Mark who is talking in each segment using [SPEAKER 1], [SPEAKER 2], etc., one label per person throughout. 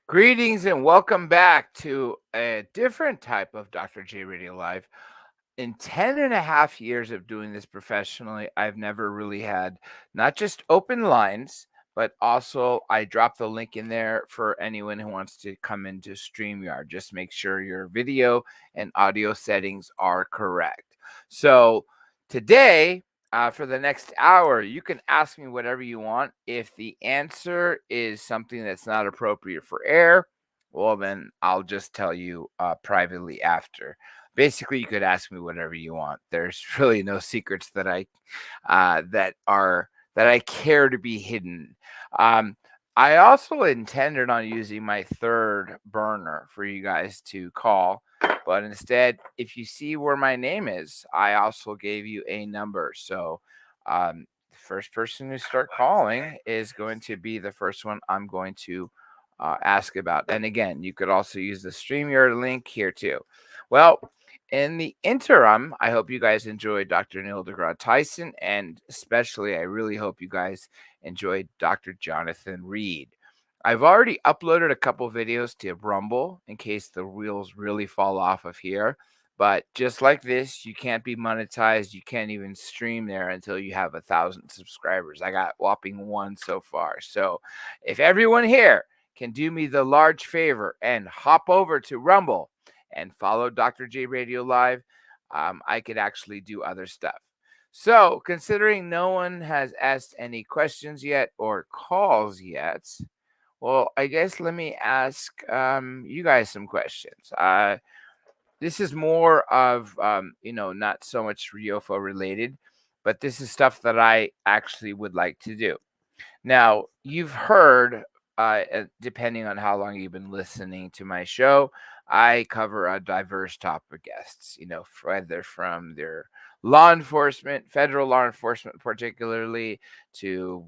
[SPEAKER 1] Greetings and welcome back to a different type of Dr. J Radio Live. In 10 and a half years of doing this professionally, I've never really had not just open lines, but also I drop the link in there for anyone who wants to come into StreamYard. Just make sure your video and audio settings are correct. So today, for the next hour, you can ask me whatever you want. If the answer is something that's not appropriate for air, well, then I'll just tell you privately after. Basically, you could ask me whatever you want. There's really no secrets that I care to be hidden. Um, I also intended on using my third burner for you guys to call, but instead, if you see where my name is, I also gave you a number. So, the first person to start calling is going to be the first one I'm going to ask about. And again, you could also use the StreamYard link here too. Well, in the interim, I hope you guys enjoyed Dr. Neil deGrasse Tyson, and especially, I really hope you guys enjoyed Dr. Jonathan Reed. I've already uploaded a couple videos to Rumble in case the wheels really fall off of here. But just like this, you can't be monetized. You can't even stream there until you have 1,000 subscribers. I got whopping one so far. So if everyone here can do me the large favor and hop over to Rumble and follow Dr. J Radio Live, I could actually do other stuff. So, considering no one has asked any questions yet or calls yet, well, I guess let me ask you guys some questions. This is more of, not so much UFO related, but this is stuff that I actually would like to do. Now, you've heard, depending on how long you've been listening to my show, I cover a diverse top of guests, whether from their law enforcement, federal law enforcement, particularly, to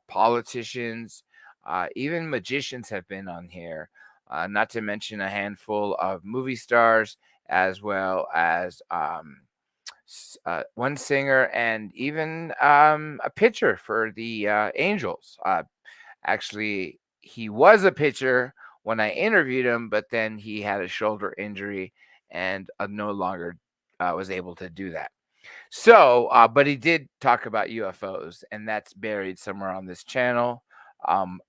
[SPEAKER 1] politicians, even magicians have been on here, not to mention a handful of movie stars, as well as one singer and even a pitcher for the Angels. Actually, he was a pitcher when I interviewed him, but then he had a shoulder injury and no longer was able to do that. So, but he did talk about UFOs, and that's buried somewhere on this channel.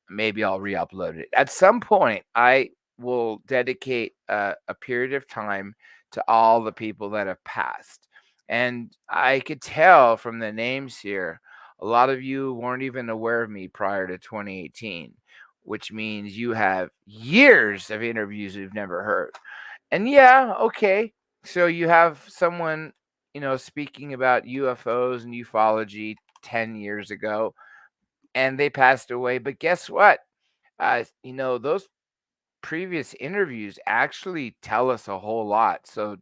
[SPEAKER 1] Maybe I'll re-upload it at some point. I will dedicate a period of time to all the people that have passed, and I could tell from the names here, a lot of you weren't even aware of me prior to 2018, which means you have years of interviews you've never heard. And yeah, okay. So you have someone, speaking about UFOs and ufology 10 years ago, and they passed away. But guess what? Those previous interviews actually tell us a whole lot. So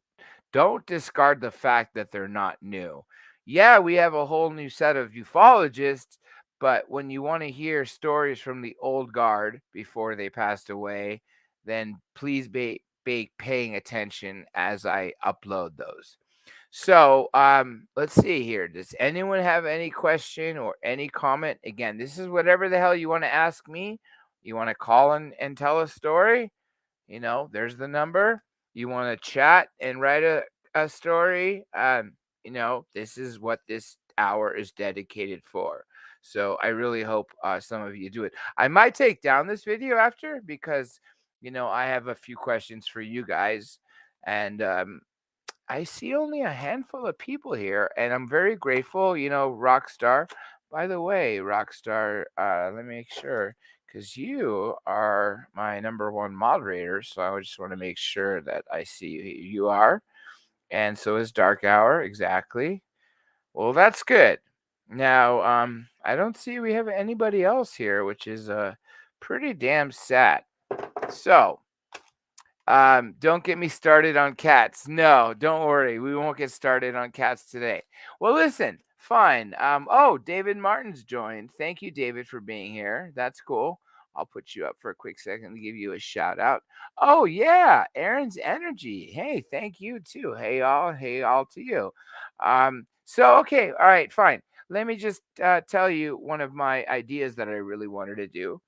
[SPEAKER 1] don't discard the fact that they're not new. Yeah, we have a whole new set of ufologists, but when you want to hear stories from the old guard before they passed away, then please be paying attention as I upload those. So, let's see here. Does anyone have any question or any comment? Again, this is whatever the hell you want to ask me. You want to call and tell a story? There's the number. You want to chat and write a story? This is what this hour is dedicated for. So I really hope some of you do it. I might take down this video after because, I have a few questions for you guys. And I see only a handful of people here, and I'm very grateful. Rockstar. By the way, Rockstar, let me make sure because you are my number one moderator. So I just want to make sure that I see who you are. And so is Dark Hour. Exactly. Well, that's good. Now, I don't see we have anybody else here, which is pretty damn sad. So, don't get me started on cats. No, don't worry. We won't get started on cats today. Well, listen, fine. Oh, David Martin's joined. Thank you, David, for being here. That's cool. I'll put you up for a quick second to give you a shout out. Oh, yeah, Aaron's Energy. Hey, thank you too. Hey all to you. So okay, all right, fine. Let me just tell you one of my ideas that I really wanted to do.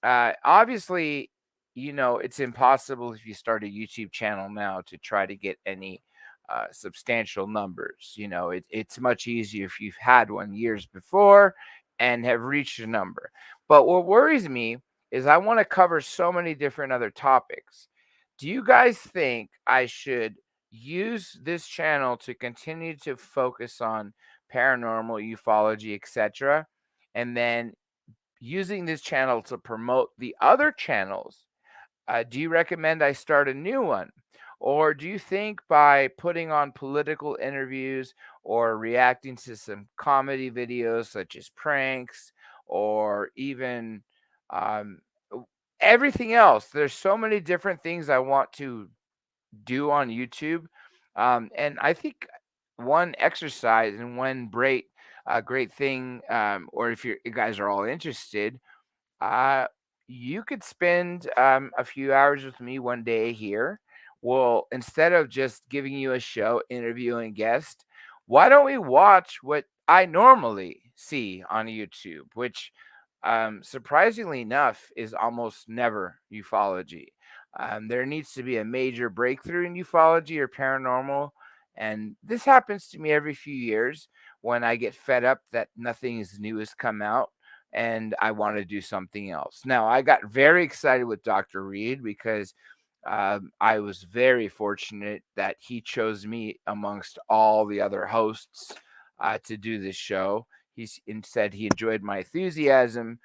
[SPEAKER 1] Obviously, it's impossible if you start a YouTube channel now to try to get any substantial numbers. It's much easier if you've had one years before and have reached a number. But what worries me is I want to cover so many different other topics. Do you guys think I should use this channel to continue to focus on paranormal, ufology, etc., and then using this channel to promote the other channels? Do you recommend I start a new one? Or do you think by putting on political interviews or reacting to some comedy videos such as pranks or even um, everything else? There's so many different things I want to do on YouTube. And I think one exercise and one great thing, or if you guys are all interested, uh, you could spend a few hours with me one day here. Well, instead of just giving you a show, interviewing guests, why don't we watch what I normally see on YouTube, which surprisingly enough is almost never ufology. There needs to be a major breakthrough in ufology or paranormal. And this happens to me every few years when I get fed up that nothing is new has come out and I want to do something else. Now, I got very excited with Dr. Reed because I was very fortunate that he chose me amongst all the other hosts to do this show. Said he enjoyed my enthusiasm.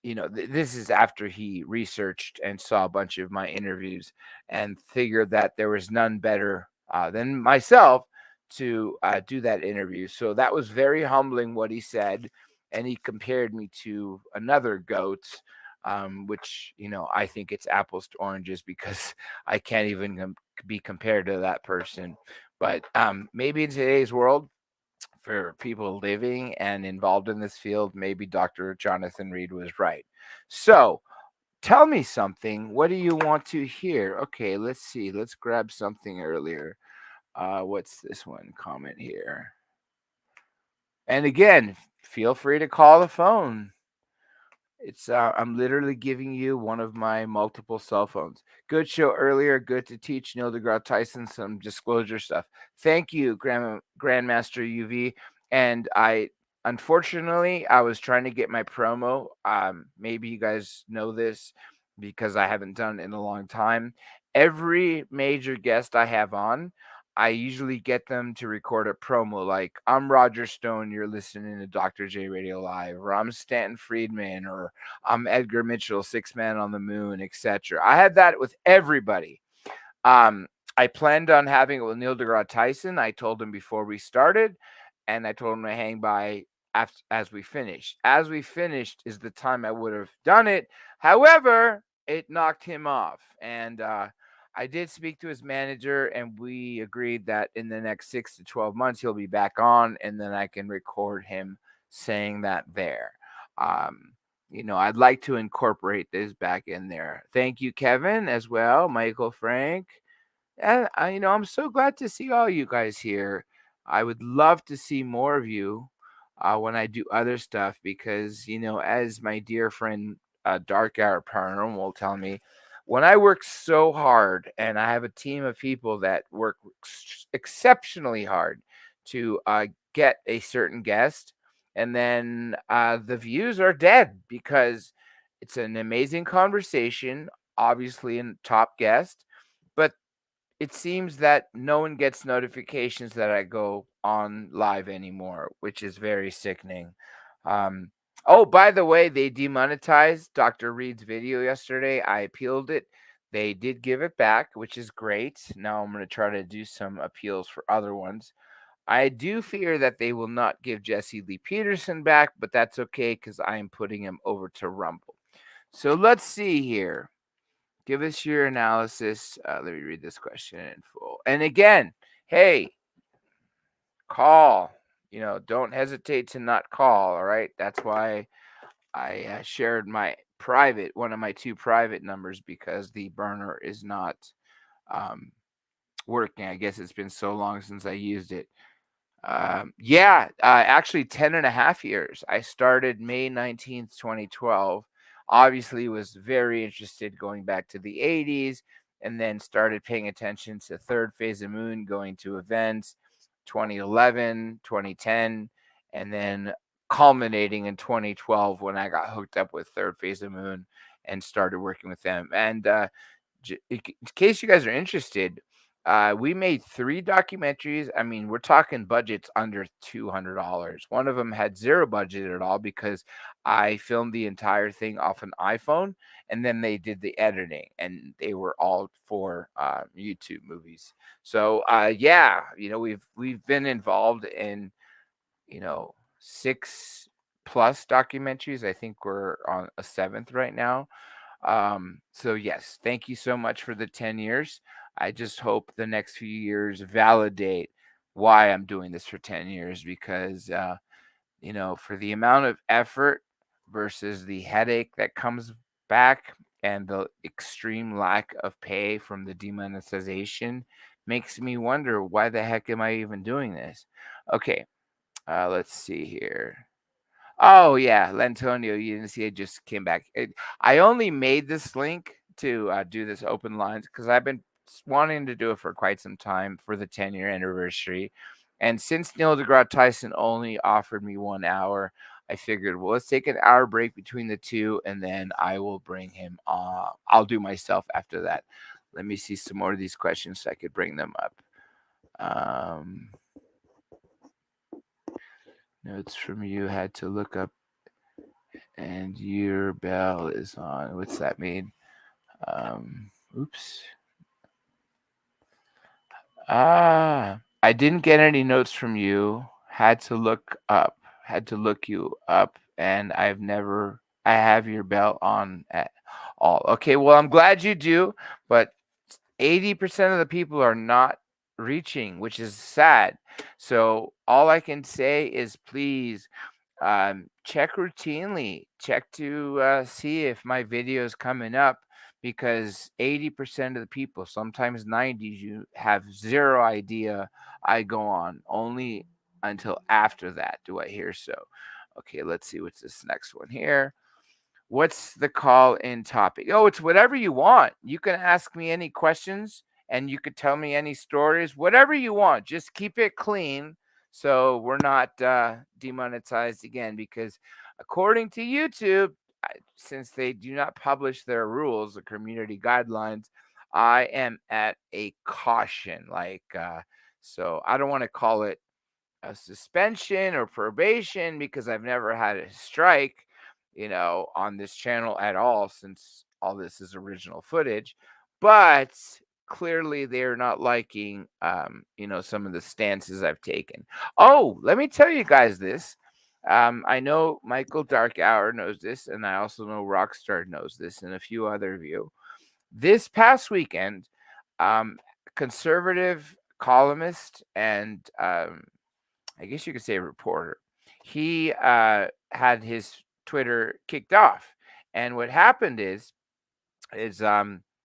[SPEAKER 1] This is after he researched and saw a bunch of my interviews and figured that there was none better than myself to do that interview. So that was very humbling what he said, and he compared me to another goat, which I think it's apples to oranges because I can't even be compared to that person. But maybe in today's world, for people living and involved in this field, maybe Dr. Jonathan Reed was right. So tell me something. What do you want to hear? Okay, let's see. Let's grab something earlier. What's this one comment here? And again, feel free to call the phone. I'm literally giving you one of my multiple cell phones. Good show earlier. Good to teach Neil deGrasse Tyson some disclosure stuff. Thank you, Grandmaster UV. And unfortunately, I was trying to get my promo. Maybe you guys know this because I haven't done it in a long time. Every major guest I have on, I usually get them to record a promo like, I'm Roger Stone, you're listening to Dr. J Radio Live, or I'm Stanton Friedman, or I'm Edgar Mitchell, Six Man on the Moon, etc. I had that with everybody. I planned on having it with Neil deGrasse Tyson. I told him before we started, and I told him to hang by as we finished. As we finished is the time I would have done it. However, it knocked him off. And I did speak to his manager, and we agreed that in the next 6 to 12 months, he'll be back on, and then I can record him saying that there. I'd like to incorporate this back in there. Thank you, Kevin, as well, Michael, Frank. And I'm so glad to see all you guys here. I would love to see more of you when I do other stuff because, as my dear friend Dark Hour Paranormal will tell me, when I work so hard and I have a team of people that work exceptionally hard to get a certain guest, and then the views are dead because it's an amazing conversation, obviously, a top guest, but it seems that no one gets notifications that I go on live anymore, which is very sickening. Um, oh, by the way, they demonetized Dr. Reed's video yesterday. I appealed it. They did give it back, which is great. Now I'm going to try to do some appeals for other ones. I do fear that they will not give Jesse Lee Peterson back, but that's okay because I am putting him over to Rumble. So let's see here. Give us your analysis. Let me read this question in full. And again, hey, call. Don't hesitate to not call. All right. That's why I shared one of my two private numbers because the burner is not working. I guess it's been so long since I used it. Actually 10 and a half years. I started May 19th, 2012 obviously was very interested going back to the 80s, and then started paying attention to Third Phase of Moon, going to events 2011, 2010, and then culminating in 2012 when I got hooked up with Third Phase of Moon and started working with them. And in case you guys are interested, we made 3 documentaries. I mean, we're talking budgets under $200. One of them had zero budget at all because I filmed the entire thing off an iPhone, and then they did the editing, and they were all for YouTube movies. So yeah, we've been involved in 6+ documentaries. I think we're on a 7th right now. So yes, thank you so much for the 10 years. I just hope the next few years validate why I'm doing this for 10 years, because for the amount of effort versus the headache that comes back, and the extreme lack of pay from the demonetization, makes me wonder, why the heck am I even doing this? Okay, let's see here. Oh yeah, Lantonio, you didn't see it, just came back. I only made this link to do this open lines because I've been wanting to do it for quite some time for the 10-year anniversary. And since Neil deGrasse Tyson only offered me 1 hour, I figured, well, let's take an hour break between the two, and then I will bring him on. I'll do myself after that. Let me see some more of these questions so I could bring them up. Notes from you, had to look up, and your bell is on. What's that mean? Oops. I didn't get any notes from you. Had to look up. Had to look you up, and I have your bell on at all. Okay, well, I'm glad you do, but 80% of the people are not reaching, which is sad. So all I can say is, please check routinely, check to see if my video is coming up, because 80% of the people, sometimes 90, you have zero idea I go on. Only until after that do I hear so. Okay, let's see what's this next one here. What's the call in topic? Oh, it's whatever you want. You can ask me any questions, and you could tell me any stories, whatever you want. Just keep it clean so we're not demonetized again, because according to YouTube, since they do not publish their rules, the community guidelines, I am at a caution. So I don't want to call it a suspension or probation, because I've never had a strike, on this channel at all, since all this is original footage. But clearly they're not liking, some of the stances I've taken. Oh, let me tell you guys this. I know Michael Dark Hour knows this, and I also know Rockstar knows this, and a few other of you. This past weekend, conservative columnist and I guess you could say reporter, he had his Twitter kicked off. And what happened is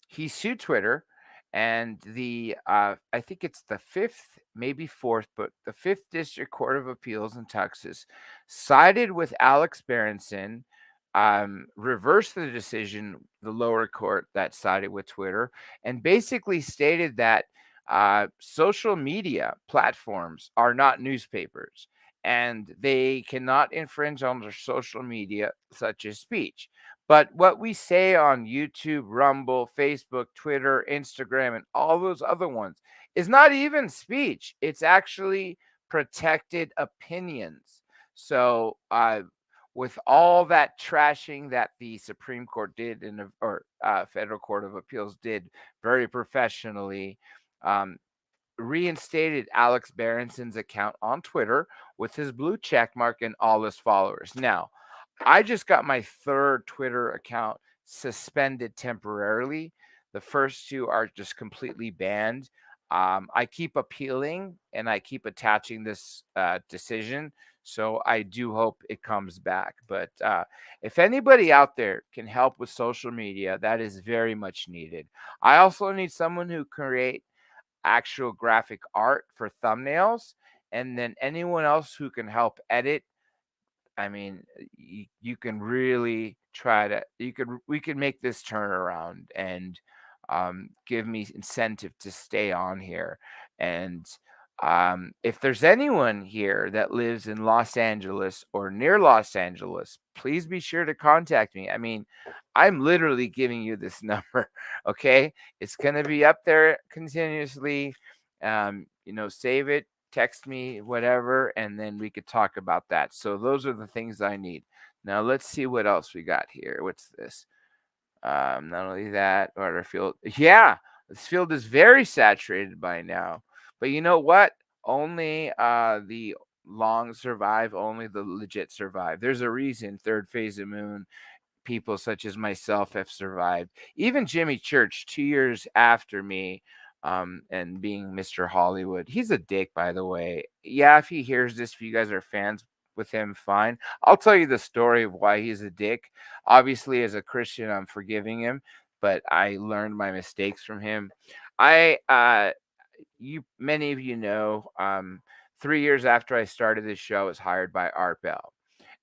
[SPEAKER 1] he sued Twitter, and the I think it's the fifth, maybe fourth, but the Fifth District Court of Appeals in Texas sided with Alex Berenson, reversed the decision, the lower court that sided with Twitter, and basically stated that social media platforms are not newspapers, and they cannot infringe on their social media, such as speech. But what we say on YouTube, Rumble, Facebook, Twitter, Instagram, and all those other ones is not even speech. It's actually protected opinions. So, with all that trashing that the Supreme Court did, or Federal Court of Appeals did very professionally, um, reinstated Alex Berenson's account on Twitter with his blue check mark and all his followers. Now, I just got my third Twitter account suspended temporarily. The first two are just completely banned. I keep appealing, and I keep attaching this decision. So I do hope it comes back. But if anybody out there can help with social media, that is very much needed. I also need someone who create actual graphic art for thumbnails, and then anyone else who can help edit I mean, you can really try to we could make this turnaround and give me incentive to stay on here. And if there's anyone here that lives in Los Angeles or near Los Angeles, please be sure to contact me. I mean, I'm literally giving you this number, okay? It's going to be up there continuously. Save it, text me, whatever, and then we could talk about that. So those are the things I need. Now let's see what else we got here. What's this? Not only that, or field. Yeah, this field is very saturated by now. But you know what? Only the long survive, only the legit survive. There's a reason Third Phase of Moon people such as myself have survived. Even Jimmy Church, 2 years after me, and being Mr. Hollywood. He's a dick, by the way. Yeah, if he hears this, if you guys are fans with him, fine. I'll tell you the story of why he's a dick. Obviously, as a Christian, I'm forgiving him, but I learned my mistakes from him. I many of you know, 3 years after I started this show, I was hired by Art Bell.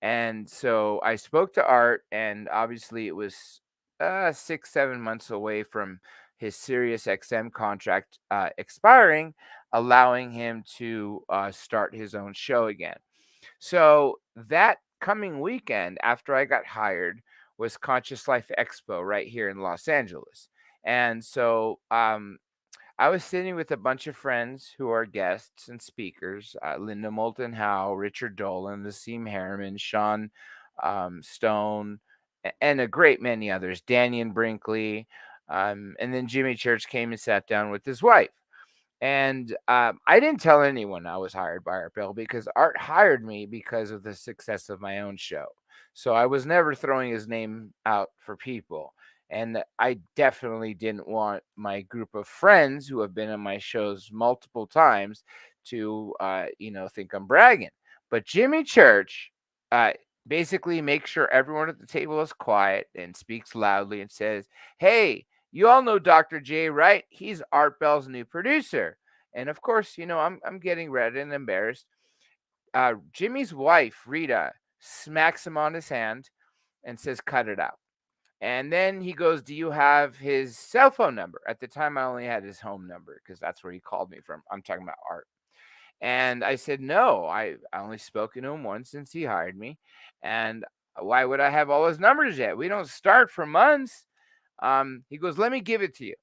[SPEAKER 1] And so I spoke to Art, and obviously it was 6, 7 months away from his Sirius XM contract expiring, allowing him to start his own show again. So that coming weekend after I got hired was Conscious Life Expo right here in Los Angeles. And so I was sitting with a bunch of friends who are guests and speakers: Linda Moulton Howe, Richard Dolan, Nassim Harriman, Sean Stone, and a great many others, Daniel Brinkley. And then Jimmy Church came and sat down with his wife. And I didn't tell anyone I was hired by Art Bell because Art hired me because of the success of my own show. So I was never throwing his name out for people. And I definitely didn't want my group of friends who have been on my shows multiple times to, think I'm bragging. But Jimmy Church uh, basically makes sure everyone at the table is quiet and speaks loudly and says, "Hey, you all know Dr. J, right? He's Art Bell's new producer." And of course, I'm getting red and embarrassed. Jimmy's wife, Rita, smacks him on his hand and says, "Cut it out." And then he goes, "Do you have his cell phone number?" At the time, I only had his home number because that's where he called me from. I'm talking about Art. And I said, "No, I only spoken to him once since he hired me. And why would I have all his numbers yet? We don't start for months." He goes, "Let me give it to you."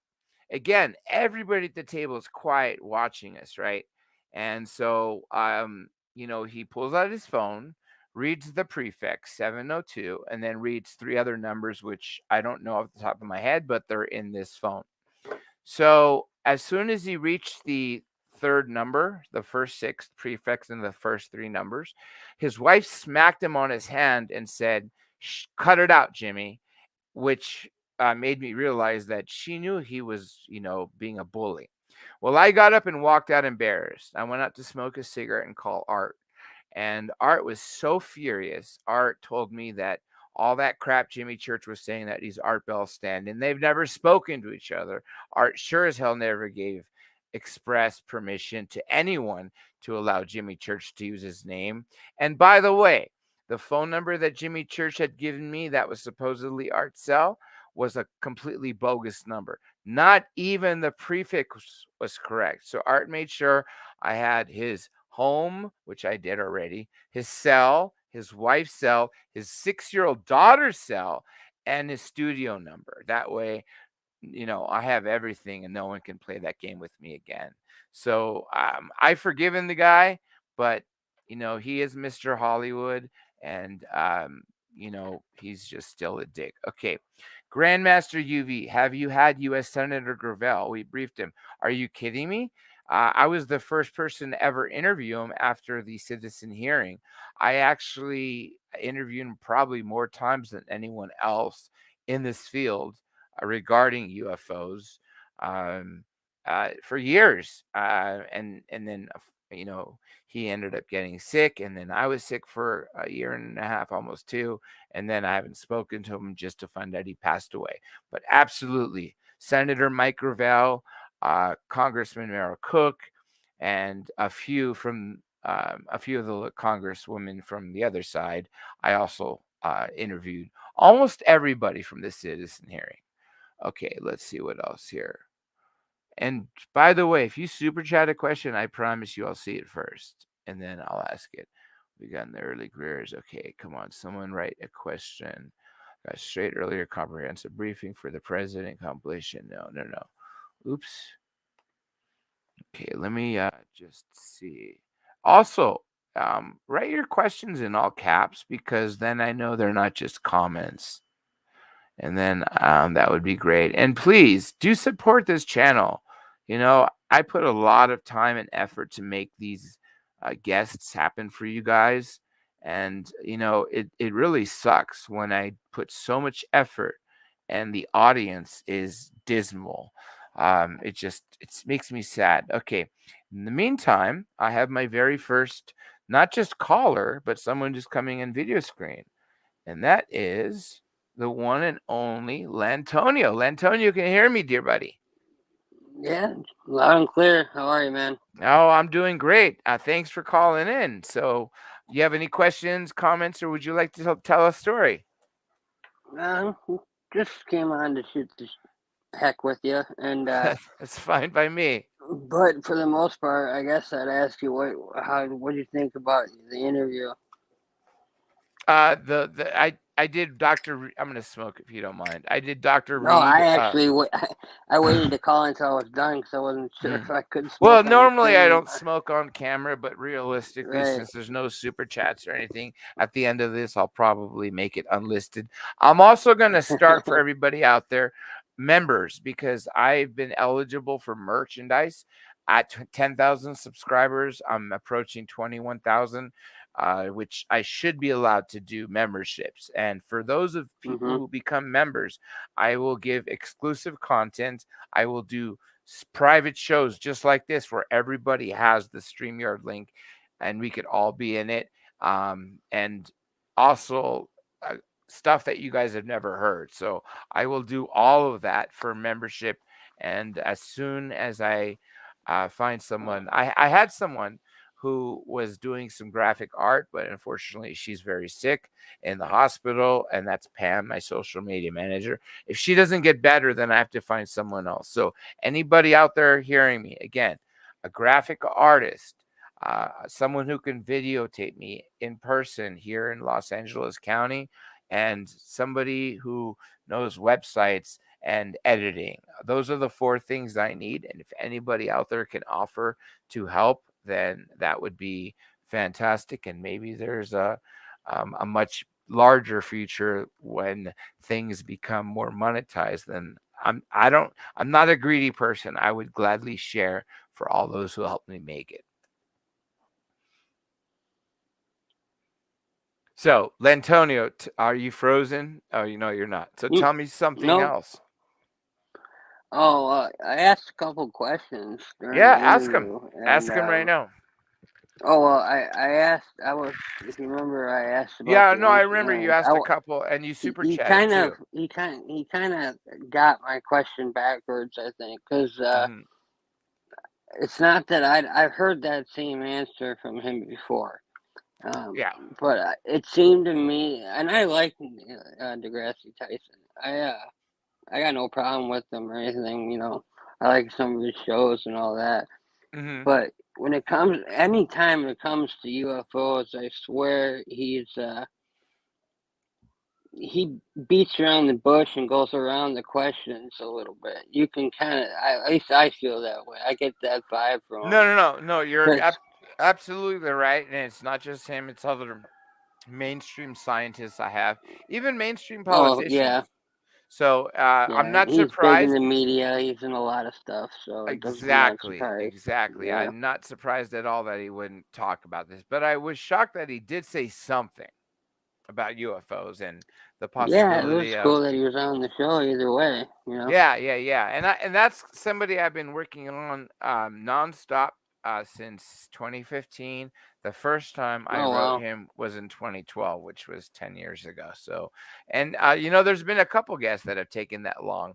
[SPEAKER 1] Again, everybody at the table is quiet watching us, right? And so, he pulls out his phone, reads the prefix 702, and then reads three other numbers, which I don't know off the top of my head, but they're in this phone. So as soon as he reached the third number, the first six prefix and the first three numbers, his wife smacked him on his hand and said, "Cut it out, Jimmy," which made me realize that she knew he was, being a bully. Well, I got up and walked out embarrassed. I went out to smoke a cigarette and call Art. And Art was so furious. Art told me that all that crap Jimmy Church was saying, that he's Art Bell's stand, and they've never spoken to each other. Art sure as hell never gave express permission to anyone to allow Jimmy Church to use his name. And by the way, the phone number that Jimmy Church had given me that was supposedly Art's cell was a completely bogus number. Not even the prefix was correct. So Art made sure I had his home, which I did already, his cell, his wife's cell, his 6-year-old daughter's cell, and his studio number. That way, I have everything and no one can play that game with me again. So I've forgiven the guy, but he is Mr. Hollywood, and he's just still a dick. Okay. Grandmaster UV, have you had U.S. Senator Gravel? We briefed him. Are you kidding me? I was the first person to ever interview him after the citizen hearing. I actually interviewed him probably more times than anyone else in this field regarding UFOs for years. And then he ended up getting sick, and then I was sick for a year and a half, almost two, and then I haven't spoken to him just to find out he passed away. But absolutely, Senator Mike Gravel, Congressman Merrill Cook, and a few from a few of the congresswomen from the other side. I also interviewed almost everybody from the citizen hearing. Okay, let's see what else here. And by the way, if you super chat a question, I promise you I'll see it first and then I'll ask it. We got in the early careers. Okay, come on, someone write a question. Got straight earlier comprehensive briefing for the president completion. No. Oops. Okay, let me just see. Also, write your questions in all caps because then I know they're not just comments. And then that would be great. And please do support this channel. I put a lot of time and effort to make these guests happen for you guys. And, it really sucks when I put so much effort and the audience is dismal. It makes me sad. Okay. In the meantime, I have my very first, not just caller, but someone just coming in video screen. And that is the one and only Lantonio. Lantonio, can you hear me, dear buddy?
[SPEAKER 2] Yeah, loud and clear. How are you, man?
[SPEAKER 1] Oh, I'm doing great. Thanks for calling in. So, you have any questions, comments, or would you like to tell a story?
[SPEAKER 2] Um, just came on to shoot the heck with you, and
[SPEAKER 1] That's fine by me.
[SPEAKER 2] but for the most part, I guess I'd ask you what do you think about the interview?
[SPEAKER 1] I did Dr. I'm gonna smoke if you don't mind. I did Dr.
[SPEAKER 2] No, I
[SPEAKER 1] Reed.
[SPEAKER 2] actually I waited to call until I was done because I wasn't sure if I could
[SPEAKER 1] Well,
[SPEAKER 2] smoke on the
[SPEAKER 1] normally I
[SPEAKER 2] stream.
[SPEAKER 1] don't smoke on camera, but realistically,
[SPEAKER 2] Right.
[SPEAKER 1] since there's no super chats or anything, at the end of this, I'll probably make it unlisted. I'm also going to start for everybody out there, members, because I've been eligible for merchandise at 10,000 subscribers. I'm approaching 21,000. Which I should be allowed to do memberships. And for those of people
[SPEAKER 2] Mhm.
[SPEAKER 1] who become members, I will give exclusive content. I will do private shows just like this where everybody has the StreamYard link and we could all be in it. And also stuff that you guys have never heard. So I will do all of that for membership. And as soon as I find someone, I had someone who was doing some graphic art, but unfortunately she's very sick in the hospital. And that's Pam, my social media manager. If she doesn't get better, then I have to find someone else. So anybody out there hearing me, again, a graphic artist, someone who can videotape me in person here in Los Angeles County, and somebody who knows websites and editing. Those are the four things I need. And if anybody out there can offer to help, then that would be fantastic. And maybe there's a much larger future when things become more monetized. Then I'm not a greedy person. I would gladly share for all those who helped me make it. So, Lantonio, are you frozen? Oh, you're not. So
[SPEAKER 2] Mm,
[SPEAKER 1] tell me something
[SPEAKER 2] no.
[SPEAKER 1] else.
[SPEAKER 2] Oh, I asked a couple questions during
[SPEAKER 1] Yeah,
[SPEAKER 2] the
[SPEAKER 1] ask him.
[SPEAKER 2] interview, and
[SPEAKER 1] Ask him right now.
[SPEAKER 2] oh well, I asked. I was, if you remember, I asked about
[SPEAKER 1] Yeah,
[SPEAKER 2] the
[SPEAKER 1] no, I remember you
[SPEAKER 2] engineering.
[SPEAKER 1] asked a couple and you super chatted too.
[SPEAKER 2] He kind of got my question backwards, I think, because
[SPEAKER 1] Hmm.
[SPEAKER 2] it's not that I've heard that same answer from him before, um,
[SPEAKER 1] Yeah.
[SPEAKER 2] but it seemed to me, and I like Degrassi Tyson. I got no problem with him or anything, you know. I like some of his shows and all that.
[SPEAKER 1] Hmm.
[SPEAKER 2] But when it comes, anytime it comes to UFOs, I swear he beats around the bush and goes around the questions a little bit. You can kind of, at least I feel that way. I get that vibe from him.
[SPEAKER 1] No. You're
[SPEAKER 2] Cause,
[SPEAKER 1] absolutely right. And it's not just him, it's other mainstream scientists I have, even mainstream
[SPEAKER 2] oh
[SPEAKER 1] politicians.
[SPEAKER 2] yeah,
[SPEAKER 1] So I'm
[SPEAKER 2] yeah,
[SPEAKER 1] not
[SPEAKER 2] he's big in
[SPEAKER 1] surprised.
[SPEAKER 2] the media. He's in a lot of stuff, so it doesn't. I'm not
[SPEAKER 1] Exactly,
[SPEAKER 2] surprised.
[SPEAKER 1] exactly.
[SPEAKER 2] Yeah,
[SPEAKER 1] I'm not surprised at all that he wouldn't talk about this, but I was shocked that he did say something about UFOs and the
[SPEAKER 2] yeah. It was
[SPEAKER 1] possibility of.
[SPEAKER 2] cool that he was on the show. Either way, you know.
[SPEAKER 1] Yeah. And that's somebody I've been working on nonstop since 2015. The first time I
[SPEAKER 2] Oh
[SPEAKER 1] wrote
[SPEAKER 2] wow.
[SPEAKER 1] him was in 2012, which was 10 years ago. So, and there's been a couple guests that have taken that long.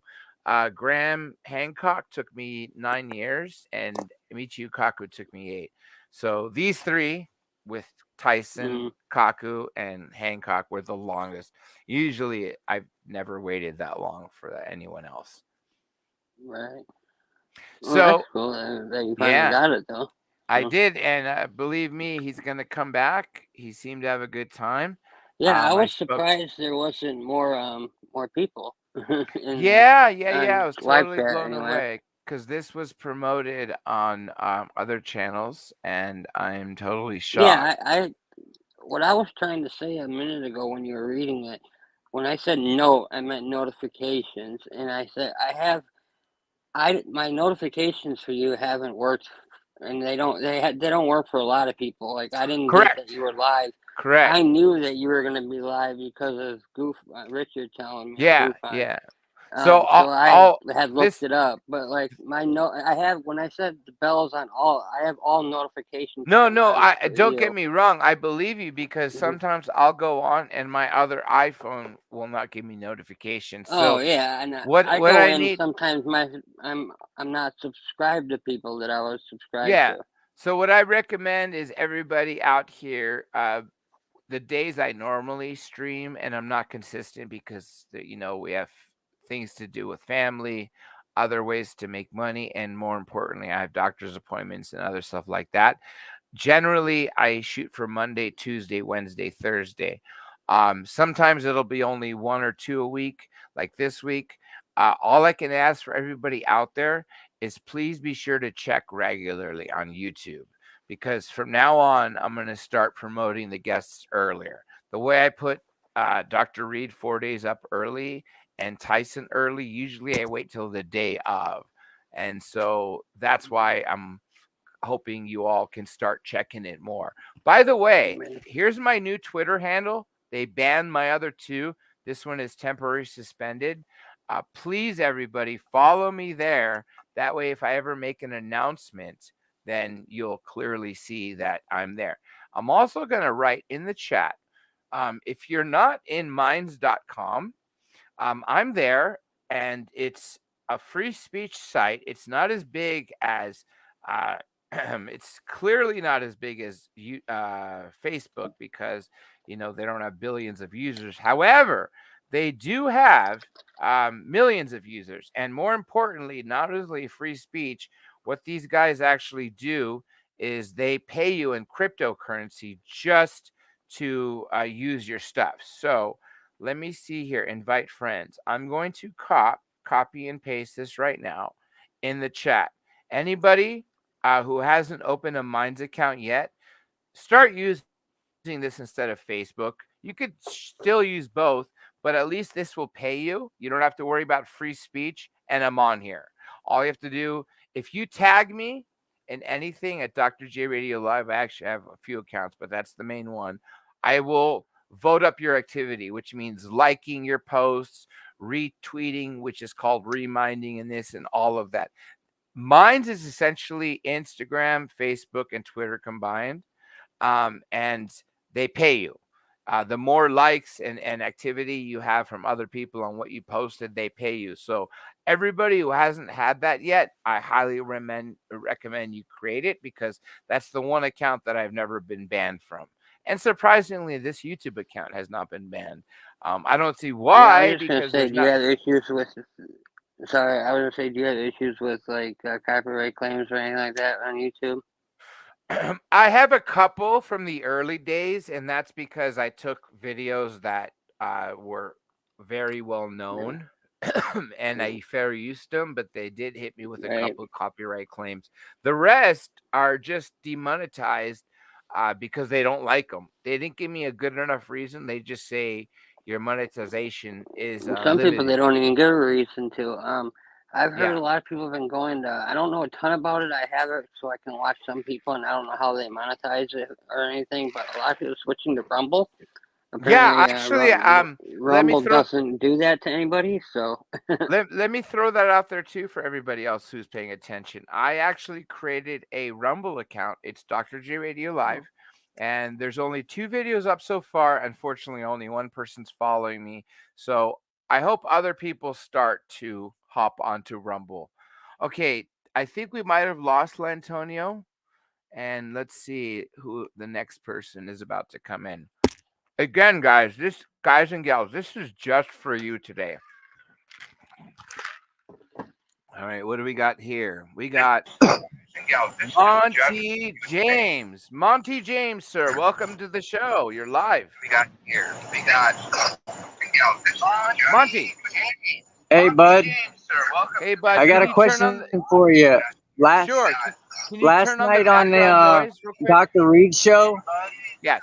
[SPEAKER 1] Graham Hancock took me 9 years, and Michio Kaku took me 8. So these three with Tyson,
[SPEAKER 2] Mm,
[SPEAKER 1] Kaku, and Hancock were the longest. Usually, I've never waited that long for anyone else.
[SPEAKER 2] right. Well, that's
[SPEAKER 1] So
[SPEAKER 2] cool that you finally
[SPEAKER 1] yeah,
[SPEAKER 2] got it though.
[SPEAKER 1] I
[SPEAKER 2] So,
[SPEAKER 1] did, and believe me, he's gonna come back. He seemed to have a good time.
[SPEAKER 2] yeah, I
[SPEAKER 1] I
[SPEAKER 2] was
[SPEAKER 1] spoke.
[SPEAKER 2] surprised there wasn't more people in the
[SPEAKER 1] Yeah, yeah, yeah. I
[SPEAKER 2] on
[SPEAKER 1] was
[SPEAKER 2] live
[SPEAKER 1] totally
[SPEAKER 2] chat
[SPEAKER 1] blown
[SPEAKER 2] anyway.
[SPEAKER 1] away because this was promoted on other channels, and I'm totally shocked.
[SPEAKER 2] Yeah, I what I was trying to say a minute ago when you were reading it, when I said note, I meant notifications, and I said I my notifications for you haven't worked, and they don't work for a lot of people. Like I didn't get that
[SPEAKER 1] Correct.
[SPEAKER 2] you were live. I
[SPEAKER 1] Correct.
[SPEAKER 2] knew that you were gonna be live because of Richard telling me on
[SPEAKER 1] Yeah,
[SPEAKER 2] Goofon.
[SPEAKER 1] yeah. So
[SPEAKER 2] So I
[SPEAKER 1] all
[SPEAKER 2] had looked
[SPEAKER 1] this.
[SPEAKER 2] it up, but like my note, I have when I said the bells on all, I have all notifications
[SPEAKER 1] No,
[SPEAKER 2] turned
[SPEAKER 1] no,
[SPEAKER 2] on
[SPEAKER 1] I
[SPEAKER 2] for
[SPEAKER 1] don't get
[SPEAKER 2] you.
[SPEAKER 1] me wrong. I believe you because
[SPEAKER 2] Mhm.
[SPEAKER 1] sometimes I'll go on and my other iPhone will not give me notifications.
[SPEAKER 2] Oh
[SPEAKER 1] So
[SPEAKER 2] yeah, and
[SPEAKER 1] what
[SPEAKER 2] I
[SPEAKER 1] what
[SPEAKER 2] go
[SPEAKER 1] I
[SPEAKER 2] in
[SPEAKER 1] need,
[SPEAKER 2] sometimes. I'm not subscribed to people that I was subscribed
[SPEAKER 1] yeah.
[SPEAKER 2] to.
[SPEAKER 1] So what I recommend is everybody out here, the days I normally stream and I'm not consistent because we have things to do with family, other ways to make money, and more importantly, I have doctor's appointments and other stuff like that. Generally, I shoot for Monday, Tuesday, Wednesday, Thursday. Sometimes it'll be only one or two a week, like this week. All I can ask for everybody out there is please be sure to check regularly on YouTube because from now on, I'm going to start promoting the guests earlier. The way I put Dr. Reed 4 days up early and Tyson early, usually I wait till the day of. And so that's why I'm hoping you all can start checking it more. By the way,
[SPEAKER 2] Man,
[SPEAKER 1] here's my new Twitter handle. They banned my other two. This one is temporarily suspended. Please, everybody, follow me there. That way, if I ever make an announcement, then you'll clearly see that I'm there. I'm also going to write in the chat. If you're not in minds.com, I'm there, and it's a free speech site. It's not as big as, uh, it's clearly not as big as Facebook because they don't have billions of users. However, they do have millions of users, and more importantly, not only free speech. What these guys actually do is they pay you in cryptocurrency just to use your stuff. So let me see here. Invite friends. I'm going to copy and paste this right now in the chat. Anybody who hasn't opened a Minds account yet, start using this instead of Facebook. You could still use both, but at least this will pay you. You don't have to worry about free speech, and I'm on here. All you have to do, if you tag me in anything at Dr. J Radio Live, I actually have a few accounts, but that's the main one. I will vote up your activity, which means liking your posts, retweeting, which is called reminding in this, and all of that. Mine is essentially Instagram, Facebook, and Twitter combined, and they pay you. The more likes and activity you have from other people on what you posted, they pay you. So everybody who hasn't had that yet, I highly recommend you create it because that's the one account that I've never been banned from. And surprisingly, this YouTube account has not been banned. I don't see
[SPEAKER 2] yeah, I was
[SPEAKER 1] why
[SPEAKER 2] just gonna
[SPEAKER 1] because
[SPEAKER 2] say,
[SPEAKER 1] there's
[SPEAKER 2] do you
[SPEAKER 1] not.
[SPEAKER 2] have issues with? Sorry, I was gonna say, do you have issues with like copyright claims or anything like that on YouTube?
[SPEAKER 1] I have a couple from the early days, and that's because I took videos that were very well
[SPEAKER 2] Yeah,
[SPEAKER 1] known and I fair used them, but they did hit me with a
[SPEAKER 2] right.
[SPEAKER 1] couple of copyright claims. The rest are just demonetized because they don't like them. They didn't give me a good enough reason. They just say your monetization is
[SPEAKER 2] Some people they
[SPEAKER 1] limited.
[SPEAKER 2] don't even give a reason to. I've heard
[SPEAKER 1] Yeah.
[SPEAKER 2] a lot of people have been going to. I don't know a ton about it. I have it so I can watch some people, and I don't know how they monetize it or anything. But a lot of people switching to Rumble.
[SPEAKER 1] Yeah,
[SPEAKER 2] Apparently,
[SPEAKER 1] actually, let me
[SPEAKER 2] Rumble
[SPEAKER 1] throw
[SPEAKER 2] doesn't do that to anybody. So
[SPEAKER 1] let me throw that out there too for everybody else who's paying attention. I actually created a Rumble account. It's Dr. J Radio Live, and there's only two videos up so far. Unfortunately, only one person's following me. So I hope other people start to hop onto Rumble. Okay, I think we might have lost Lantonio. And let's see who the next person is about to come in. Again, guys and gals, this is just for you today. All right, what do we got here? We got Monty James. Monty James, sir, welcome to the show. You're live. Monty.
[SPEAKER 3] Hey, bud.
[SPEAKER 1] Hey, bud.
[SPEAKER 3] I got a question for you.
[SPEAKER 1] Sure. Can you
[SPEAKER 3] Last
[SPEAKER 1] turn on the
[SPEAKER 3] night on
[SPEAKER 1] background
[SPEAKER 3] the
[SPEAKER 1] noise real quick?
[SPEAKER 3] Dr. Reed show.
[SPEAKER 1] Yes.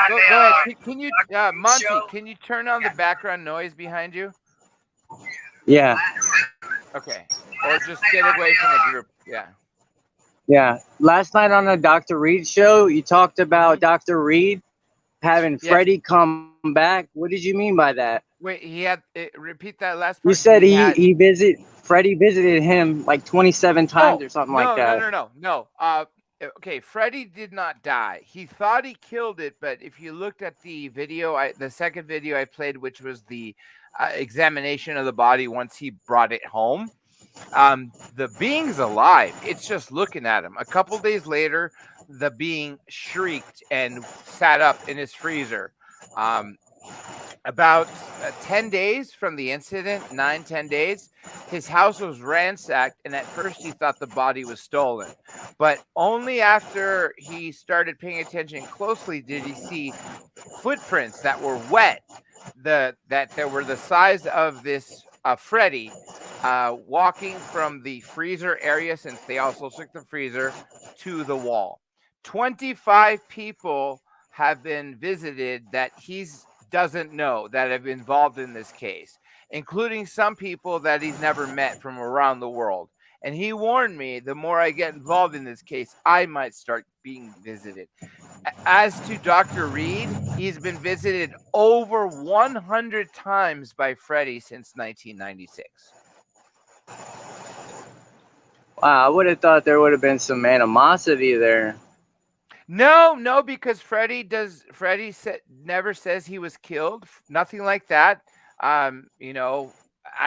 [SPEAKER 1] Go ahead. Can you, Monty? Can you turn on the background noise behind you?
[SPEAKER 3] Yeah.
[SPEAKER 1] Okay. Or just get away from the group. Yeah.
[SPEAKER 3] Yeah. Last night on the Dr. Reed show, you talked about Dr. Reed having Freddie come back. What did you mean by that?
[SPEAKER 1] Wait, repeat that last part.
[SPEAKER 3] You said Freddie visited him like 27 times or something like that.
[SPEAKER 1] No. Okay, Freddie did not die. He thought he killed it, but if you looked at the video, the second video I played, which was the examination of the body once he brought it home, the being's alive. It's just looking at him. A couple days later, the being shrieked and sat up in his freezer. About 10 days from the incident, 9-10 days, his house was ransacked, and at first he thought the body was stolen. But only after he started paying attention closely did he see footprints that were wet, that they were the size of this Freddy, walking from the freezer area, since they also took the freezer, to the wall. 25 people have been visited that he's doesn't know that have been involved in this case, including some people that he's never met from around the world. And he warned me, the more I get involved in this case, I might start being visited. As to Dr. Reed, he's been visited over 100 times by Freddie since 1996.
[SPEAKER 3] Wow, I would have thought there would have been some animosity there.
[SPEAKER 1] No, because Freddie never says he was killed. Nothing like that. I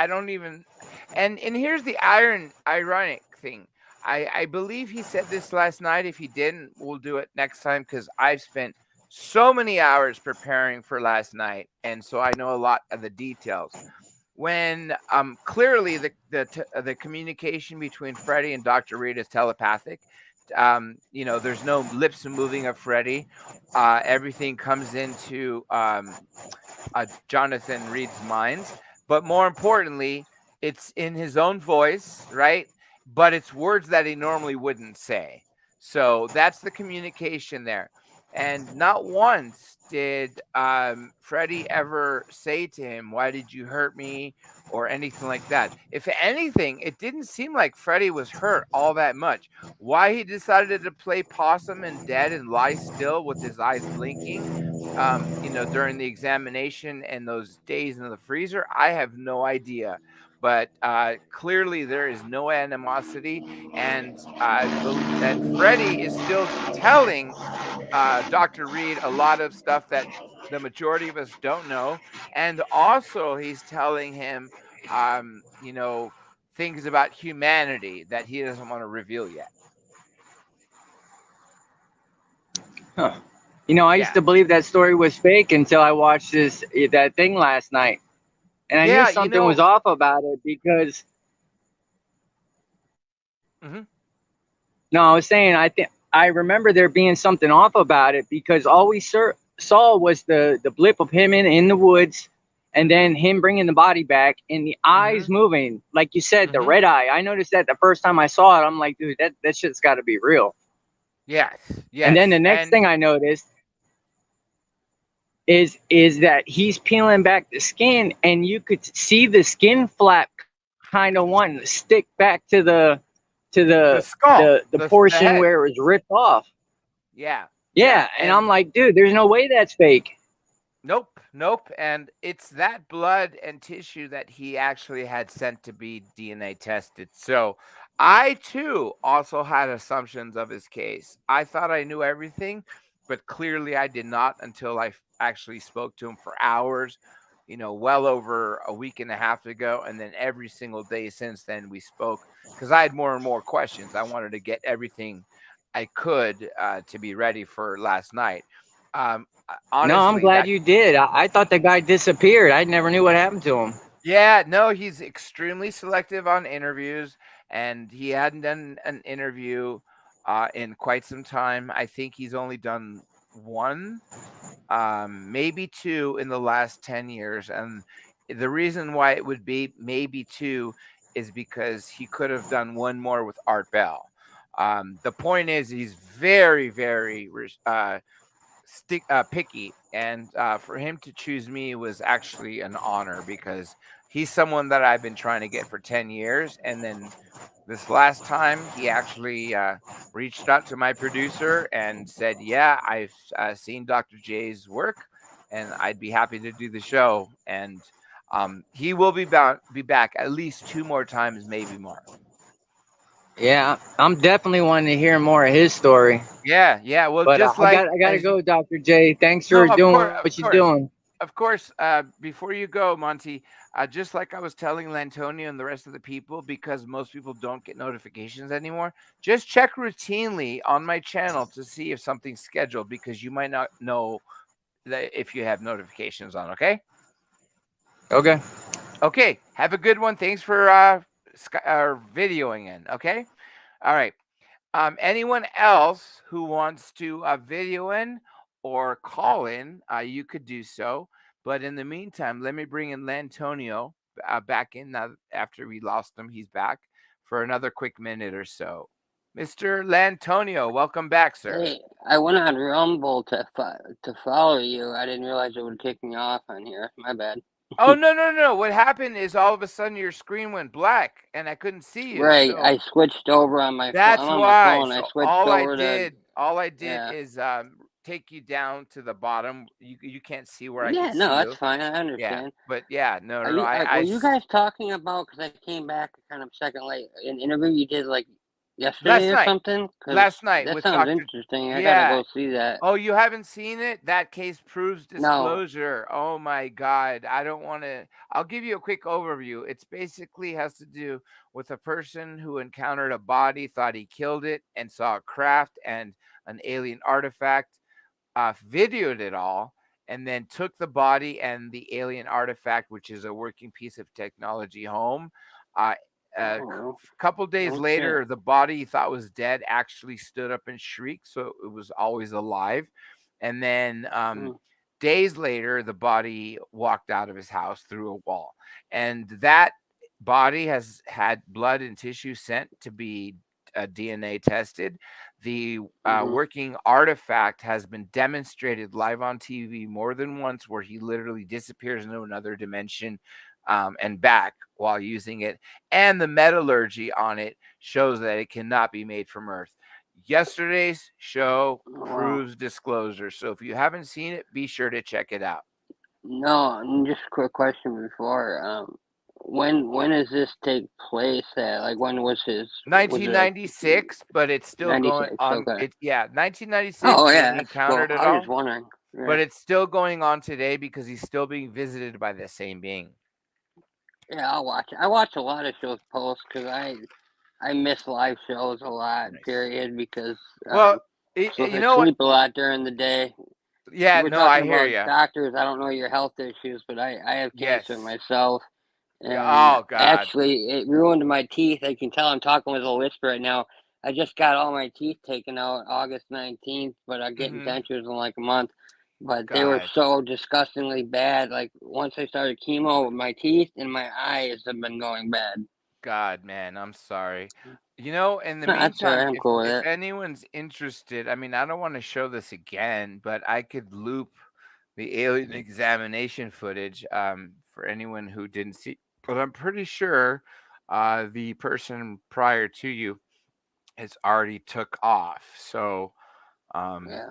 [SPEAKER 1] don't even. And here's the ironic thing. I believe he said this last night. If he didn't, we'll do it next time, because I've spent so many hours preparing for last night, and so I know a lot of the details. When clearly the communication between Freddie and Dr. Reed is telepathic. There's no lips moving of Freddie. Everything comes into Jonathan Reed's mind, but more importantly, it's in his own voice, right? But it's words that he normally wouldn't say. So that's the communication there. And not once did Freddie ever say to him, "Why did you hurt me?" or anything like that. If anything, it didn't seem like Freddie was hurt all that much. Why he decided to play possum and dead and lie still with his eyes blinking, during the examination and those days in the freezer, I have no idea. But clearly there is no animosity, and Freddie is still telling Dr. Reed a lot of stuff that the majority of us don't know, and also he's telling him, things about humanity that he doesn't want to reveal yet.
[SPEAKER 3] Huh. I used to believe that story was fake until I watched that thing last night. And I knew something was off about it because.
[SPEAKER 1] Mm-hmm.
[SPEAKER 3] No, I was saying I remember there being something off about it, because all we saw was the blip of him in the woods, and then him bringing the body back and the eyes moving, like you said, the red eye. I noticed that the first time I saw it. I'm like, dude, that shit's got to be real.
[SPEAKER 1] Yes.
[SPEAKER 3] And then the next thing I noticed is that he's peeling back the skin, and you could see the skin flap kind of wanting to stick back to the skull, the portion where it was ripped off.
[SPEAKER 1] Yeah.
[SPEAKER 3] And I'm like, dude, there's no way that's fake.
[SPEAKER 1] Nope. And it's that blood and tissue that he actually had sent to be DNA tested. So I too also had assumptions of his case. I thought I knew everything, but clearly I did not until I actually spoke to him for hours, well over a week and a half ago, and then every single day since then we spoke because I had more and more questions. I wanted to get everything I could to be ready for last night.
[SPEAKER 3] No, I'm
[SPEAKER 1] Honestly,
[SPEAKER 3] glad
[SPEAKER 1] that
[SPEAKER 3] you did. I thought the guy disappeared. I never knew what happened to him.
[SPEAKER 1] yeah, no, he's extremely selective on interviews, and he hadn't done an interview in quite some time. I think he's only done one, maybe two in the last 10 years. And the reason why it would be maybe two is because he could have done one more with Art Bell. The point is, he's very, very picky, and for him to choose me was actually an honor because he's someone that I've been trying to get for 10 years. And then this last time, he actually reached out to my producer and said, "Yeah, I've seen Dr. J's work, and I'd be happy to do the show." And he will be back at least two more times, maybe more.
[SPEAKER 3] Yeah, I'm definitely wanting to hear more of his story.
[SPEAKER 1] Yeah, yeah. Well,
[SPEAKER 3] But
[SPEAKER 1] just
[SPEAKER 3] I
[SPEAKER 1] like
[SPEAKER 3] got I gotta
[SPEAKER 1] as you,
[SPEAKER 3] go, Dr. J. Thanks
[SPEAKER 1] no,
[SPEAKER 3] for doing what
[SPEAKER 1] of
[SPEAKER 3] you're
[SPEAKER 1] course.
[SPEAKER 3] doing.
[SPEAKER 1] Of course, before you go, Monty, just like I was telling Lantonio and the rest of the people, because most people don't get notifications anymore, just check routinely on my channel to see if something's scheduled because you might not know that if you have notifications on. Okay.
[SPEAKER 3] Okay.
[SPEAKER 1] Okay. Have a good one. Thanks for videoing in. Okay. All right. Anyone else who wants to video in or call in, you could do so. But in the meantime, let me bring in Lantonio back in now after we lost him. He's back for another quick minute or so. Mr. Lantonio, welcome back, sir.
[SPEAKER 2] Hey, I went on Rumble to follow you. I didn't realize it would kick me off on here. My bad.
[SPEAKER 1] Oh, no, no, no. What happened is all of a sudden your screen went black and I couldn't see you.
[SPEAKER 2] Right,
[SPEAKER 1] So
[SPEAKER 2] I switched over on my phone. I'm
[SPEAKER 1] that's
[SPEAKER 2] on my
[SPEAKER 1] why.
[SPEAKER 2] phone. I
[SPEAKER 1] So
[SPEAKER 2] switched over to
[SPEAKER 1] all I did
[SPEAKER 2] yeah.
[SPEAKER 1] is take you down to the bottom. You can't see where I
[SPEAKER 2] Yeah,
[SPEAKER 1] could
[SPEAKER 2] no,
[SPEAKER 1] see
[SPEAKER 2] that's
[SPEAKER 1] you.
[SPEAKER 2] fine. I
[SPEAKER 1] Yeah,
[SPEAKER 2] understand.
[SPEAKER 1] but yeah, no,
[SPEAKER 2] Are
[SPEAKER 1] no, no.
[SPEAKER 2] you?
[SPEAKER 1] I
[SPEAKER 2] Were you guys talking about? Because I came back kind of second late. An interview you did like yesterday
[SPEAKER 1] last
[SPEAKER 2] or
[SPEAKER 1] night,
[SPEAKER 2] something? Because
[SPEAKER 1] last night
[SPEAKER 2] that
[SPEAKER 1] with
[SPEAKER 2] sounds
[SPEAKER 1] Doctor.
[SPEAKER 2] interesting. I gotta
[SPEAKER 1] Yeah.
[SPEAKER 2] go see that.
[SPEAKER 1] Oh, you haven't seen it? That case proves
[SPEAKER 2] No.
[SPEAKER 1] disclosure. Oh my God. I don't want to. I'll give you a quick overview. It's basically has to do with a person who encountered a body, thought he killed it, and saw a craft and an alien artifact, videoed it all, and then took the body and the alien artifact, which is a working piece of technology, home. Uh, a
[SPEAKER 2] Oh,
[SPEAKER 1] couple days
[SPEAKER 2] no shit.
[SPEAKER 1] later, the body he thought was dead actually stood up and shrieked, so it was always alive. And then
[SPEAKER 2] Mm,
[SPEAKER 1] days later, the body walked out of his house through a wall, and that body has had blood and tissue sent to be DNA tested. The
[SPEAKER 2] mm-hmm.
[SPEAKER 1] working artifact has been demonstrated live on TV more than once, where he literally disappears into another dimension and back while using it. And the metallurgy on it shows that it cannot be made from Earth. Yesterday's show
[SPEAKER 2] Oh, wow.
[SPEAKER 1] proves disclosure. So if you haven't seen it, be sure to check it out.
[SPEAKER 2] No, and just a quick question before. When does this take place? At like when was it like
[SPEAKER 1] 1996, but it's still going
[SPEAKER 2] 96?
[SPEAKER 1] on.
[SPEAKER 2] Okay.
[SPEAKER 1] It yeah, 1996
[SPEAKER 2] Oh
[SPEAKER 1] is when
[SPEAKER 2] yeah,
[SPEAKER 1] he
[SPEAKER 2] that's cool.
[SPEAKER 1] encountered it
[SPEAKER 2] I was
[SPEAKER 1] all,
[SPEAKER 2] just wondering. Yeah.
[SPEAKER 1] but it's still going on today because he's still being visited by the same being.
[SPEAKER 2] Yeah, I'll watch it. I watch a lot of shows post because I miss live shows a lot.
[SPEAKER 1] Nice.
[SPEAKER 2] Period. Because
[SPEAKER 1] Well, you
[SPEAKER 2] I
[SPEAKER 1] know what?
[SPEAKER 2] sleep a lot during the day.
[SPEAKER 1] Yeah,
[SPEAKER 2] You were
[SPEAKER 1] no, I
[SPEAKER 2] talking
[SPEAKER 1] hear
[SPEAKER 2] about
[SPEAKER 1] you.
[SPEAKER 2] doctors. I don't know your health issues, but I have cancer
[SPEAKER 1] Yes.
[SPEAKER 2] myself,
[SPEAKER 1] Yeah.
[SPEAKER 2] and
[SPEAKER 1] Oh God.
[SPEAKER 2] actually it ruined my teeth. I can tell I'm talking with a lisp right now. I just got all my teeth taken out August 19th, but I'm getting
[SPEAKER 1] Hmm.
[SPEAKER 2] dentures in like a month. But they were
[SPEAKER 1] God.
[SPEAKER 2] so disgustingly bad. Like once I started chemo, my teeth and my eyes have been going bad.
[SPEAKER 1] God, man, I'm sorry. In the
[SPEAKER 2] No, that's alright.
[SPEAKER 1] meantime,
[SPEAKER 2] I'm
[SPEAKER 1] if
[SPEAKER 2] cool with
[SPEAKER 1] if
[SPEAKER 2] it.
[SPEAKER 1] anyone's interested, I mean, I don't want to show this again, but I could loop the alien examination footage for anyone who didn't see. But I'm pretty sure the person prior to you has already took off. So um,
[SPEAKER 2] Yeah,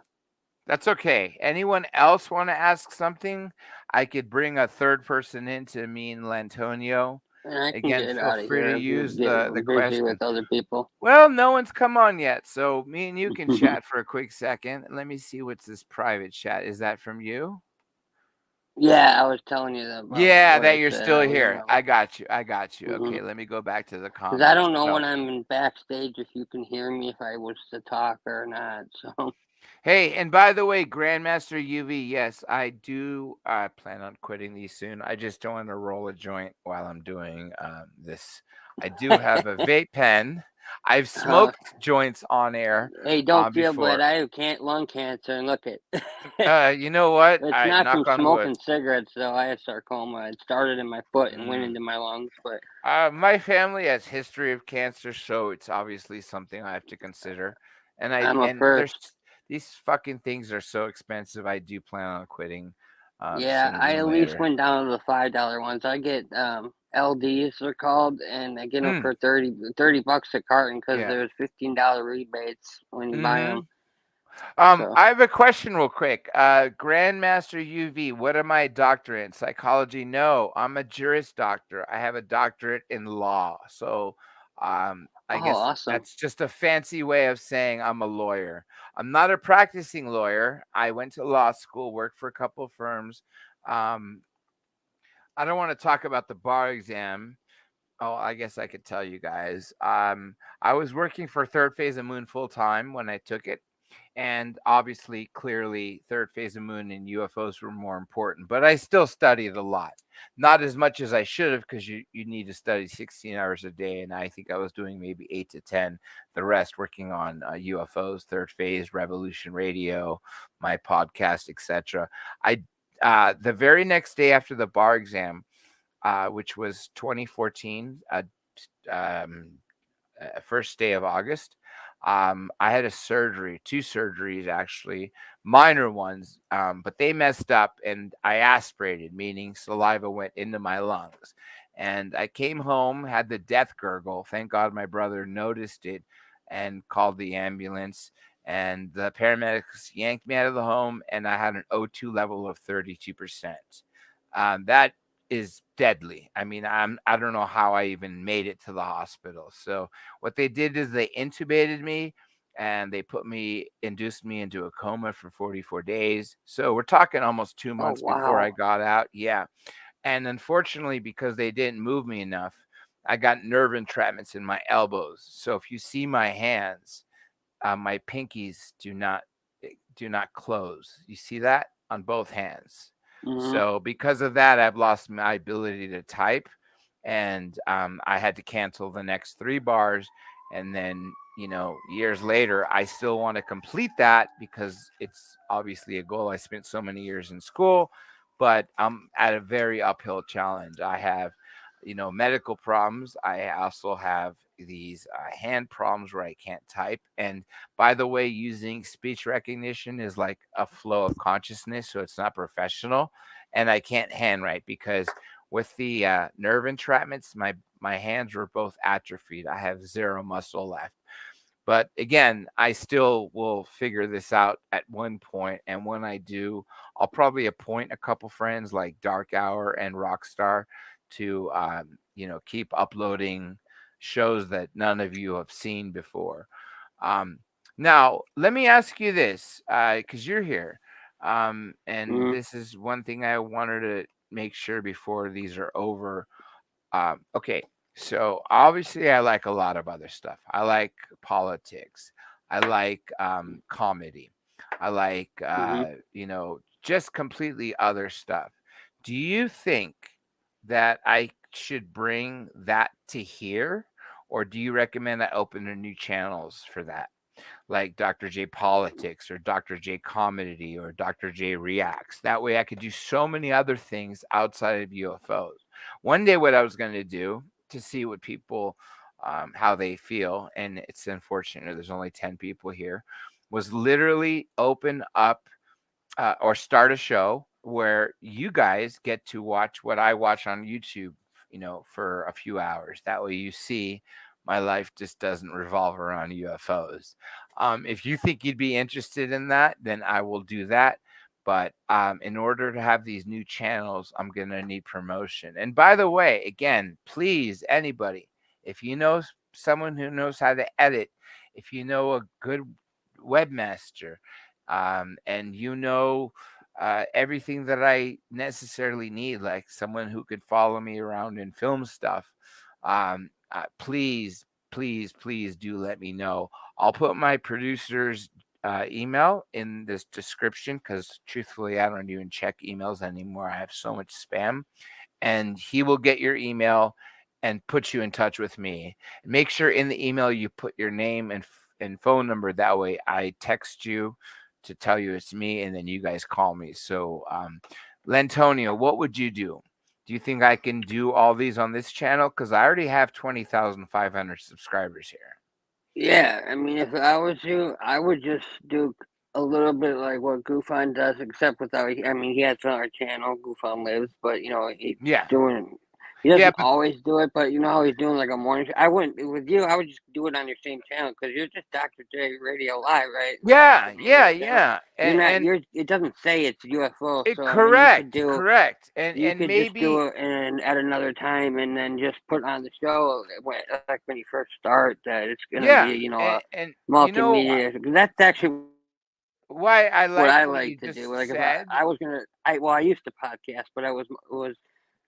[SPEAKER 1] that's okay. Anyone else want to ask something? I could bring a third person in to me and Lantonio.
[SPEAKER 2] and I can
[SPEAKER 1] Again,
[SPEAKER 2] get
[SPEAKER 1] feel
[SPEAKER 2] out of
[SPEAKER 1] free to
[SPEAKER 2] here if you
[SPEAKER 1] use
[SPEAKER 2] get
[SPEAKER 1] the
[SPEAKER 2] busy
[SPEAKER 1] question.
[SPEAKER 2] with other people.
[SPEAKER 1] Well, no one's come on yet, so me and you can chat for a quick second. Let me see what's this private chat. Is that from you?
[SPEAKER 2] Yeah, I was telling you that about
[SPEAKER 1] Yeah,
[SPEAKER 2] what
[SPEAKER 1] that
[SPEAKER 2] I
[SPEAKER 1] you're
[SPEAKER 2] said.
[SPEAKER 1] still
[SPEAKER 2] I was
[SPEAKER 1] here.
[SPEAKER 2] gonna.
[SPEAKER 1] I got you. I got you.
[SPEAKER 2] Mm-hmm.
[SPEAKER 1] Okay, let me go back to the
[SPEAKER 2] Because I
[SPEAKER 1] comments.
[SPEAKER 2] don't know
[SPEAKER 1] So,
[SPEAKER 2] when I'm in backstage if you can hear me if I was to talk or not. So
[SPEAKER 1] hey, and by the way, Grandmaster UV, yes, I do plan on quitting these soon. I just don't want to roll a joint while I'm doing this. I do have a vape pen. I've
[SPEAKER 2] uh,
[SPEAKER 1] smoked joints on air
[SPEAKER 2] hey, don't feel bad.
[SPEAKER 1] before.
[SPEAKER 2] I have lung cancer, and look it.
[SPEAKER 1] You know what?
[SPEAKER 2] It's
[SPEAKER 1] I
[SPEAKER 2] not from
[SPEAKER 1] knock on wood.
[SPEAKER 2] smoking cigarettes though. I have sarcoma. It started in my foot and went
[SPEAKER 1] Mm.
[SPEAKER 2] into my lungs. But
[SPEAKER 1] My family has history of cancer, so it's obviously something I have to consider.
[SPEAKER 2] I'm a
[SPEAKER 1] And there's
[SPEAKER 2] first.
[SPEAKER 1] these fucking things are so expensive. I do plan on quitting
[SPEAKER 2] Yeah,
[SPEAKER 1] sooner
[SPEAKER 2] I
[SPEAKER 1] than
[SPEAKER 2] at least
[SPEAKER 1] later.
[SPEAKER 2] went down to the $5 ones. I get LDs they're called, and I get them
[SPEAKER 1] Mm,
[SPEAKER 2] for 30 bucks a carton because
[SPEAKER 1] yeah.
[SPEAKER 2] there's $15 rebates when you buy
[SPEAKER 1] Mm-hmm.
[SPEAKER 2] them. So
[SPEAKER 1] I have a question real quick. Grandmaster UV, what am I a doctorate in? Psychology? No, I'm a Juris Doctor. I have a doctorate in law. So I
[SPEAKER 2] oh,
[SPEAKER 1] guess
[SPEAKER 2] awesome.
[SPEAKER 1] that's just a fancy way of saying I'm a lawyer. I'm not a practicing lawyer. I went to law school, worked for a couple of firms. Um, I don't want to talk about the bar exam. Oh, I guess I could tell you guys. I was working for Third Phase of Moon full time when I took it. And obviously, clearly, Third Phase of Moon and UFOs were more important, but I still studied a lot. Not as much as I should have, because you need to study 16 hours a day. And I think I was doing maybe 8 to 10, the rest working on UFOs, Third Phase, Revolution Radio, my podcast, etc. I The very next day after the bar exam, which was 2014, um, first day of August. I had a surgery, two surgeries actually, minor ones, but they messed up and I aspirated, meaning saliva went into my lungs. And I came home, had the death gurgle. Thank God my brother noticed it and called the ambulance. And the paramedics yanked me out of the home, and I had an O2 level of 32%. That is deadly. I mean, I don't know how I even made it to the hospital. So what they did is they intubated me and they induced me into a coma for 44 days. So we're talking almost 2
[SPEAKER 2] Oh,
[SPEAKER 1] months before
[SPEAKER 2] wow.
[SPEAKER 1] I got out. Yeah. And unfortunately, because they didn't move me enough, I got nerve entrapments in my elbows. So if you see my hands, my pinkies do not close. You see that on both hands.
[SPEAKER 2] Hmm.
[SPEAKER 1] So because of that, I've lost my ability to type, and I had to cancel the next 3 bars. And then years later, I still want to complete that because it's obviously a goal. I spent so many years in school, but I'm at a very uphill challenge. I have medical problems. I also have these hand problems where I can't type. And by the way, using speech recognition is like a flow of consciousness, so it's not professional. And I can't handwrite because with the nerve entrapments, my hands were both atrophied. I have zero muscle left. But again, I still will figure this out at one point, and when I do, I'll probably appoint a couple friends like Dark Hour and Rockstar to keep uploading shows that none of you have seen before. Um, Now, let me ask you this, because you're here, and
[SPEAKER 2] Hmm.
[SPEAKER 1] this is one thing I wanted to make sure before these are over. Okay, so obviously, I like a lot of other stuff. I like politics. I like comedy. I like
[SPEAKER 2] Hmm.
[SPEAKER 1] just completely other stuff. Do you think that I should bring that to here, or do you recommend I open a new channels for that? Like Dr. J Politics or Dr. J Comedy or Dr. J Reacts. That way I could do so many other things outside of UFOs. One day, what I was going to do to see what people, how they feel, and it's unfortunate there's only 10 people here, was literally open up or start a show where you guys get to watch what I watch on YouTube, for a few hours. That way you see my life just doesn't revolve around UFOs. If you think you'd be interested in that, then I will do that. But in order to have these new channels, I'm going to need promotion. And by the way, again, please, anybody, if you know someone who knows how to edit, if you know a good webmaster, and everything that I necessarily need, like someone who could follow me around and film stuff. Please, please, please do let me know. I'll put my producer's email in this description because truthfully, I don't even check emails anymore. I have so much spam, and he will get your email and put you in touch with me. Make sure in the email you put your name and phone number. That way, I text you to tell you it's me, and then you guys call me. So, Lantonio, what would you do? Do you think I can do all these on this channel? Because I already have 20,500 subscribers here.
[SPEAKER 2] Yeah, I mean, if I was you, I would just do a little bit like what Goofon does, except without. I mean, he has another channel, Goofon Lives, but he's
[SPEAKER 1] Yeah.
[SPEAKER 2] doing. He
[SPEAKER 1] Yeah,
[SPEAKER 2] doesn't
[SPEAKER 1] but
[SPEAKER 2] always do it, but how he's doing like a morning show. I wouldn't with you. I would just do it on your same channel because you're just Dr. J Radio Live, right?
[SPEAKER 1] yeah,
[SPEAKER 2] That's the name of
[SPEAKER 1] yeah,
[SPEAKER 2] your channel.
[SPEAKER 1] yeah.
[SPEAKER 2] You're not.
[SPEAKER 1] And
[SPEAKER 2] It doesn't say it's UFO, so I mean, you could
[SPEAKER 1] correct,
[SPEAKER 2] do.
[SPEAKER 1] correct.
[SPEAKER 2] You
[SPEAKER 1] And
[SPEAKER 2] could just do
[SPEAKER 1] maybe
[SPEAKER 2] it and at another time, and then just put on the show like when you first start that it's gonna
[SPEAKER 1] yeah,
[SPEAKER 2] be
[SPEAKER 1] and you know
[SPEAKER 2] multimedia. That's actually
[SPEAKER 1] why I
[SPEAKER 2] what
[SPEAKER 1] like
[SPEAKER 2] I
[SPEAKER 1] what
[SPEAKER 2] like
[SPEAKER 1] you
[SPEAKER 2] to
[SPEAKER 1] just
[SPEAKER 2] do. Like if
[SPEAKER 1] said.
[SPEAKER 2] I was gonna, I used to podcast, but I was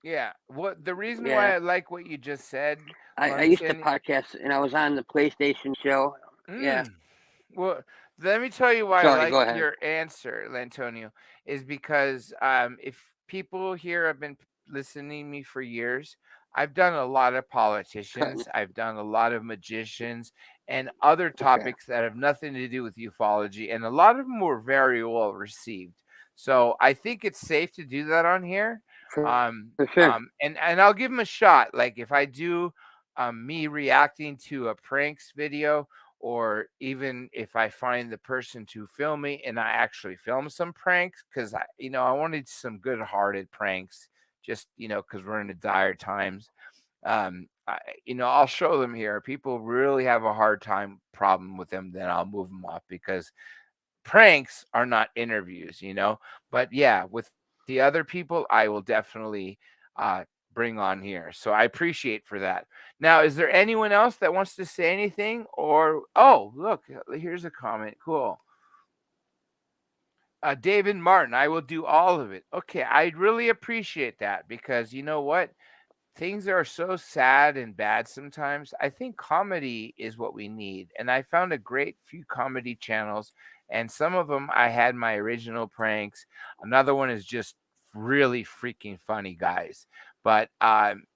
[SPEAKER 1] Yeah. What the reason why
[SPEAKER 2] yeah.
[SPEAKER 1] I like what you just said,
[SPEAKER 2] I used to
[SPEAKER 1] Lanton.
[SPEAKER 2] podcast, and I was on the PlayStation show. Yeah.
[SPEAKER 1] Well, let me tell you why I
[SPEAKER 2] Sorry,
[SPEAKER 1] like
[SPEAKER 2] go ahead.
[SPEAKER 1] your answer, Lantonio, is because if people here have been listening to me for years, I've done a lot of
[SPEAKER 2] Cutting.
[SPEAKER 1] politicians, I've done a lot of magicians, and other
[SPEAKER 2] Okay.
[SPEAKER 1] topics that have nothing to do with ufology, and a lot of them were very well received. So I think it's safe to do that on here.
[SPEAKER 2] For sure.
[SPEAKER 1] And I'll give them a shot. Like if I do me reacting to a pranks video, or even if I find the person to film me and I actually film some pranks, because I wanted some good-hearted pranks, just because we're in the dire times. I'll show them here. People really have a hard time problem with them, then I'll move them off because pranks are not interviews. But yeah, with the other people, I will definitely uh, bring on here. So I appreciate for that. Now, is there anyone else that wants to say anything? Or look, here's a comment. Cool. David Martin, I will do all of it. Okay, I'd really appreciate that because you know what? Things are so sad and bad sometimes. I think comedy is what we need. And I found a great few comedy channels, and some of them I had my original pranks. Another one is just really freaking funny, guys. But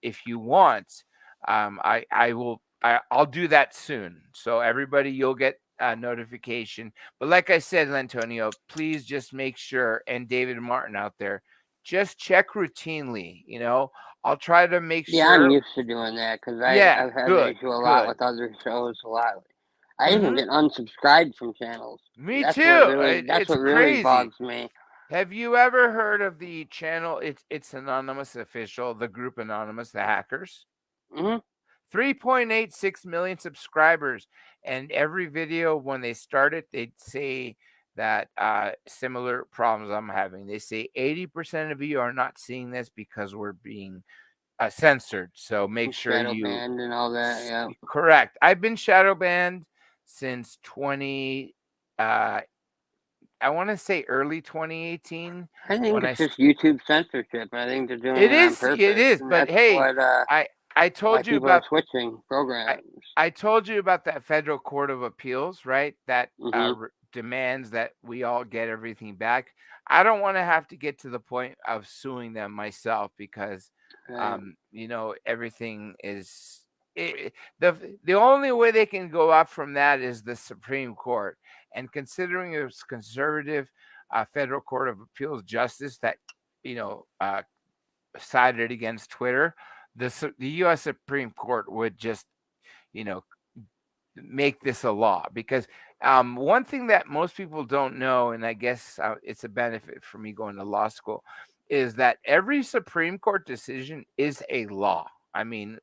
[SPEAKER 1] if you want, I'll do that soon. So everybody, you'll get a notification. But like I said, Antonio, please just make sure, and David Martin out there, just check routinely. I'll try to make
[SPEAKER 2] Yeah, I'm
[SPEAKER 1] sure.
[SPEAKER 2] used to doing that because
[SPEAKER 1] Yeah,
[SPEAKER 2] I've had that
[SPEAKER 1] good,
[SPEAKER 2] issue a lot
[SPEAKER 1] good.
[SPEAKER 2] with other shows. A lot. I even
[SPEAKER 1] Mhm.
[SPEAKER 2] get unsubscribed from channels.
[SPEAKER 1] Me too.
[SPEAKER 2] That's
[SPEAKER 1] It's
[SPEAKER 2] what really
[SPEAKER 1] crazy.
[SPEAKER 2] bugs me.
[SPEAKER 1] Have you ever heard of the channel? It's Anonymous Official, the group Anonymous, the hackers.
[SPEAKER 2] Hmm.
[SPEAKER 1] 3.86 million subscribers, and every video when they start it, they'd say that similar problems I'm having. They say 80% of you are not seeing this because we're being censored. So make sure
[SPEAKER 2] Shadow
[SPEAKER 1] you
[SPEAKER 2] banned and all that. Yeah.
[SPEAKER 1] correct. I've been shadow banned since 20. I want to say early 2018
[SPEAKER 2] I think
[SPEAKER 1] when
[SPEAKER 2] it's just YouTube censorship. I think they're doing
[SPEAKER 1] it
[SPEAKER 2] it on
[SPEAKER 1] is, it
[SPEAKER 2] purpose,
[SPEAKER 1] is.
[SPEAKER 2] and
[SPEAKER 1] But
[SPEAKER 2] that's
[SPEAKER 1] hey,
[SPEAKER 2] what
[SPEAKER 1] I
[SPEAKER 2] why
[SPEAKER 1] told you
[SPEAKER 2] people are
[SPEAKER 1] about
[SPEAKER 2] switching
[SPEAKER 1] I
[SPEAKER 2] programs.
[SPEAKER 1] I told you about that federal court of appeals, right? That
[SPEAKER 2] Hmm.
[SPEAKER 1] demands that we all get everything back. I don't want to have to get to the point of suing them myself because,
[SPEAKER 2] Right.
[SPEAKER 1] everything is the only way they can go up from that is the Supreme Court. And considering it's conservative federal court of appeals justice that you know uh, sided against Twitter, the U.S. Supreme Court would just you know make this a law because one thing that most people don't know, and I guess it's a benefit for me going to law school, is that every Supreme Court decision is a law. I mean,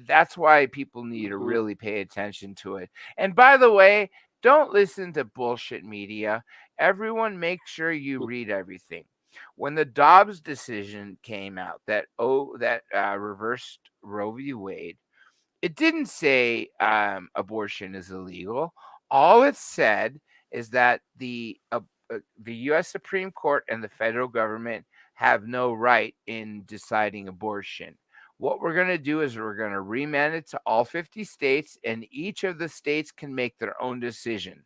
[SPEAKER 1] that's why people need to
[SPEAKER 2] Hmm.
[SPEAKER 1] really pay attention to it. And by the way, don't listen to bullshit media. Everyone, make sure you read everything. When the Dobbs decision came out that reversed Roe v. Wade, it didn't say abortion is illegal. All it said is that the the U.S. Supreme Court and the federal government have no right in deciding abortion. What we're going to do is we're going to remand it to all 50 states, and each of the states can make their own decision.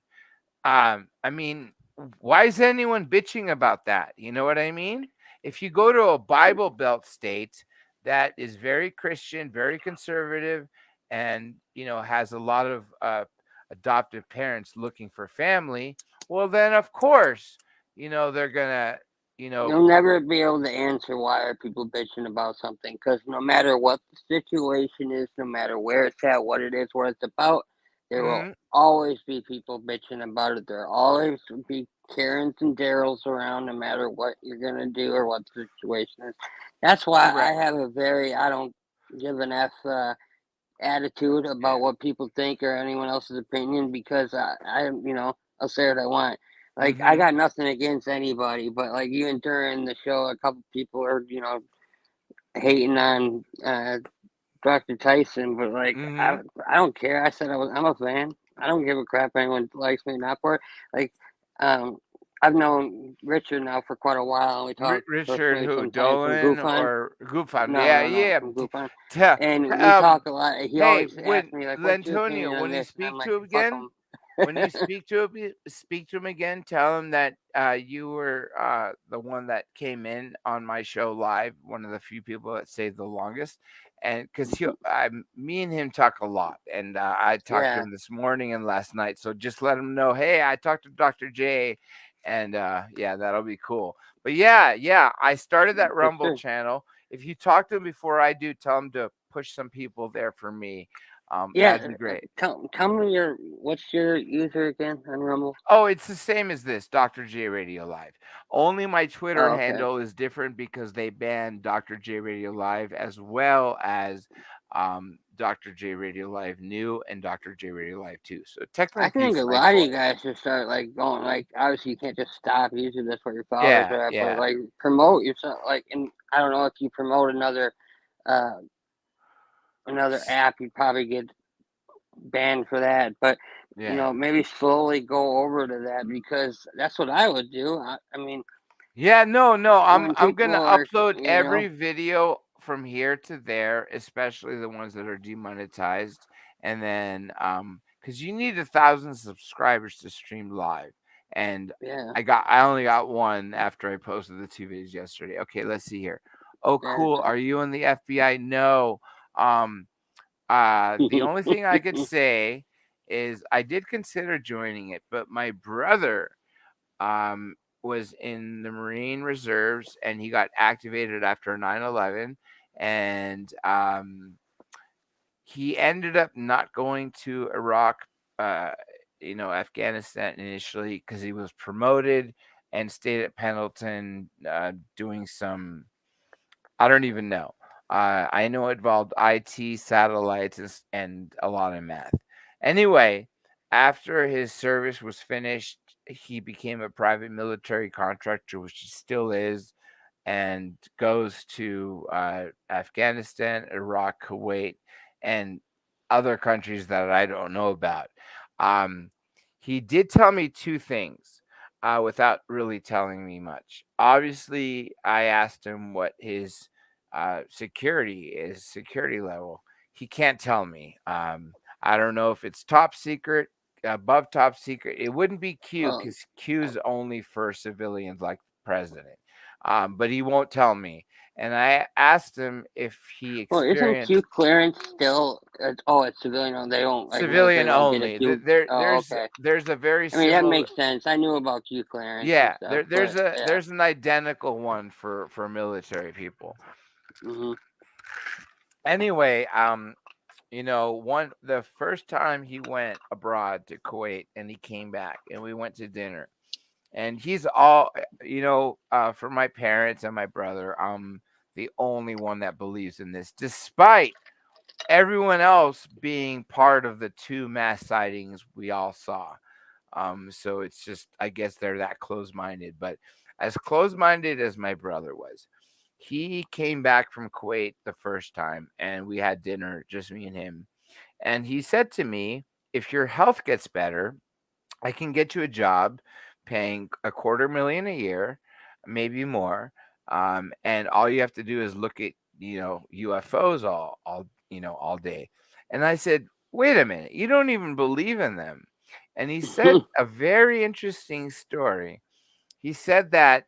[SPEAKER 1] I mean, why is anyone bitching about that? You know what I mean? If you go to a Bible Belt state that is very Christian, very conservative, and has a lot of adoptive parents looking for family, well, then of course, they're gonna, you know,
[SPEAKER 2] You'll never be able to answer why are people bitching about something, because no matter what the situation is, no matter where it's at, what it is, what it's about, there will
[SPEAKER 1] mhm,
[SPEAKER 2] always be people bitching about it. There will always be Karens and Daryls around, no matter what you're gonna do or what the situation is. That's why I
[SPEAKER 1] correct.
[SPEAKER 2] have a very I don't give an F attitude about
[SPEAKER 1] Yeah.
[SPEAKER 2] what people think or anyone else's opinion, because I'll say what I want. Like, I
[SPEAKER 1] Hmm.
[SPEAKER 2] got nothing against anybody, but like even during the show, a couple people are hating on Dr. Tyson, but like
[SPEAKER 1] Hmm.
[SPEAKER 2] I don't care. I said I'm a fan. I don't give a crap anyone likes me or not for it. Like um I've known Richard now for quite a while, and we talk
[SPEAKER 1] Richard
[SPEAKER 2] personally
[SPEAKER 1] who
[SPEAKER 2] sometimes from
[SPEAKER 1] Dolan
[SPEAKER 2] Goofon.
[SPEAKER 1] or Goofon?
[SPEAKER 2] No,
[SPEAKER 1] Yeah,
[SPEAKER 2] no, no,
[SPEAKER 1] yeah.
[SPEAKER 2] from Goofon,
[SPEAKER 1] Tell,
[SPEAKER 2] and we
[SPEAKER 1] um,
[SPEAKER 2] talk a lot. He
[SPEAKER 1] hey,
[SPEAKER 2] always asks
[SPEAKER 1] when
[SPEAKER 2] me like, "What's your
[SPEAKER 1] Lantonio,
[SPEAKER 2] opinion on
[SPEAKER 1] when you
[SPEAKER 2] this?" And I'm
[SPEAKER 1] speak
[SPEAKER 2] like,
[SPEAKER 1] to him
[SPEAKER 2] "Fuck
[SPEAKER 1] again,
[SPEAKER 2] him."
[SPEAKER 1] when you speak to him again, tell him that you were the one that came in on my show live, one of the few people that stayed the longest, and because me and him talk a lot, and I talked to
[SPEAKER 2] Yeah,
[SPEAKER 1] him this morning and last night, so just let him know, hey, I talked to Dr. J, and yeah, that'll be cool. But yeah, I started that
[SPEAKER 2] for
[SPEAKER 1] Rumble
[SPEAKER 2] sure.
[SPEAKER 1] channel. If you talk to him before I do, tell him to push some people there for me.
[SPEAKER 2] Yeah,
[SPEAKER 1] That'd be great.
[SPEAKER 2] tell me what's your user again on Rumble?
[SPEAKER 1] Oh, it's the same as this, Dr. J Radio Live. Only my Twitter
[SPEAKER 2] Oh, okay.
[SPEAKER 1] handle is different because they banned Dr. J Radio Live as well as Dr. J Radio Live New and Dr. J Radio Live 2. So
[SPEAKER 2] I
[SPEAKER 1] technically
[SPEAKER 2] think
[SPEAKER 1] it's
[SPEAKER 2] a
[SPEAKER 1] my
[SPEAKER 2] lot of you
[SPEAKER 1] fourth.
[SPEAKER 2] guys should start like going like obviously you can't just stop using this for your followers
[SPEAKER 1] Yeah,
[SPEAKER 2] or whatever, but
[SPEAKER 1] yeah,
[SPEAKER 2] like promote yourself like, and I don't know if you promote uh another
[SPEAKER 1] s-
[SPEAKER 2] app you'd probably get banned for that, but
[SPEAKER 1] yeah.
[SPEAKER 2] maybe slowly go over to that, because that's what I would do. I mean,
[SPEAKER 1] Yeah, no. I'm
[SPEAKER 2] when
[SPEAKER 1] I'm
[SPEAKER 2] people
[SPEAKER 1] gonna
[SPEAKER 2] are
[SPEAKER 1] upload every video from here to there, especially the ones that are demonetized. And then because you need 1,000 subscribers to stream live. And
[SPEAKER 2] yeah,
[SPEAKER 1] I only got one after I posted the two videos yesterday. Okay, let's see here. Oh, cool.
[SPEAKER 2] yeah.
[SPEAKER 1] Are you in the FBI? No. Um the only thing I could say is I did consider joining it, but my brother um, was in the Marine Reserves and he got activated after 9/11, and he ended up not going to Iraq, uh, Afghanistan initially because he was promoted and stayed at Pendleton doing some, I don't even know. I know it involved IT, satellites, and a lot of math. Anyway, after his service was finished, he became a private military contractor, which he still is, and goes to Afghanistan, Iraq, Kuwait, and other countries that I don't know about. Um, he did tell me two things without really telling me much. Obviously, I asked him what his security level. He can't tell me. I don't know if it's top secret, above top secret. It wouldn't be Q
[SPEAKER 2] well,
[SPEAKER 1] because Q is only for civilians like the president. But he won't tell me. And I asked him if he
[SPEAKER 2] isn't Q
[SPEAKER 1] experienced
[SPEAKER 2] clearance still? It's civilian owned. They don't like
[SPEAKER 1] civilian
[SPEAKER 2] military won't get a
[SPEAKER 1] only.
[SPEAKER 2] Q. Oh, okay.
[SPEAKER 1] There's a very
[SPEAKER 2] I mean, that
[SPEAKER 1] similar.
[SPEAKER 2] makes sense. I knew about Q clearance and
[SPEAKER 1] Yeah,
[SPEAKER 2] stuff,
[SPEAKER 1] there's
[SPEAKER 2] but
[SPEAKER 1] a
[SPEAKER 2] yeah.
[SPEAKER 1] there's an identical one for military people.
[SPEAKER 2] Hmm.
[SPEAKER 1] Anyway, one the first time he went abroad to Kuwait and he came back and we went to dinner. And he's all, for my parents and my brother, I'm the only one that believes in this, despite everyone else being part of the two mass sightings we all saw. So it's just, I guess they're that close minded, but as close minded as my brother was, he came back from Kuwait the first time and we had dinner, just me and him. And he said to me, if your health gets better, I can get you a job paying $250,000 a year, maybe more. And all you have to do is look at, UFOs all day. And I said, wait a minute, you don't even believe in them. And he said a very interesting story. He said that,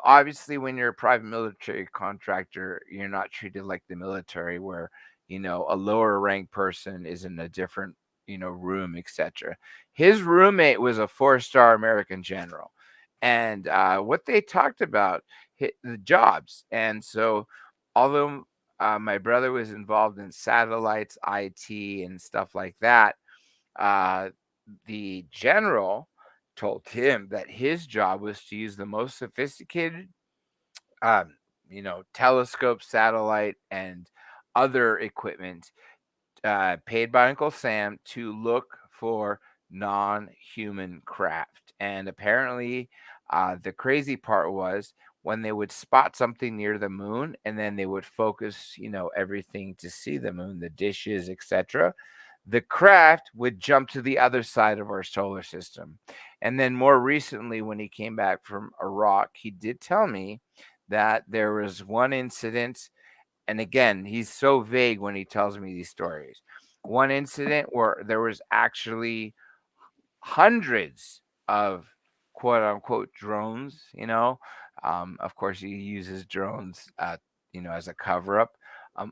[SPEAKER 1] obviously when you're a private military contractor, you're not treated like the military where, a lower ranked person is in a different, room, etc. His roommate was a 4-star American general. And what they talked about, the jobs. And so, although my brother was involved in satellites, IT, and stuff like that, uh, the general told him that his job was to use the most sophisticated, telescope, satellite, and other equipment paid by Uncle Sam to look for non-human craft. And apparently, the crazy part was when they would spot something near the moon, and then they would focus, everything to see the moon, the dishes, etc. The craft would jump to the other side of our solar system. And then more recently, when he came back from Iraq, he did tell me that there was one incident. And again, he's so vague when he tells me these stories. One incident where there was actually hundreds of quote unquote drones, of course, he uses drones, as a cover up,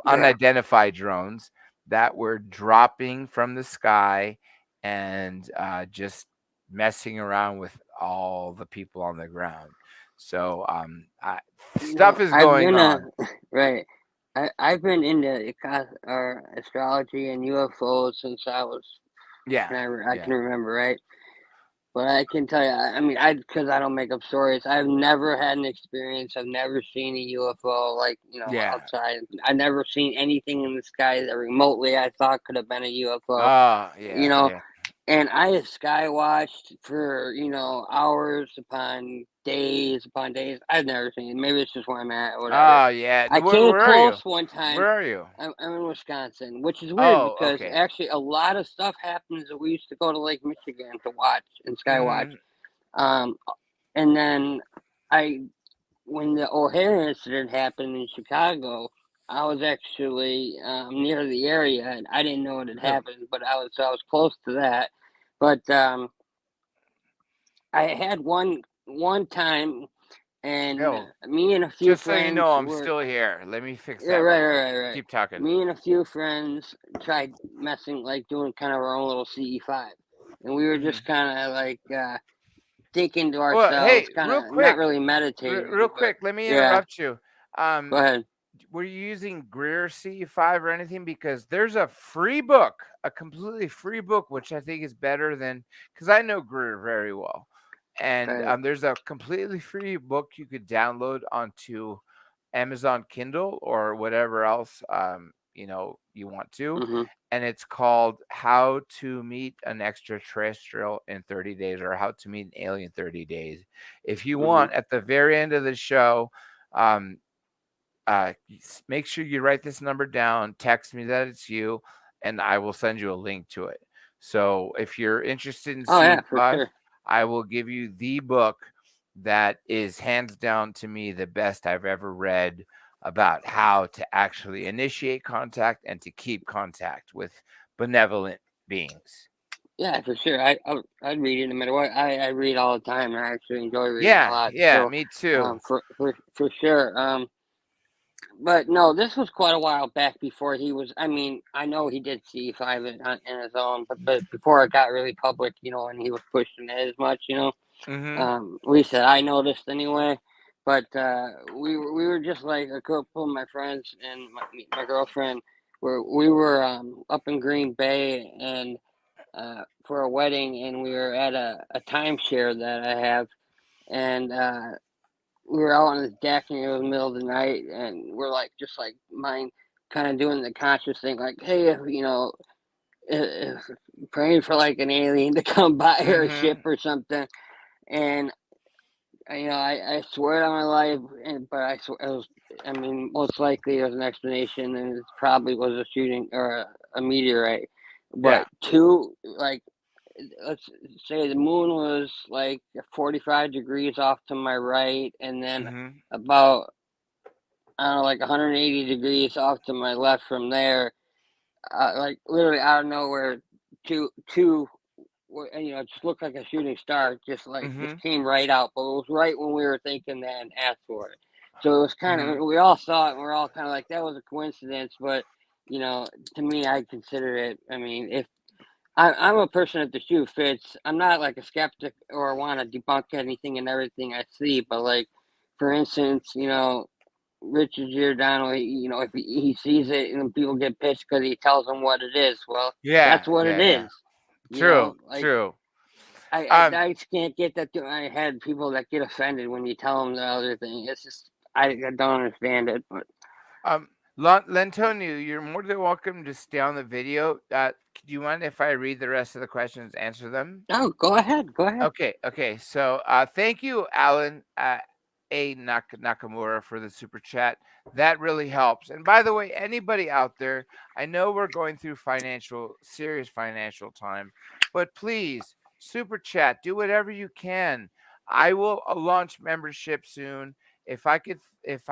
[SPEAKER 1] unidentified drones that were dropping from the sky and just messing around with all the people on the ground. So stuff is
[SPEAKER 2] I've
[SPEAKER 1] going
[SPEAKER 2] been
[SPEAKER 1] on.
[SPEAKER 2] right. I've been into astrology and UFOs since I
[SPEAKER 1] Yeah.
[SPEAKER 2] can remember, right? But I can tell you, I mean, because I don't make up stories. I've never had an experience. I've never seen a UFO
[SPEAKER 1] Yeah.
[SPEAKER 2] outside. I've never seen anything in the sky that remotely I thought could have been a UFO.
[SPEAKER 1] Yeah.
[SPEAKER 2] And I have sky watched for hours upon days. I've never seen it. Maybe it's just where I'm at or whatever.
[SPEAKER 1] Yeah.
[SPEAKER 2] I
[SPEAKER 1] Where
[SPEAKER 2] came
[SPEAKER 1] are you?
[SPEAKER 2] close one time.
[SPEAKER 1] Where are you?
[SPEAKER 2] I'm in Wisconsin, which is weird because
[SPEAKER 1] okay.
[SPEAKER 2] actually a lot of stuff happens that we used to go to Lake Michigan to watch and sky watch.
[SPEAKER 1] Mhm.
[SPEAKER 2] And then when the O'Hare incident happened in Chicago, I was actually near the area and I didn't know it had happened, but I was close to that. But I had one time, and me and a few
[SPEAKER 1] Just so
[SPEAKER 2] friends
[SPEAKER 1] you know, I'm still here. Let me fix that.
[SPEAKER 2] right.
[SPEAKER 1] Keep talking.
[SPEAKER 2] Me and a few friends tried messing, doing kind of our own little CE5, and we were just kind of thinking to
[SPEAKER 1] Well,
[SPEAKER 2] ourselves,
[SPEAKER 1] hey,
[SPEAKER 2] kind
[SPEAKER 1] real
[SPEAKER 2] of not
[SPEAKER 1] quick,
[SPEAKER 2] really meditating.
[SPEAKER 1] real
[SPEAKER 2] but
[SPEAKER 1] quick. Let me
[SPEAKER 2] yeah,
[SPEAKER 1] interrupt you.
[SPEAKER 2] go ahead.
[SPEAKER 1] Were you using Greer CE5 or anything? Because there's a free book, a completely free book, which I think is better than, because I know Greer very well. And
[SPEAKER 2] Right.
[SPEAKER 1] there's a completely free book you could download onto Amazon Kindle or whatever else you want to.
[SPEAKER 2] Mm-hmm.
[SPEAKER 1] And it's called How to Meet an Extraterrestrial in 30 Days, or How to Meet an Alien in 30 Days. If you want, at the very end of the show, make sure you write this number down, text me that it's you, and I will send you a link to it. So if you're interested in
[SPEAKER 2] Oh yeah, for
[SPEAKER 1] C5,
[SPEAKER 2] sure.
[SPEAKER 1] I will give you the book that is hands down to me the best I've ever read about how to actually initiate contact and to keep contact with benevolent beings.
[SPEAKER 2] Yeah, for sure. I'd read it no matter what. I read all the time. I actually enjoy reading a lot.
[SPEAKER 1] Yeah,
[SPEAKER 2] So,
[SPEAKER 1] me too.
[SPEAKER 2] for sure. But no, this was quite a while back before he was. I mean, I know he did C5 in his own, but before it got really public, and he was pushing it as much,
[SPEAKER 1] Mm-hmm.
[SPEAKER 2] at least that I noticed anyway. But we were just like a couple of my friends and my girlfriend. We were up in Green Bay and for a wedding, and we were at a timeshare that I have, and we were out on the deck, and it was the middle of the night, and we're just mine, kind of doing the conscious thing, like, hey, if praying for an alien to come by or a ship
[SPEAKER 1] Mm-hmm.
[SPEAKER 2] or something, and I swear on my life, but I swear it was. I mean, most likely there's an explanation, and it probably was a shooting or a meteorite.
[SPEAKER 1] Yeah.
[SPEAKER 2] But two, let's say the moon was like 45 degrees off to my right, and then
[SPEAKER 1] Mm-hmm.
[SPEAKER 2] about, I don't know, like 180 degrees off to my left from there. Like literally out of nowhere, two, it just looked like a shooting star, just
[SPEAKER 1] Mm-hmm.
[SPEAKER 2] came right out. But it was right when we were thinking that and asked for it. So it was kind of,
[SPEAKER 1] Mm-hmm.
[SPEAKER 2] we all saw it, and we're all kind of like, that was a coincidence. But to me, I consider it. I mean, if I'm a person, if the shoe fits, I'm not like a skeptic or want to debunk anything and everything I see. But like, for instance, Richard Giordano, if he sees it and people get pissed because he tells them what it is, well,
[SPEAKER 1] Yeah,
[SPEAKER 2] that's what it
[SPEAKER 1] yeah, yeah.
[SPEAKER 2] is.
[SPEAKER 1] True,
[SPEAKER 2] Like
[SPEAKER 1] true.
[SPEAKER 2] I just can't get that through my head. People that get offended when you tell them the other thing. It's just I don't understand it. But
[SPEAKER 1] Um, Lantonio, you're more than welcome to stay on the video. Do you mind if I read the rest of the questions, answer them?
[SPEAKER 2] no, go ahead, go ahead.
[SPEAKER 1] Okay, okay. So, thank you, Alan Nakamura, for the super chat. That really helps. And by the way, anybody out there, I know we're going through serious financial time, but please super chat. Do whatever you can. I will launch membership soon. If I could, if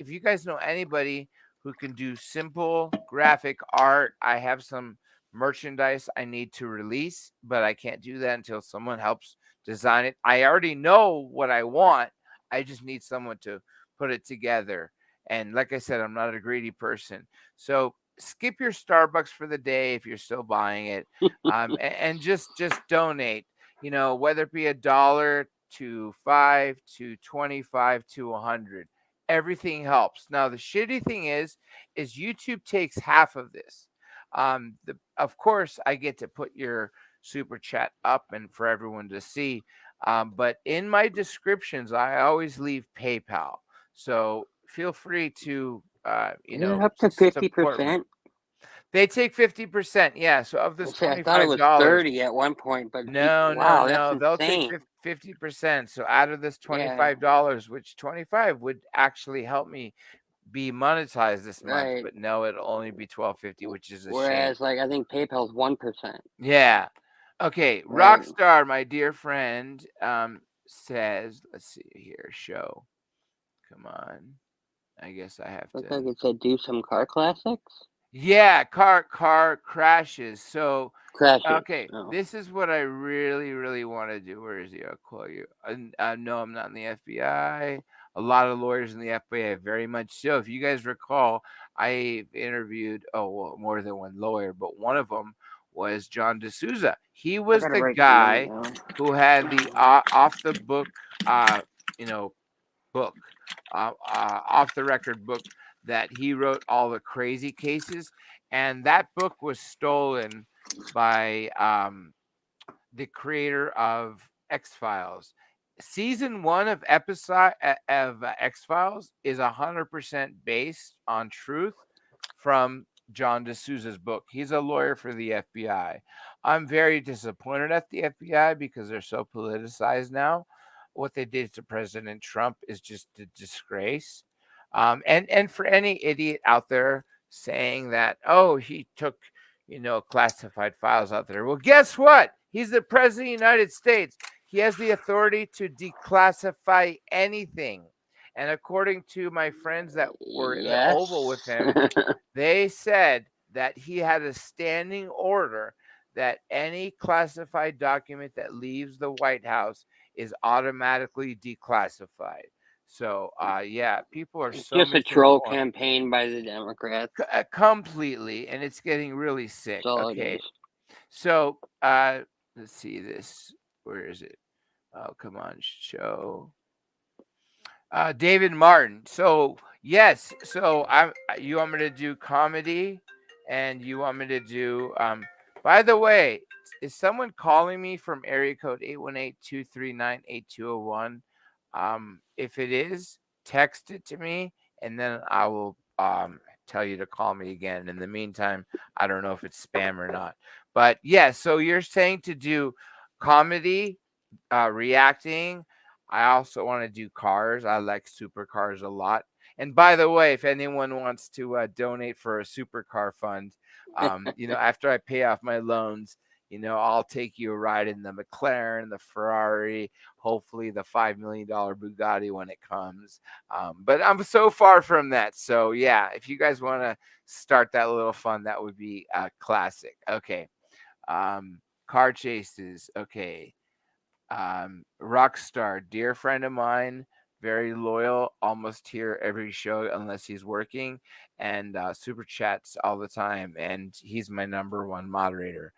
[SPEAKER 1] you guys know anybody who can do simple graphic art, I have some merchandise I need to release, but I can't do that until someone helps design it. I already know what I want. I just need someone to put it together. And like I said, I'm not a greedy person. So skip your Starbucks for the day if you're still buying it, and just donate. Whether it be $1 to 5 to 25 to 100, everything helps. Now the shitty thing is YouTube takes half of this. Of course, I get to put your super chat up and for everyone to see. But in my descriptions, I always leave PayPal. So feel free to,
[SPEAKER 2] Is it up to
[SPEAKER 1] support me.
[SPEAKER 2] 50%?
[SPEAKER 1] They take 50%. Yeah. So of this
[SPEAKER 2] See, I thought it was
[SPEAKER 1] $25,
[SPEAKER 2] 30 at one point, but
[SPEAKER 1] no, no,
[SPEAKER 2] wow, that's
[SPEAKER 1] no. They'll take
[SPEAKER 2] insane.
[SPEAKER 1] 50%. So out of this
[SPEAKER 2] Yeah,
[SPEAKER 1] $25, which 25 would actually help me be monetized this month,
[SPEAKER 2] right.
[SPEAKER 1] but no, it'll only be 12.50, which is a shame.
[SPEAKER 2] Whereas, like, I think PayPal's 1%.
[SPEAKER 1] Yeah. Okay.
[SPEAKER 2] Right.
[SPEAKER 1] Rockstar, my dear friend, says, let's see here. Show. Come on. I guess I have
[SPEAKER 2] Looks
[SPEAKER 1] to.
[SPEAKER 2] like it said do some car classics.
[SPEAKER 1] Yeah, car crashes. So,
[SPEAKER 2] Crashes.
[SPEAKER 1] okay,
[SPEAKER 2] Oh.
[SPEAKER 1] this is what I really, really want to do. Where is he? I'll call you. No, I'm not in the FBI. A lot of lawyers in the FBI, very much so. If you guys recall, I interviewed, more than one lawyer, but one of them was John D'Souza. He
[SPEAKER 2] I
[SPEAKER 1] was
[SPEAKER 2] gotta
[SPEAKER 1] the
[SPEAKER 2] write the name
[SPEAKER 1] guy
[SPEAKER 2] down.
[SPEAKER 1] who had the off the book, you know, book, off the record book that he wrote all the crazy cases, and that book was stolen by the creator of X Files. Season one of X Files is 100% based on truth from John D'Souza's book. He's a lawyer for the FBI. I'm very disappointed at the FBI because they're so politicized now. What they did to President Trump is just a disgrace. And for any idiot out there saying that, oh, he took classified files out there. Well, guess what? He's the president of the United States. He has the authority to declassify anything. And according to my friends that were in the
[SPEAKER 2] Yes.
[SPEAKER 1] Oval with him, they said that he had a standing order that any classified document that leaves the White House is automatically declassified. So, yeah, people are
[SPEAKER 2] It's
[SPEAKER 1] so
[SPEAKER 2] just a troll
[SPEAKER 1] misinformed.
[SPEAKER 2] campaign by the Democrats.
[SPEAKER 1] Completely, and it's getting really sick.
[SPEAKER 2] That's all it
[SPEAKER 1] Okay,
[SPEAKER 2] is.
[SPEAKER 1] so let's see this. Where is it? Oh, come on, show. David Martin. So yes, so you want me to do comedy, and you want me to do. By the way, is someone calling me from area code 818-239-8201? If it is, text it to me, and then I will tell you to call me again. In the meantime, I don't know if it's spam or not. But yeah, so you're saying to do comedy, reacting. I also want to do cars. I like supercars a lot. And by the way, if anyone wants to donate for a supercar fund, after I pay off my loans, I'll take you a ride in the McLaren, the Ferrari, hopefully the $5 million Bugatti when it comes. But I'm so far from that. So yeah, if you guys want to start that little fun, that would be classic. Okay. Car chases. Okay. Rockstar, dear friend of mine, very loyal, almost here every show unless he's working, and super chats all the time, and he's my number one moderator.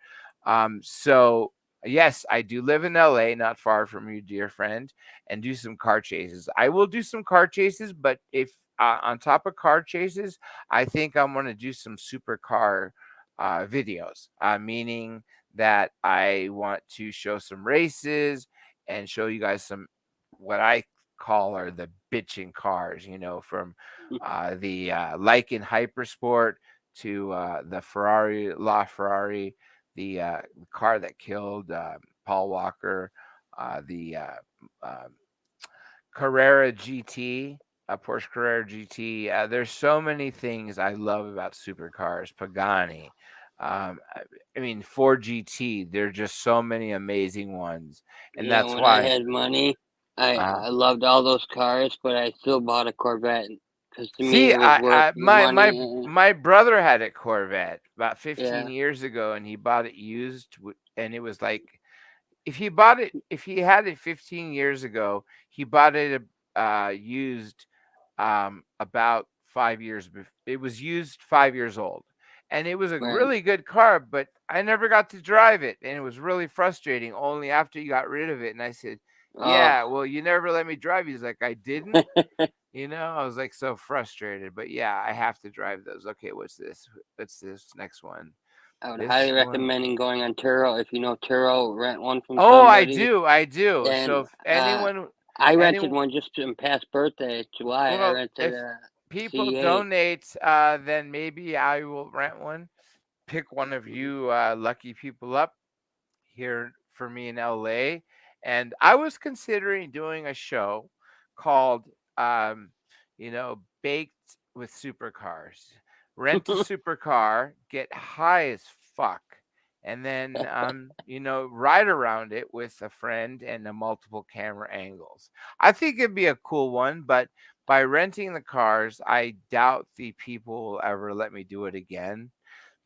[SPEAKER 1] So yes, I do live in LA, not far from you, dear friend, and do some car chases. I will do some car chases, but if on top of car chases, I think I'm going to do some supercar videos, meaning that I want to show some races and show you guys some what I call are the bitching cars, from the Lycan Hypersport to the Ferrari LaFerrari, the car that killed Paul Walker, the Carrera GT, a Porsche Carrera GT. There's so many things I love about supercars. Pagani. I mean, Ford GT. There's just so many amazing ones, and
[SPEAKER 2] Yeah,
[SPEAKER 1] that's
[SPEAKER 2] when I
[SPEAKER 1] why.
[SPEAKER 2] had money, I
[SPEAKER 1] Uh,
[SPEAKER 2] I loved all those cars, but I still bought a Corvette because to me
[SPEAKER 1] See,
[SPEAKER 2] it was worth
[SPEAKER 1] I
[SPEAKER 2] the
[SPEAKER 1] my my
[SPEAKER 2] money. And,
[SPEAKER 1] my brother had a Corvette about 15
[SPEAKER 2] yeah.
[SPEAKER 1] years ago, and he bought it used, and it was like if he had it 15 years ago, he bought it used about 5 years it was used 5 years old, and it was a
[SPEAKER 2] Right.
[SPEAKER 1] really good car, but I never got to drive it, and it was really frustrating only after you got rid of it. And I said,
[SPEAKER 2] Oh,
[SPEAKER 1] yeah, well, you never let me drive. He's like, I didn't. I was like so frustrated, but yeah, I have to drive those. Okay, what's this next one?
[SPEAKER 2] I would
[SPEAKER 1] This
[SPEAKER 2] highly
[SPEAKER 1] one.
[SPEAKER 2] recommend going on Turo. If you know Turo, rent one from
[SPEAKER 1] Oh, I
[SPEAKER 2] somebody.
[SPEAKER 1] do, I do.
[SPEAKER 2] And
[SPEAKER 1] So if anyone
[SPEAKER 2] I rented
[SPEAKER 1] anyone
[SPEAKER 2] one just in past birthday, July. I
[SPEAKER 1] well,
[SPEAKER 2] rented
[SPEAKER 1] if
[SPEAKER 2] a
[SPEAKER 1] people
[SPEAKER 2] CA.
[SPEAKER 1] donate, then maybe I will rent one. Pick one of you lucky people up here for me in LA. And I was considering doing a show called, Baked with Supercars. Rent a supercar, get high as fuck, and then, ride around it with a friend and a multiple camera angles. I think it'd be a cool one, but by renting the cars, I doubt the people will ever let me do it again,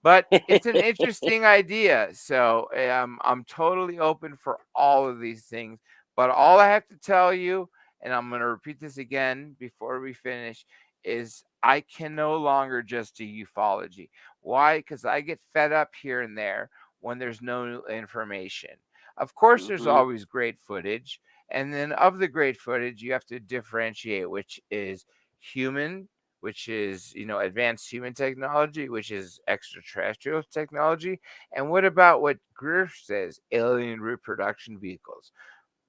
[SPEAKER 1] but it's an interesting idea. So I'm totally open for all of these things. But all I have to tell you, and I'm going to repeat this again before we finish, is I can no longer just do ufology. Why? Because I get fed up here and there when there's no new information. Of course, there's
[SPEAKER 2] Hmm.
[SPEAKER 1] always great footage. And then of the great footage, you have to differentiate which is human, which is advanced human technology, which is extraterrestrial technology, and what about what Greer says, alien reproduction vehicles,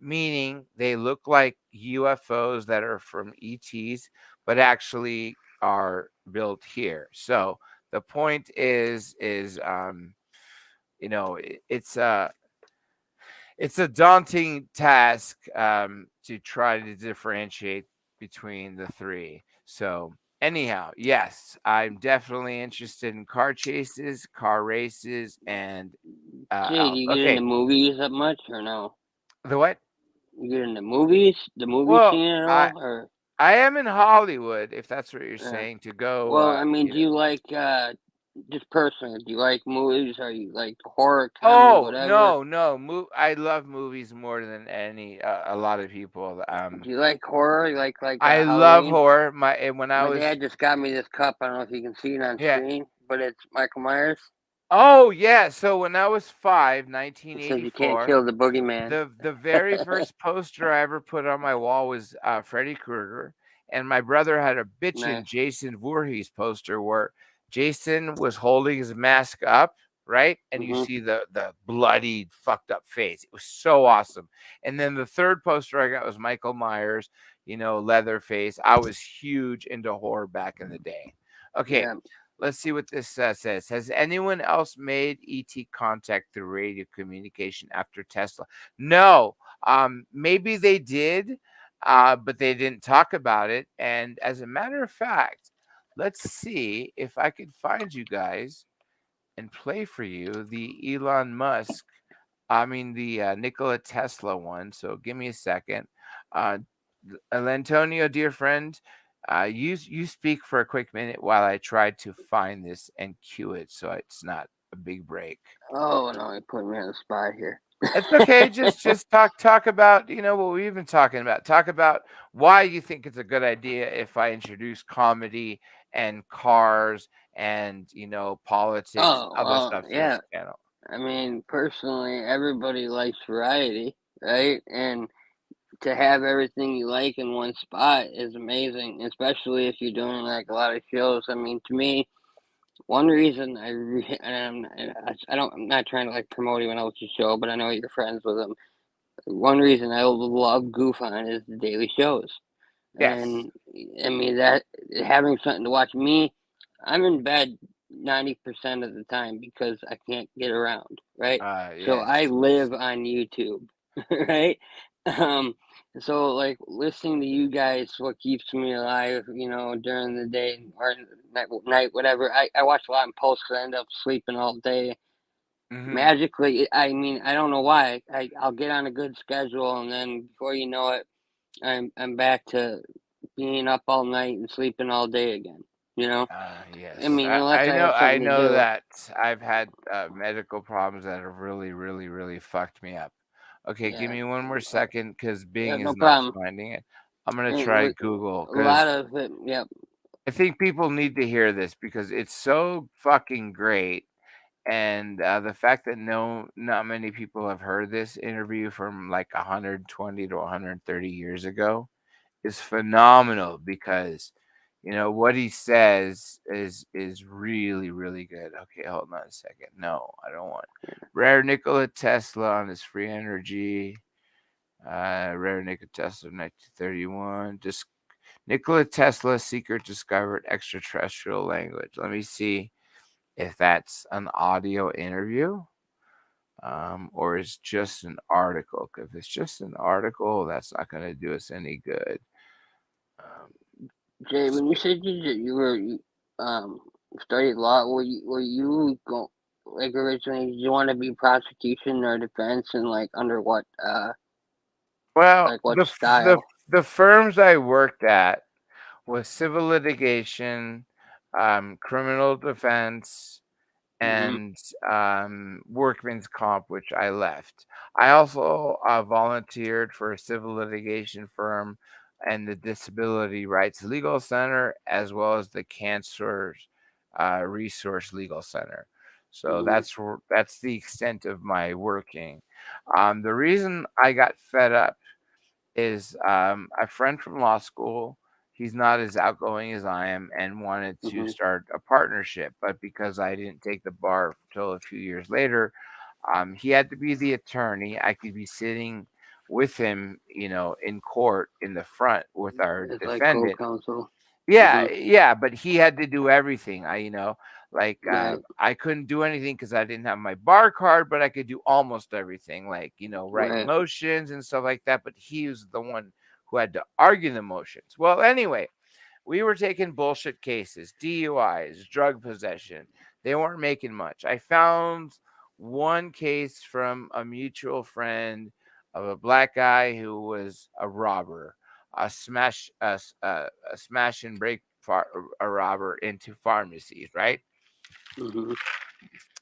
[SPEAKER 1] meaning they look like UFOs that are from ETs, but actually are built here. So the point is it's a daunting task to try to differentiate between the three. So, anyhow, yes, I'm definitely interested in car chases, car races, and
[SPEAKER 2] Jay, do you get into
[SPEAKER 1] okay,
[SPEAKER 2] movies that much or no?
[SPEAKER 1] the what?
[SPEAKER 2] You get into movies, the movie
[SPEAKER 1] Well,
[SPEAKER 2] scene at
[SPEAKER 1] I
[SPEAKER 2] all, or
[SPEAKER 1] I am in Hollywood, if that's what you're
[SPEAKER 2] yeah?
[SPEAKER 1] saying, to go.
[SPEAKER 2] Well, I mean, do you like just personally? Do you like movies? Or you like horror, comedy,
[SPEAKER 1] Oh
[SPEAKER 2] whatever?
[SPEAKER 1] no, no, I love movies more than a lot of people.
[SPEAKER 2] Do you like horror? You like
[SPEAKER 1] I love
[SPEAKER 2] Halloween?
[SPEAKER 1] horror. And when I
[SPEAKER 2] My
[SPEAKER 1] was
[SPEAKER 2] dad just got me this cup. I don't know if you can see it on
[SPEAKER 1] yeah.
[SPEAKER 2] screen, but it's Michael Myers.
[SPEAKER 1] Oh, yeah. So when I was five,
[SPEAKER 2] It says you can't
[SPEAKER 1] 1984,
[SPEAKER 2] kill the boogeyman.
[SPEAKER 1] the very first poster I ever put on my wall was Freddy Krueger, and my brother had a bitchin'
[SPEAKER 2] Nice.
[SPEAKER 1] Jason Voorhees poster where Jason was holding his mask up, right, and you
[SPEAKER 2] Mhm.
[SPEAKER 1] see the bloody, fucked up face. It was so awesome. And then the third poster I got was Michael Myers, Leatherface. I was huge into horror back in the day. Okay,
[SPEAKER 2] Yeah.
[SPEAKER 1] let's see what this says. Has anyone else made ET contact through radio communication after Tesla? No. Maybe they did, but they didn't talk about it. And as a matter of fact, let's see if I could find you guys and play for you the Nikola Tesla one. So give me a second. Uh, Antonio, dear friend, you speak for a quick minute while I try to find this and cue it so it's not a big break.
[SPEAKER 2] Oh no, you put me on the spot here.
[SPEAKER 1] It's okay. Just talk about what we've been talking about. Talk about why you think it's a good idea if I introduce comedy and cars and politics and
[SPEAKER 2] Oh,
[SPEAKER 1] other
[SPEAKER 2] well,
[SPEAKER 1] stuff to this
[SPEAKER 2] yeah.
[SPEAKER 1] channel.
[SPEAKER 2] I mean, personally, everybody likes variety, right? And to have everything you like in one spot is amazing, especially if you're doing like a lot of shows. I mean, to me, one reason I'm not trying to like promote anyone else's show, but I know you're friends with them. One reason I love Goof on is the daily shows,
[SPEAKER 1] Yes.
[SPEAKER 2] and I mean that having something to watch. Me, I'm in bed 90% of the time because I can't get around, right? So
[SPEAKER 1] Yes.
[SPEAKER 2] I
[SPEAKER 1] Yes.
[SPEAKER 2] live on YouTube, right? Um, so like listening to you guys, what keeps me alive, during the day or night, whatever. I watch a lot in post because I end up sleeping all day.
[SPEAKER 1] Hmm.
[SPEAKER 2] Magically, I mean, I don't know why. I'll get on a good schedule, and then before you know it, I'm back to being up all night and sleeping all day again. You know, I
[SPEAKER 1] Yes.
[SPEAKER 2] mean,
[SPEAKER 1] I,
[SPEAKER 2] unless
[SPEAKER 1] I
[SPEAKER 2] I
[SPEAKER 1] know.
[SPEAKER 2] have
[SPEAKER 1] I
[SPEAKER 2] something to
[SPEAKER 1] know
[SPEAKER 2] do.
[SPEAKER 1] that I've had medical problems that have really, really, really fucked me up. Okay, give
[SPEAKER 2] Yeah,
[SPEAKER 1] me one more second because
[SPEAKER 2] yeah,
[SPEAKER 1] Bing
[SPEAKER 2] no
[SPEAKER 1] is not
[SPEAKER 2] problem.
[SPEAKER 1] finding it. I'm gonna
[SPEAKER 2] And
[SPEAKER 1] try
[SPEAKER 2] with
[SPEAKER 1] Google
[SPEAKER 2] a
[SPEAKER 1] because
[SPEAKER 2] lot of it, yep.
[SPEAKER 1] I think people need to hear this because it's so fucking great. And the fact that not many people have heard this interview from like 120 to 130 years ago is phenomenal because what he says is really, really good. Okay, hold on a second. No, I don't want rare Nikola Tesla on his free energy. Rare Nikola Tesla 1931. Just Nikola Tesla secret discovered extraterrestrial language. Let me see if that's an audio interview or it's just an article. If it's just an article, that's not going to do us any good. Um,
[SPEAKER 2] Jay, when you
[SPEAKER 1] so-
[SPEAKER 2] said you um studied law, were you go like originally? Did you want to be prosecution or defense, and like under what
[SPEAKER 1] well,
[SPEAKER 2] like what style?
[SPEAKER 1] the firms I worked at was civil litigation, criminal defense,
[SPEAKER 2] Mm-hmm.
[SPEAKER 1] and workman's comp, which I left. I also volunteered for a civil litigation firm and the Disability Rights Legal Center, as well as the Cancer Resource Legal Center. So
[SPEAKER 2] Mm-hmm.
[SPEAKER 1] that's the extent of my working. The reason I got fed up is a friend from law school. He's not as outgoing as I am and wanted to
[SPEAKER 2] Mm-hmm.
[SPEAKER 1] start a partnership. But because I didn't take the bar until a few years later, he had to be the attorney. I could be sitting with him, in court in the front with our
[SPEAKER 2] It's like
[SPEAKER 1] defendant.
[SPEAKER 2] co-counsel.
[SPEAKER 1] Yeah,
[SPEAKER 2] Mm-hmm.
[SPEAKER 1] yeah, but he had to do everything. Like
[SPEAKER 2] Right.
[SPEAKER 1] I couldn't do anything because I didn't have my bar card, but I could do almost everything, like write
[SPEAKER 2] Right.
[SPEAKER 1] motions and stuff like that. But he was the one who had to argue the motions. Well, anyway, we were taking bullshit cases, DUIs, drug possession. They weren't making much. I found one case from a mutual friend of a black guy who was a robber, a smash and break a robber into pharmacies, right?
[SPEAKER 2] Mm-hmm.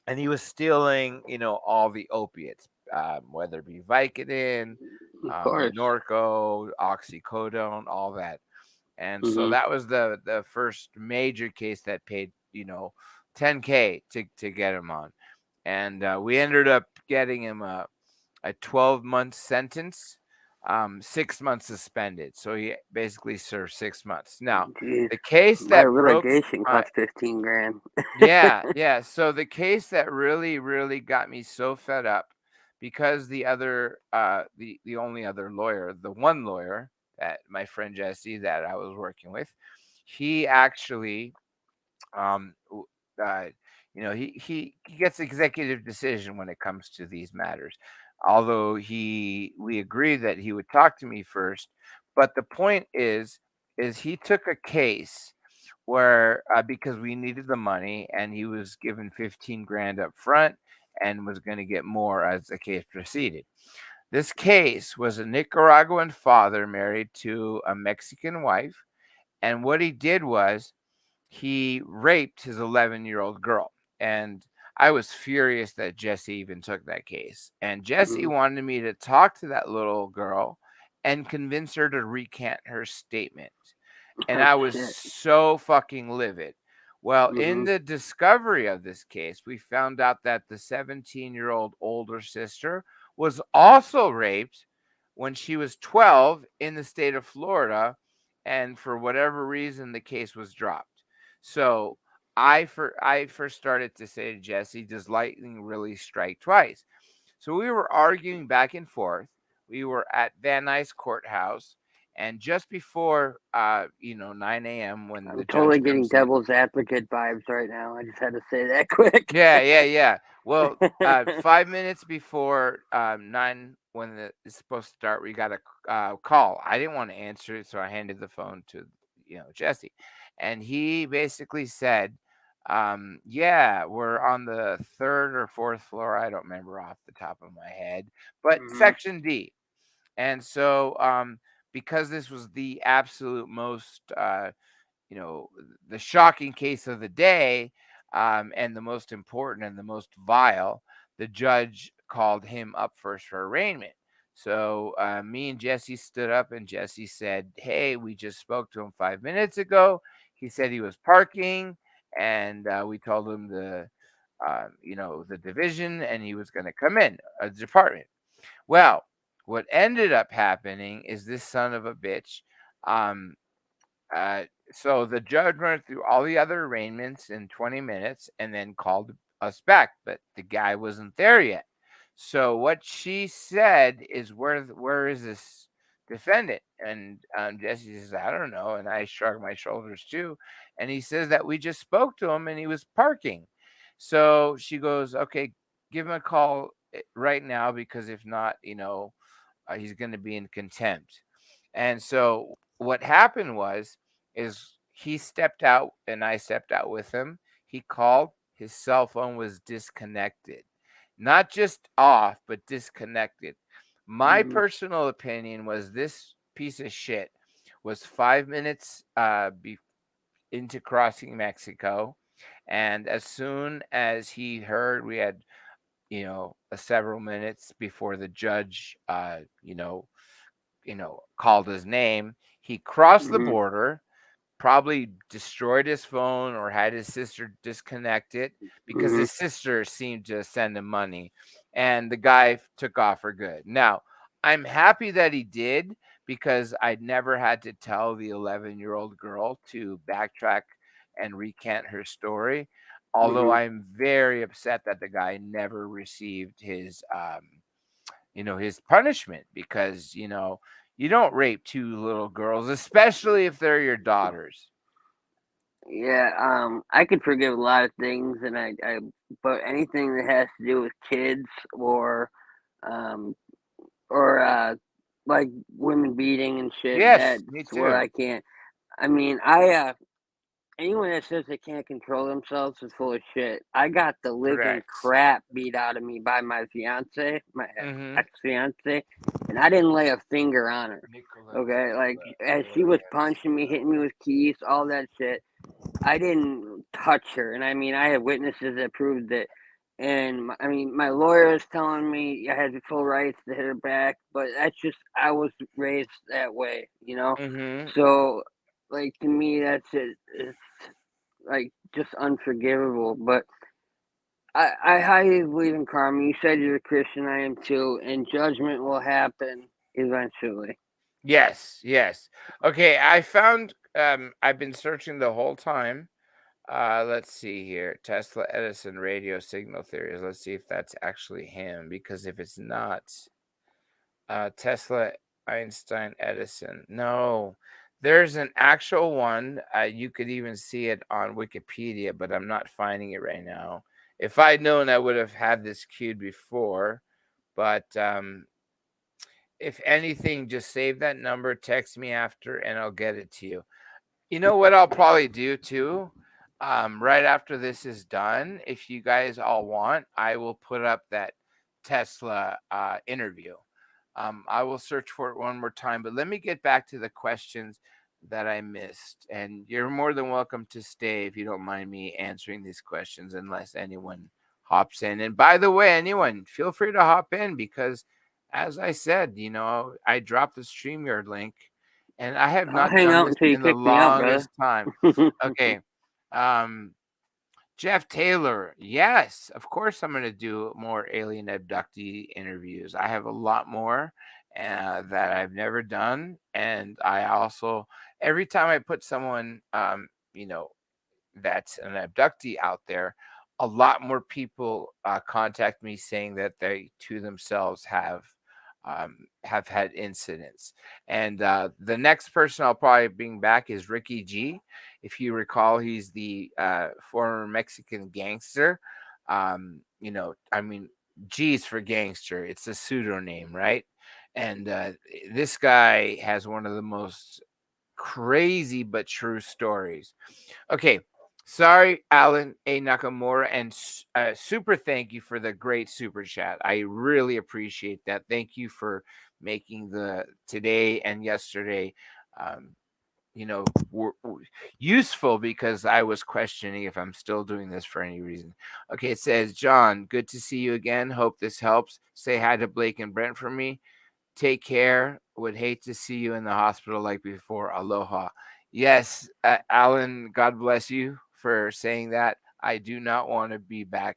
[SPEAKER 1] And he was stealing, all the opiates, whether it be Vicodin,
[SPEAKER 2] Of course.
[SPEAKER 1] Norco, oxycodone, all that. And so
[SPEAKER 2] Mm-hmm.
[SPEAKER 1] that was the first major case that paid 10K to get him on, and we ended up getting him a 12-month sentence, 6 months suspended. So he basically served 6 months. Now,
[SPEAKER 2] Jeez.
[SPEAKER 1] the case
[SPEAKER 2] My
[SPEAKER 1] that broke
[SPEAKER 2] litigation
[SPEAKER 1] my
[SPEAKER 2] cost 15 grand.
[SPEAKER 1] yeah, yeah. So the case that really, really got me so fed up because the only other lawyer, the one lawyer that my friend Jesse that I was working with, he actually um w- uh he gets executive decision when it comes to these matters. Although we agreed that he would talk to me first, but the point is he took a case where because we needed the money, and he was given 15 grand up front and was going to get more as the case proceeded. This case was a Nicaraguan father married to a Mexican wife, and what he did was he raped his 11-year-old girl. And I was furious that Jesse even took that case. And Jesse
[SPEAKER 2] Mhm.
[SPEAKER 1] wanted me to talk to that little girl and convince her to recant her statement. And
[SPEAKER 2] Oh
[SPEAKER 1] I was
[SPEAKER 2] shit.
[SPEAKER 1] so fucking livid. Well, in
[SPEAKER 2] Mhm.
[SPEAKER 1] the discovery of this case, we found out that the 17-year-old older sister was also raped when she was 12 in the state of Florida. And for whatever reason, the case was dropped. So I first started to say to Jesse, does lightning really strike twice? So we were arguing back and forth. We were at Van Nuys Courthouse, and just before 9 a.m. when
[SPEAKER 2] I'm
[SPEAKER 1] the
[SPEAKER 2] totally
[SPEAKER 1] judge
[SPEAKER 2] getting
[SPEAKER 1] comes in.
[SPEAKER 2] devil's advocate vibes right now. I just had to say that quick.
[SPEAKER 1] Yeah. Well, 5 minutes before 9, when it's supposed to start, we got a call. I didn't want to answer it, so I handed the phone to Jesse, and he basically said, "Yeah, we're on the third or fourth floor. I don't remember off the top of my head, but
[SPEAKER 2] Mhm.
[SPEAKER 1] section D." And so, because this was the absolute most you know, the shocking case of the day, and the most important and the most vile, the judge called him up first for arraignment. So me and Jesse stood up, and Jesse said, "Hey, we just spoke to him 5 minutes ago. He said he was parking, and we told him the division, and he was going to come in a department." Well, what ended up happening is this son of a bitch. Um, uh, so the judge went through all the other arraignments in 20 minutes and then called us back, but the guy wasn't there yet. So what she said is, where is this defendant? And Jesse says, I don't know. And I shrug my shoulders too. And he says that we just spoke to him and he was parking. So she goes, okay, give him a call right now, because if not, he's going to be in contempt. And so what happened is he stepped out and I stepped out with him. He called, his cell phone was disconnected. Not just off, but disconnected. My
[SPEAKER 2] Mhm.
[SPEAKER 1] personal opinion was this piece of shit was 5 minutes into crossing Mexico. And as soon as he heard we had, several minutes before the judge, called his name. He crossed the
[SPEAKER 2] Mhm.
[SPEAKER 1] border, probably destroyed his phone or had his sister disconnect it, because
[SPEAKER 2] Mhm.
[SPEAKER 1] his sister seemed to send him money, and the guy took off for good. Now, I'm happy that he did, because I'd never had to tell the 11-year-old girl to backtrack and recant her story. Although
[SPEAKER 2] Mhm.
[SPEAKER 1] I'm very upset that the guy never received his punishment, because you don't rape two little girls, especially if they're your daughters.
[SPEAKER 2] Yeah. I could forgive a lot of things, and but anything that has to do with kids um, or like women beating and shit,
[SPEAKER 1] Yes,
[SPEAKER 2] that's
[SPEAKER 1] me
[SPEAKER 2] where
[SPEAKER 1] too.
[SPEAKER 2] I can't. I mean, anyone that says they can't control themselves is full of shit. I got the living
[SPEAKER 1] Correct.
[SPEAKER 2] crap beat out of me by my fiance, my
[SPEAKER 1] Mm-hmm.
[SPEAKER 2] ex fiance, and I didn't lay a finger on her. Okay, like as she was punching me, hitting me with keys, all that shit, I didn't touch her. And I mean, I have witnesses that proved that. And I mean, my lawyer is telling me I had full rights to hit her back, but that's just I was raised that way, you know.
[SPEAKER 1] Mm-hmm.
[SPEAKER 2] So, like to me, that's it. It's like just unforgivable. But I highly believe in karma. You said you're a Christian, I am too, and judgment will happen eventually.
[SPEAKER 1] Yes. Okay, I found I've been searching the whole time. Let's see here. Tesla Edison radio signal theories. Let's see if that's actually him, because if it's not, Tesla, Einstein, Edison. No, there's an actual one. You could even see it on Wikipedia, but I'm not finding it right now. If I'd known, I would have had this queued before. But if anything, just save that number, text me after, and I'll get it to you. You know what I'll probably do too? Right after this is done, if you guys all want, I will put up that Tesla interview. I will search for it one more time, but let me get back to the questions that I missed. And you're more than welcome to stay if you don't mind me answering these questions, unless anyone hops in. And by the way, anyone, feel free to hop in because, as I said, I dropped the StreamYard link and I have
[SPEAKER 2] I'll
[SPEAKER 1] not
[SPEAKER 2] hang
[SPEAKER 1] done
[SPEAKER 2] out
[SPEAKER 1] this
[SPEAKER 2] until you
[SPEAKER 1] in the
[SPEAKER 2] kick me out, brother.
[SPEAKER 1] longest time. Okay. Um, Jeff Taylor, yes, of course I'm going to do more alien abductee interviews. I have a lot more that I've never done, and I also every time I put someone, that's an abductee out there, a lot more people contact me saying that they to themselves have had incidents. And the next person I'll probably bring back is Ricky G. If you recall, he's the former Mexican gangster. I mean, G's for gangster. It's a pseudonym, right? And this guy has one of the most crazy but true stories. Okay. Sorry, Alan A. Nakamura, and super thank you for the great super chat. I really appreciate that. Thank you for making the today and yesterday, um, you know, useful because I was questioning if I'm still doing this for any reason. Okay, it says, John, good to see you again. Hope this helps. Say hi to Blake and Brent for me. Take care. Would hate to see you in the hospital like before. Aloha. Yes, Alan, God bless you for saying that. I do not want to be back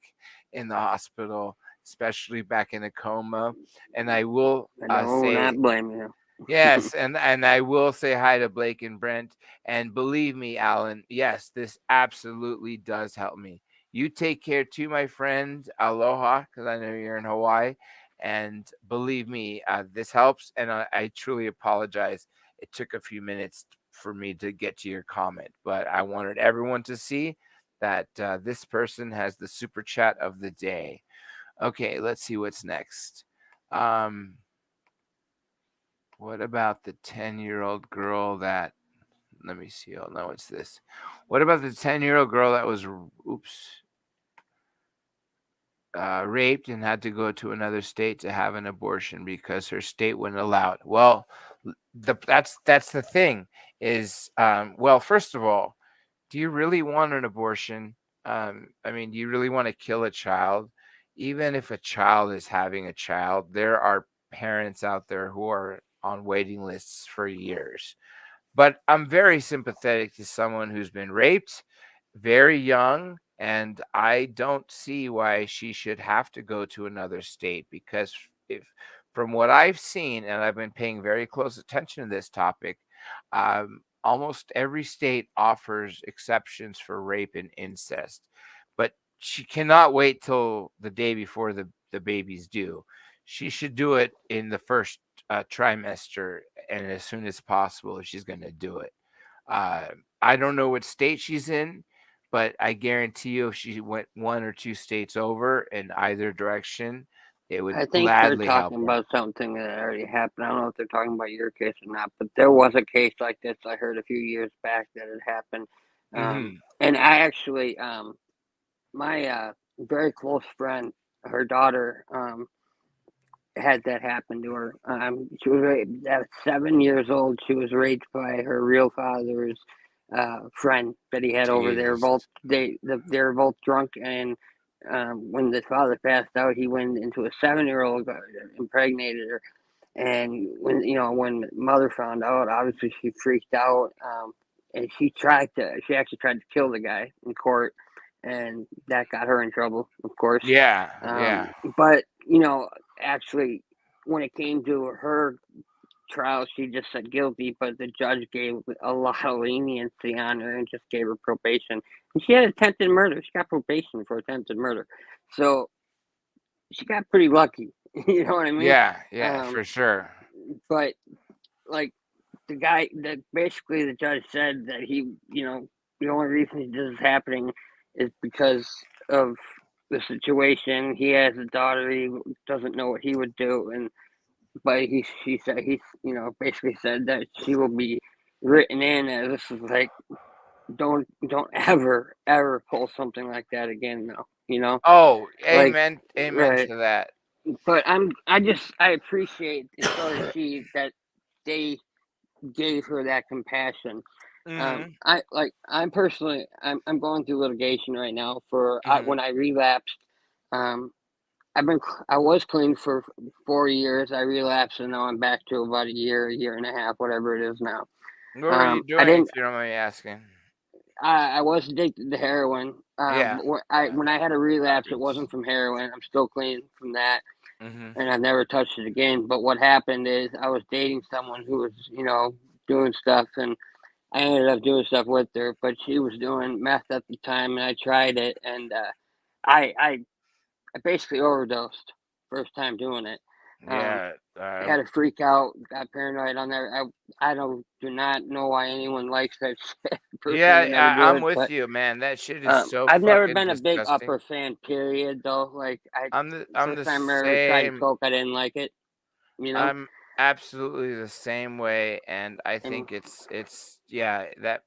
[SPEAKER 1] in the hospital, especially back in a coma. And I will
[SPEAKER 2] I do not
[SPEAKER 1] say,
[SPEAKER 2] blame you.
[SPEAKER 1] yes, and I will say hi to Blake and Brent. And believe me, Alan, yes, this absolutely does help me. You take care too, my friend. Aloha, because I know you're in Hawaii. And believe me, this helps. And I truly apologize. It took a few minutes for me to get to your comment, but I wanted everyone to see that this person has the super chat of the day. Okay, let's see what's next. What about the 10-year-old girl that, let me see, oh no, it's this. What about the 10-year-old girl that was, raped and had to go to another state to have an abortion because her state wouldn't allow it? Well, that's the thing is, well, first of all, do you really want an abortion? I mean, do you really want to kill a child? Even if a child is having a child, there are parents out there who are on waiting lists for years. But I'm very sympathetic to someone who's been raped very young, and I don't see why she should have to go to another state because if from what I've seen, and I've been paying very close attention to this topic, almost every state offers exceptions for rape and incest, but she cannot wait till the day before the baby's due. She should do it in the first trimester and as soon as possible if she's going to do it. Uh, I don't know what state she's in, but I guarantee you, if she went one or two states over in either direction, it would
[SPEAKER 2] I think they're
[SPEAKER 1] gladly help
[SPEAKER 2] talking
[SPEAKER 1] her.
[SPEAKER 2] about something that already happened. I don't know if they're talking about your case or not, but there was a case like this I heard a few years back that had happened.
[SPEAKER 1] Hmm.
[SPEAKER 2] And I actually, my very close friend, her daughter, had that happen to her. She was raped at 7 years old. She was raped by her real father's friend that he had over there.
[SPEAKER 1] Jesus.
[SPEAKER 2] They were both drunk, and when the father passed out, he went into a 7-year-old, impregnated her. And when mother found out, obviously she freaked out, and she actually tried to kill the guy in court, and that got her in trouble, of course.
[SPEAKER 1] Yeah, yeah.
[SPEAKER 2] But actually, when it came to her trial, she just said guilty, but the judge gave a lot of leniency on her and just gave her probation. And she had attempted murder. She got probation for attempted murder, so she got pretty lucky. You know what I mean?
[SPEAKER 1] Yeah, for sure.
[SPEAKER 2] But like the guy that basically the judge said that the only reason this is happening is because of the situation. He has a daughter. He doesn't know what he would do, but he basically said that she will be written in as this is like, don't ever pull something like that again, though. You know,
[SPEAKER 1] Oh,
[SPEAKER 2] like
[SPEAKER 1] amen, amen
[SPEAKER 2] right.
[SPEAKER 1] to that.
[SPEAKER 2] But I appreciate the that they gave her that compassion.
[SPEAKER 1] Hmm.
[SPEAKER 2] I'm personally I'm going through litigation right now for
[SPEAKER 1] Hmm.
[SPEAKER 2] when I relapsed. Um, I was clean for 4 years. I relapsed, and now I'm back to about a year and a half, whatever it is now.
[SPEAKER 1] What were you
[SPEAKER 2] I
[SPEAKER 1] doing,
[SPEAKER 2] didn't.
[SPEAKER 1] if you don't mind me asking?
[SPEAKER 2] I was addicted to heroin.
[SPEAKER 1] Yeah.
[SPEAKER 2] When I had a relapse, it wasn't from heroin. I'm still clean from that,
[SPEAKER 1] Hmm.
[SPEAKER 2] and I've never touched it again. But what happened is I was dating someone who was, doing stuff, and I ended up doing stuff with her. But she was doing meth at the time, and I tried it, and I, I I basically overdosed first time doing it. Um,
[SPEAKER 1] Yeah.
[SPEAKER 2] I had a freak out, got paranoid on there. I do not know why anyone likes that shit. Personally, would never
[SPEAKER 1] Yeah,
[SPEAKER 2] do
[SPEAKER 1] I'm
[SPEAKER 2] it,
[SPEAKER 1] with
[SPEAKER 2] but
[SPEAKER 1] you, man. That shit is so
[SPEAKER 2] I've never
[SPEAKER 1] fucking
[SPEAKER 2] been a big
[SPEAKER 1] disgusting.
[SPEAKER 2] upper fan. Period, though. Like
[SPEAKER 1] I'm
[SPEAKER 2] first
[SPEAKER 1] the
[SPEAKER 2] time I ever tried
[SPEAKER 1] same.
[SPEAKER 2] coke, I didn't like it. You know,
[SPEAKER 1] I'm absolutely the same way, and I
[SPEAKER 2] and
[SPEAKER 1] think it's yeah, that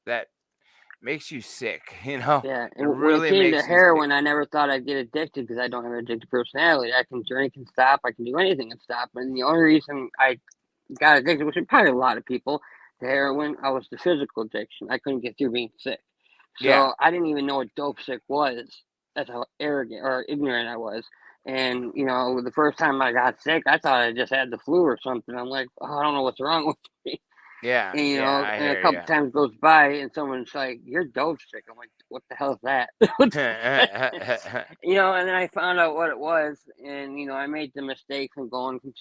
[SPEAKER 1] makes you sick, you know?
[SPEAKER 2] yeah,
[SPEAKER 1] It
[SPEAKER 2] and when it
[SPEAKER 1] really
[SPEAKER 2] came to
[SPEAKER 1] makes you sick.
[SPEAKER 2] heroin, I never thought I'd get addicted because I don't have an addictive personality. I can drink and stop. I can do anything and stop. And the only reason I got addicted, which is probably a lot of people, to heroin, I was the physical addiction. I couldn't get through being sick.
[SPEAKER 1] Yeah.
[SPEAKER 2] So I didn't even know what dope sick was. That's how arrogant or ignorant I was. And, the first time I got sick, I thought I just had the flu or something. I'm like, oh, I don't know what's wrong with me.
[SPEAKER 1] Yeah,
[SPEAKER 2] And,
[SPEAKER 1] yeah, I
[SPEAKER 2] and a
[SPEAKER 1] hear
[SPEAKER 2] couple
[SPEAKER 1] you.
[SPEAKER 2] times goes by and someone's like, you're dope sick. I'm like, what the hell is that? What the- and then I found out what it was. And, I made the mistake from going from,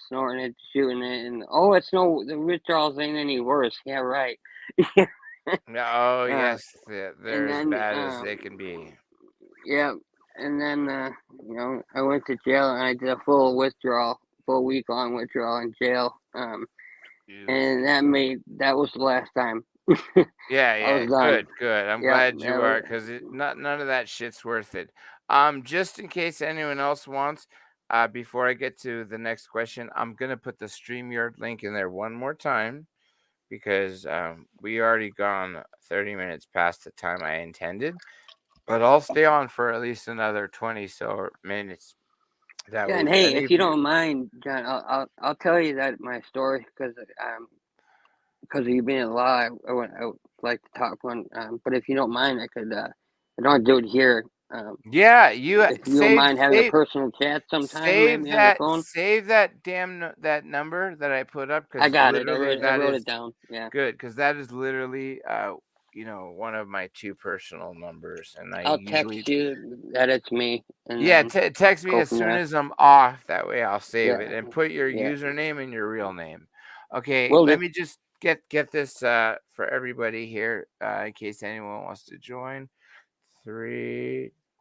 [SPEAKER 2] snorting it, shooting it. And, oh, the withdrawals ain't any worse. Yeah, right.
[SPEAKER 1] Oh,
[SPEAKER 2] uh,
[SPEAKER 1] yes, they're
[SPEAKER 2] and
[SPEAKER 1] as
[SPEAKER 2] then,
[SPEAKER 1] bad as they can be.
[SPEAKER 2] yeah. And then, I went to jail and I did a full withdrawal, full week-long withdrawal in jail.
[SPEAKER 1] Oof.
[SPEAKER 2] And that was the last time.
[SPEAKER 1] Yeah,
[SPEAKER 2] I
[SPEAKER 1] yeah,
[SPEAKER 2] was done.
[SPEAKER 1] good, good. I'm
[SPEAKER 2] Yeah,
[SPEAKER 1] glad
[SPEAKER 2] that
[SPEAKER 1] you are,
[SPEAKER 2] was,
[SPEAKER 1] because none of that shit's worth it. Just in case anyone else wants, before I get to the next question, I'm gonna put the StreamYard link in there one more time because we already gone 30 minutes past the time I intended, but I'll stay on for at least another 20 so minutes. That
[SPEAKER 2] yeah.
[SPEAKER 1] way,
[SPEAKER 2] And
[SPEAKER 1] if
[SPEAKER 2] hey,
[SPEAKER 1] any
[SPEAKER 2] if
[SPEAKER 1] of
[SPEAKER 2] you
[SPEAKER 1] you,
[SPEAKER 2] don't mind, John, I'll tell you that my story because of you being in law, I would like to talk one. But if you don't mind, I could. I don't do it here.
[SPEAKER 1] yeah, you
[SPEAKER 2] If you don't mind having a personal chat sometime, maybe on the phone.
[SPEAKER 1] save that that number that I put up,
[SPEAKER 2] I
[SPEAKER 1] because
[SPEAKER 2] got it.
[SPEAKER 1] literally
[SPEAKER 2] I
[SPEAKER 1] that
[SPEAKER 2] wrote
[SPEAKER 1] is
[SPEAKER 2] it down. Yeah.
[SPEAKER 1] good, because that is literally one of my two personal numbers, and I
[SPEAKER 2] I'll
[SPEAKER 1] usually
[SPEAKER 2] text you that it's me, and
[SPEAKER 1] yeah,
[SPEAKER 2] then
[SPEAKER 1] text me
[SPEAKER 2] go
[SPEAKER 1] as
[SPEAKER 2] from
[SPEAKER 1] soon
[SPEAKER 2] there.
[SPEAKER 1] as I'm off. That way I'll save it
[SPEAKER 2] Yeah.
[SPEAKER 1] and put your
[SPEAKER 2] Yeah.
[SPEAKER 1] username and your real name. Okay,
[SPEAKER 2] Will
[SPEAKER 1] let
[SPEAKER 2] do.
[SPEAKER 1] me just get this for everybody here, in case anyone wants to join.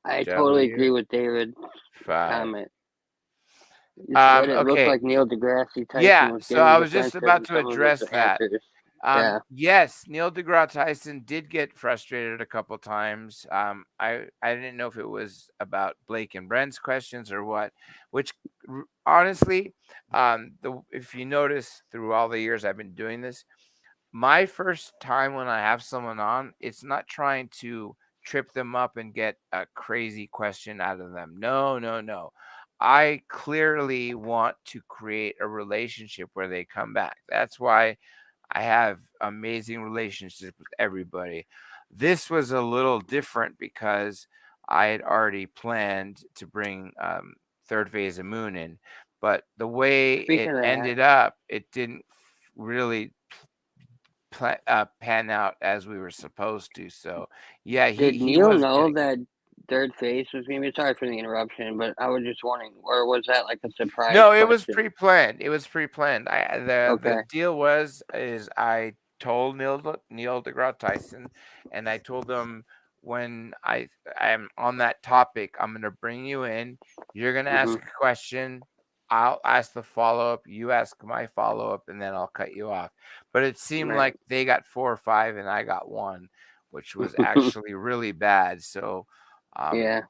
[SPEAKER 2] I totally agree
[SPEAKER 1] 3W5.
[SPEAKER 2] with David's comment. Just let it look
[SPEAKER 1] Okay.
[SPEAKER 2] like Neil deGrasse Tyson
[SPEAKER 1] Yeah,
[SPEAKER 2] was
[SPEAKER 1] so
[SPEAKER 2] getting
[SPEAKER 1] I was just
[SPEAKER 2] defensive
[SPEAKER 1] about
[SPEAKER 2] in
[SPEAKER 1] to
[SPEAKER 2] some of his
[SPEAKER 1] address that.
[SPEAKER 2] answers. Yeah.
[SPEAKER 1] Yes, Neil deGrasse Tyson did get frustrated a couple times. I didn't know if it was about Blake and Brent's questions or what. Which, honestly, if you notice through all the years I've been doing this, my first time when I have someone on, it's not trying to trip them up and get a crazy question out of them. No, no, no. I clearly want to create a relationship where they come back. That's why I have amazing relationships with everybody. This was a little different because I had already planned to bring Third Phase of Moon in, but the way
[SPEAKER 2] Speaking
[SPEAKER 1] it
[SPEAKER 2] of that,
[SPEAKER 1] ended up, it didn't really pan out as we were supposed to. So yeah,
[SPEAKER 2] did
[SPEAKER 1] he
[SPEAKER 2] Neil
[SPEAKER 1] was
[SPEAKER 2] know
[SPEAKER 1] getting.
[SPEAKER 2] that third phase was going to be? Sorry for the interruption, but I was just wondering, or was that like a surprise
[SPEAKER 1] No, it was
[SPEAKER 2] question?
[SPEAKER 1] pre-planned. It was pre-planned. The
[SPEAKER 2] Okay.
[SPEAKER 1] deal is I told Neil deGrasse Tyson, and I told him when I'm on that topic, I'm gonna bring you in. You're gonna
[SPEAKER 2] Mm-hmm.
[SPEAKER 1] ask a question. I'll ask the follow-up. You ask my follow-up, and then I'll cut you off. But it seemed
[SPEAKER 2] Right.
[SPEAKER 1] like they got 4 or 5, and I got 1, which was actually really bad. So, um,
[SPEAKER 2] Yeah.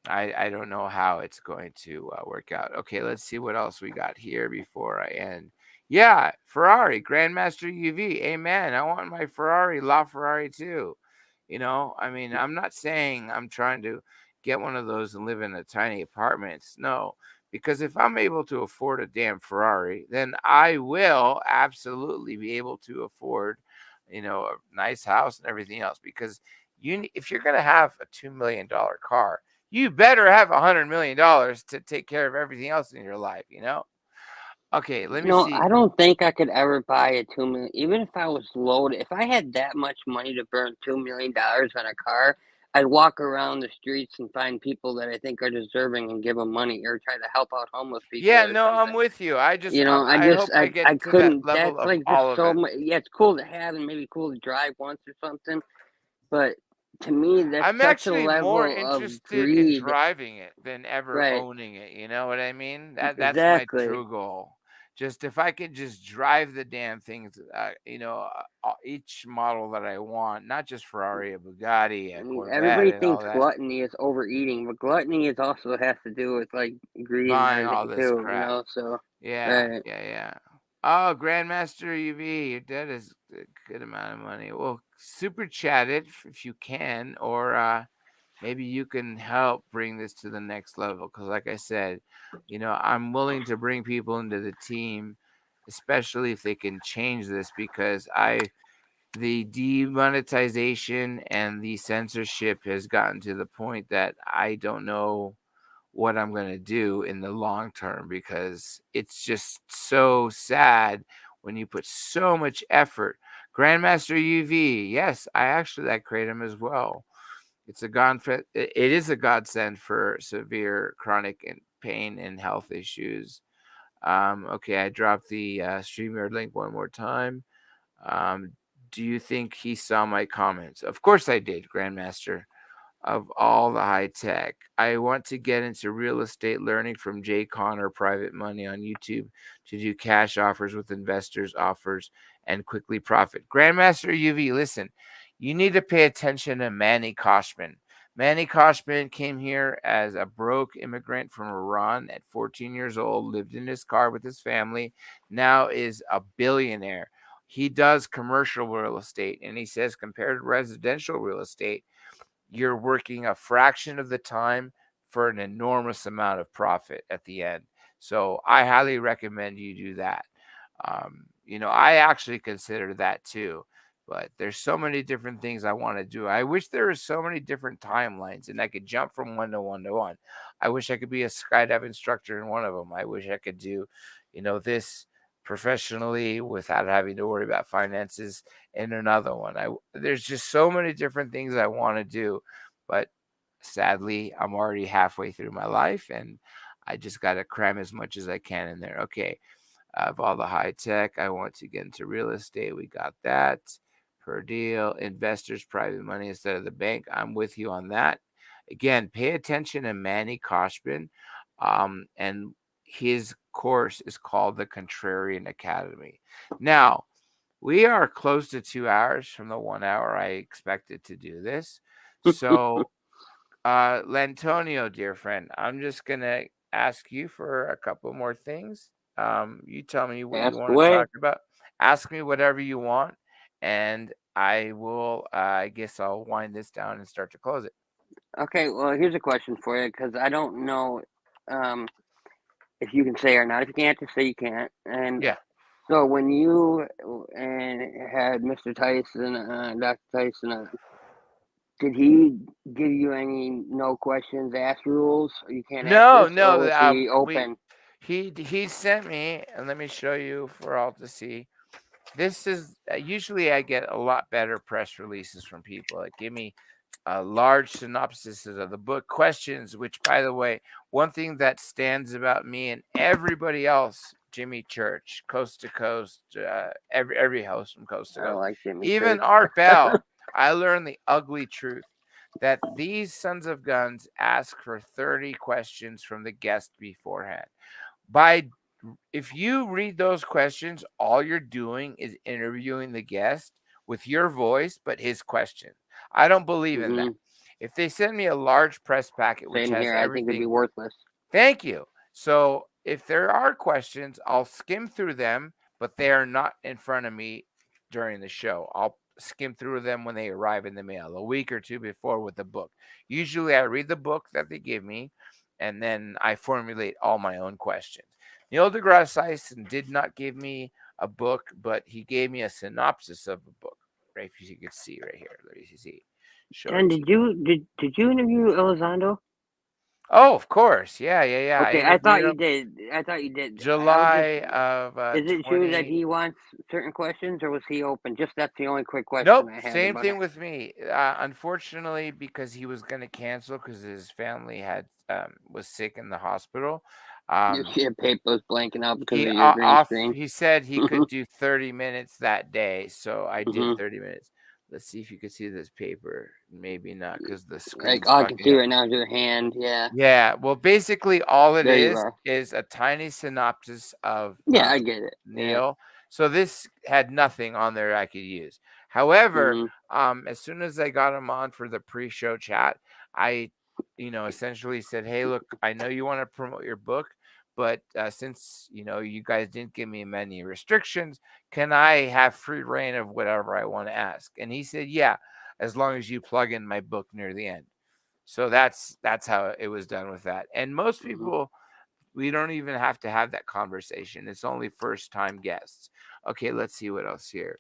[SPEAKER 1] I don't know how it's going to work out. Okay, let's see what else we got here before I end. Yeah, Ferrari, Grandmaster UV. Amen. I want my Ferrari, La Ferrari too. I mean, I'm not saying I'm trying to get one of those and live in a tiny apartments. No, because if I'm able to afford a damn Ferrari, then I will absolutely be able to afford, a nice house and everything else. Because if you're going to have a $2 million car, you better have $100 million to take care of everything else in your life. Okay, let me see.
[SPEAKER 2] I don't think I could ever buy a 2 million, even if I was loaded. If I had that much money to burn $2 million on a car, I'd walk around the streets and find people that I think are deserving and give them money, or try to help out homeless people
[SPEAKER 1] Yeah,
[SPEAKER 2] or
[SPEAKER 1] no, I'm
[SPEAKER 2] something.
[SPEAKER 1] with you. I just,
[SPEAKER 2] I
[SPEAKER 1] I
[SPEAKER 2] just
[SPEAKER 1] hope I
[SPEAKER 2] I
[SPEAKER 1] get to that
[SPEAKER 2] couldn't.
[SPEAKER 1] level
[SPEAKER 2] That's
[SPEAKER 1] of
[SPEAKER 2] like just
[SPEAKER 1] all of
[SPEAKER 2] so
[SPEAKER 1] it.
[SPEAKER 2] much. Yeah, it's cool to have and maybe cool to drive once or something, but to me, that's
[SPEAKER 1] I'm
[SPEAKER 2] such a
[SPEAKER 1] actually more
[SPEAKER 2] level of
[SPEAKER 1] interested in
[SPEAKER 2] greed.
[SPEAKER 1] driving it than ever
[SPEAKER 2] Right?
[SPEAKER 1] owning it. You know what I mean? That's my
[SPEAKER 2] Exactly.
[SPEAKER 1] true goal. Just if I could just drive the damn things, each model that I want, not just Ferrari, a Bugatti,
[SPEAKER 2] I
[SPEAKER 1] a
[SPEAKER 2] mean,
[SPEAKER 1] Corvette,
[SPEAKER 2] everybody
[SPEAKER 1] and all
[SPEAKER 2] thinks
[SPEAKER 1] that.
[SPEAKER 2] gluttony is overeating, but gluttony is also has to do with like greed and
[SPEAKER 1] Buying all
[SPEAKER 2] everything
[SPEAKER 1] this
[SPEAKER 2] too,
[SPEAKER 1] crap.
[SPEAKER 2] so
[SPEAKER 1] Yeah,
[SPEAKER 2] right.
[SPEAKER 1] yeah, yeah. Oh, Grandmaster UV, that is a good amount of money. Well, super chat it if you can, or maybe you can help bring this to the next level. Because, like I said, I'm willing to bring people into the team, especially if they can change this. Because the demonetization and the censorship has gotten to the point that I don't know what I'm going to do in the long term, because it's just so sad when you put so much effort. Grandmaster UV, yes, I create him as well. It is a godsend for severe chronic and pain and health issues. Okay, I dropped the StreamYard link one more time. Um, do you think he saw my comments? Of course I did, Grandmaster. Of all the high tech, I want to get into real estate, learning from Jay Connor Private Money on YouTube to do cash offers with investors offers and quickly profit. Grandmaster UV, listen, you need to pay attention to Manny Koshman. Manny Koshman came here as a broke immigrant from Iran at 14 years old, lived in his car with his family, now is a billionaire. He does commercial real estate, and he says compared to residential real estate, you're working a fraction of the time for an enormous amount of profit at the end. So I highly recommend you do that. I actually consider that too, but there's so many different things I want to do. I wish there were so many different timelines and I could jump from one to one to one. I wish I could be a skydive instructor in one of them. I wish I could do, this professionally without having to worry about finances in another one. There's just so many different things I want to do, but sadly, I'm already halfway through my life and I just got to cram as much as I can in there. Okay. Of all the high tech, I want to get into real estate. We got that per deal. Investors, private money instead of the bank. I'm with you on that. Again, pay attention to Manny Koshman. And his course is called the Contrarian Academy. Now, we are close to 2 hours from the 1 hour I expected to do this. So, Lantonio, dear friend, I'm just going to ask you for a couple more things. You tell me what you
[SPEAKER 2] Ask
[SPEAKER 1] want to
[SPEAKER 2] away.
[SPEAKER 1] talk about. Ask me whatever you want, and I will, I guess I'll wind this down and start to close it.
[SPEAKER 2] Okay, well, here's a question for you, because I don't know um, if you can say or not. If you can't, just say you can't. And
[SPEAKER 1] Yeah.
[SPEAKER 2] so when you and had Mr. Tyson, Dr. Tyson, did he give you any no questions asked rules? Or you can't ask
[SPEAKER 1] No,
[SPEAKER 2] this, or
[SPEAKER 1] no,
[SPEAKER 2] was he
[SPEAKER 1] we
[SPEAKER 2] open?
[SPEAKER 1] he sent me, and let me show you for all to see. This is usually I get a lot better press releases from people that give me large synopsises of the book, questions, which, by the way, one thing that stands about me and everybody else, Jimmy Church, Coast to Coast, every host from Coast to
[SPEAKER 2] I don't
[SPEAKER 1] Coast,
[SPEAKER 2] like Jimmy
[SPEAKER 1] even
[SPEAKER 2] Church.
[SPEAKER 1] Art Bell, I learned the ugly truth that these sons of guns ask for 30 questions from the guest beforehand. By If you read those questions, all you're doing is interviewing the guest with your voice, but his question. I don't believe in that.
[SPEAKER 2] Hmm.
[SPEAKER 1] If they send me a large press packet which
[SPEAKER 2] Same
[SPEAKER 1] has
[SPEAKER 2] here. I think it'd be
[SPEAKER 1] everything,
[SPEAKER 2] worthless.
[SPEAKER 1] thank you. So if there are questions, I'll skim through them, but they are not in front of me during the show. I'll skim through them when they arrive in the mail a week or two before with the book. Usually I read the book that they give me, and then I formulate all my own questions. Neil deGrasse Tyson did not give me a book, but he gave me a synopsis of a book. Right, if you could see right here. Let me see. Show
[SPEAKER 2] Ken,
[SPEAKER 1] it to you.
[SPEAKER 2] did you interview Elizondo?
[SPEAKER 1] Oh, of course. Yeah. I
[SPEAKER 2] Okay, I thought
[SPEAKER 1] interviewed
[SPEAKER 2] you
[SPEAKER 1] him
[SPEAKER 2] did. I thought you did. I was just.
[SPEAKER 1] July of
[SPEAKER 2] Is it true that
[SPEAKER 1] 20.
[SPEAKER 2] he wants certain questions, or was he open? Just that's the only quick question
[SPEAKER 1] Nope,
[SPEAKER 2] I had
[SPEAKER 1] same
[SPEAKER 2] about it.
[SPEAKER 1] thing with me. Unfortunately, because he was going to cancel because his family had was sick in the hospital.
[SPEAKER 2] Your paper was blanking out because
[SPEAKER 1] He
[SPEAKER 2] of your green screen.
[SPEAKER 1] he said he could do 30 minutes that day, so I did
[SPEAKER 2] hmm
[SPEAKER 1] 30 minutes. Let's see if you can see this paper. Maybe not because the
[SPEAKER 2] Like
[SPEAKER 1] screen's
[SPEAKER 2] all I can
[SPEAKER 1] fucking
[SPEAKER 2] see
[SPEAKER 1] up.
[SPEAKER 2] right now is your hand. Yeah,
[SPEAKER 1] Yeah, well, basically all it
[SPEAKER 2] there you are.
[SPEAKER 1] is a tiny synopsis of
[SPEAKER 2] Yeah, I get it. Yeah.
[SPEAKER 1] Neil. So this had nothing on there I could use. However,
[SPEAKER 2] hmm
[SPEAKER 1] as soon as I got him on for the pre-show chat, I, essentially said, "Hey, look, I know you want to promote your book, but since you guys didn't give me many restrictions, can I have free reign of whatever I want to ask?" And he said, "Yeah, as long as you plug in my book near the end." So that's how it was done with that. And most
[SPEAKER 2] hmm
[SPEAKER 1] people, we don't even have to have that conversation. It's only first time guests. Okay, let's see what else here.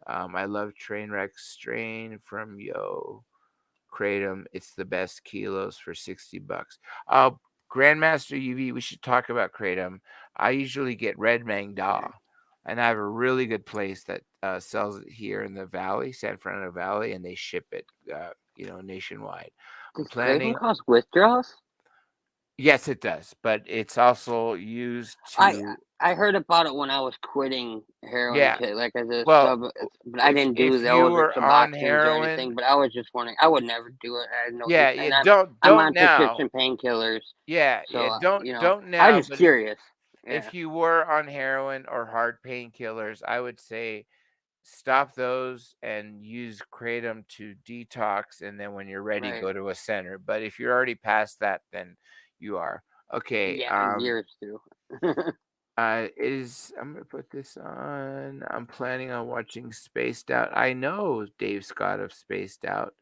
[SPEAKER 1] I love Trainwreck Strain from Yo Kratom. It's the best kilos for $60. Uh, Grandmaster UV, we should talk about Kratom. I usually get Red Mang Da, and I have a really good place that sells it here in the valley, San Fernando Valley, and they ship it, nationwide. I'm
[SPEAKER 2] Does Kratom
[SPEAKER 1] planning.
[SPEAKER 2] cause withdrawals?
[SPEAKER 1] Yes, it does, but it's also used
[SPEAKER 2] I
[SPEAKER 1] to.
[SPEAKER 2] I heard about it when I was quitting heroin,
[SPEAKER 1] Yeah.
[SPEAKER 2] like as a
[SPEAKER 1] Well,
[SPEAKER 2] sub, but I didn't do
[SPEAKER 1] if you
[SPEAKER 2] those or
[SPEAKER 1] were on
[SPEAKER 2] Suboxones or anything.
[SPEAKER 1] heroin,
[SPEAKER 2] But I was just wondering. I would never do it. I had no use,
[SPEAKER 1] yeah,
[SPEAKER 2] and I'm
[SPEAKER 1] don't
[SPEAKER 2] on
[SPEAKER 1] now.
[SPEAKER 2] prescription painkillers,
[SPEAKER 1] Yeah,
[SPEAKER 2] so
[SPEAKER 1] don't
[SPEAKER 2] I
[SPEAKER 1] now.
[SPEAKER 2] was just
[SPEAKER 1] But
[SPEAKER 2] curious. Yeah.
[SPEAKER 1] if you were on heroin or hard painkillers, I would say stop those and use kratom to detox, and then when you're ready,
[SPEAKER 2] Right.
[SPEAKER 1] go to a center. But if you're already past that, then you are okay.
[SPEAKER 2] Yeah, years too.
[SPEAKER 1] Is I'm gonna put this on. I'm planning on watching Spaced Out. I know Dave Scott of Spaced Out,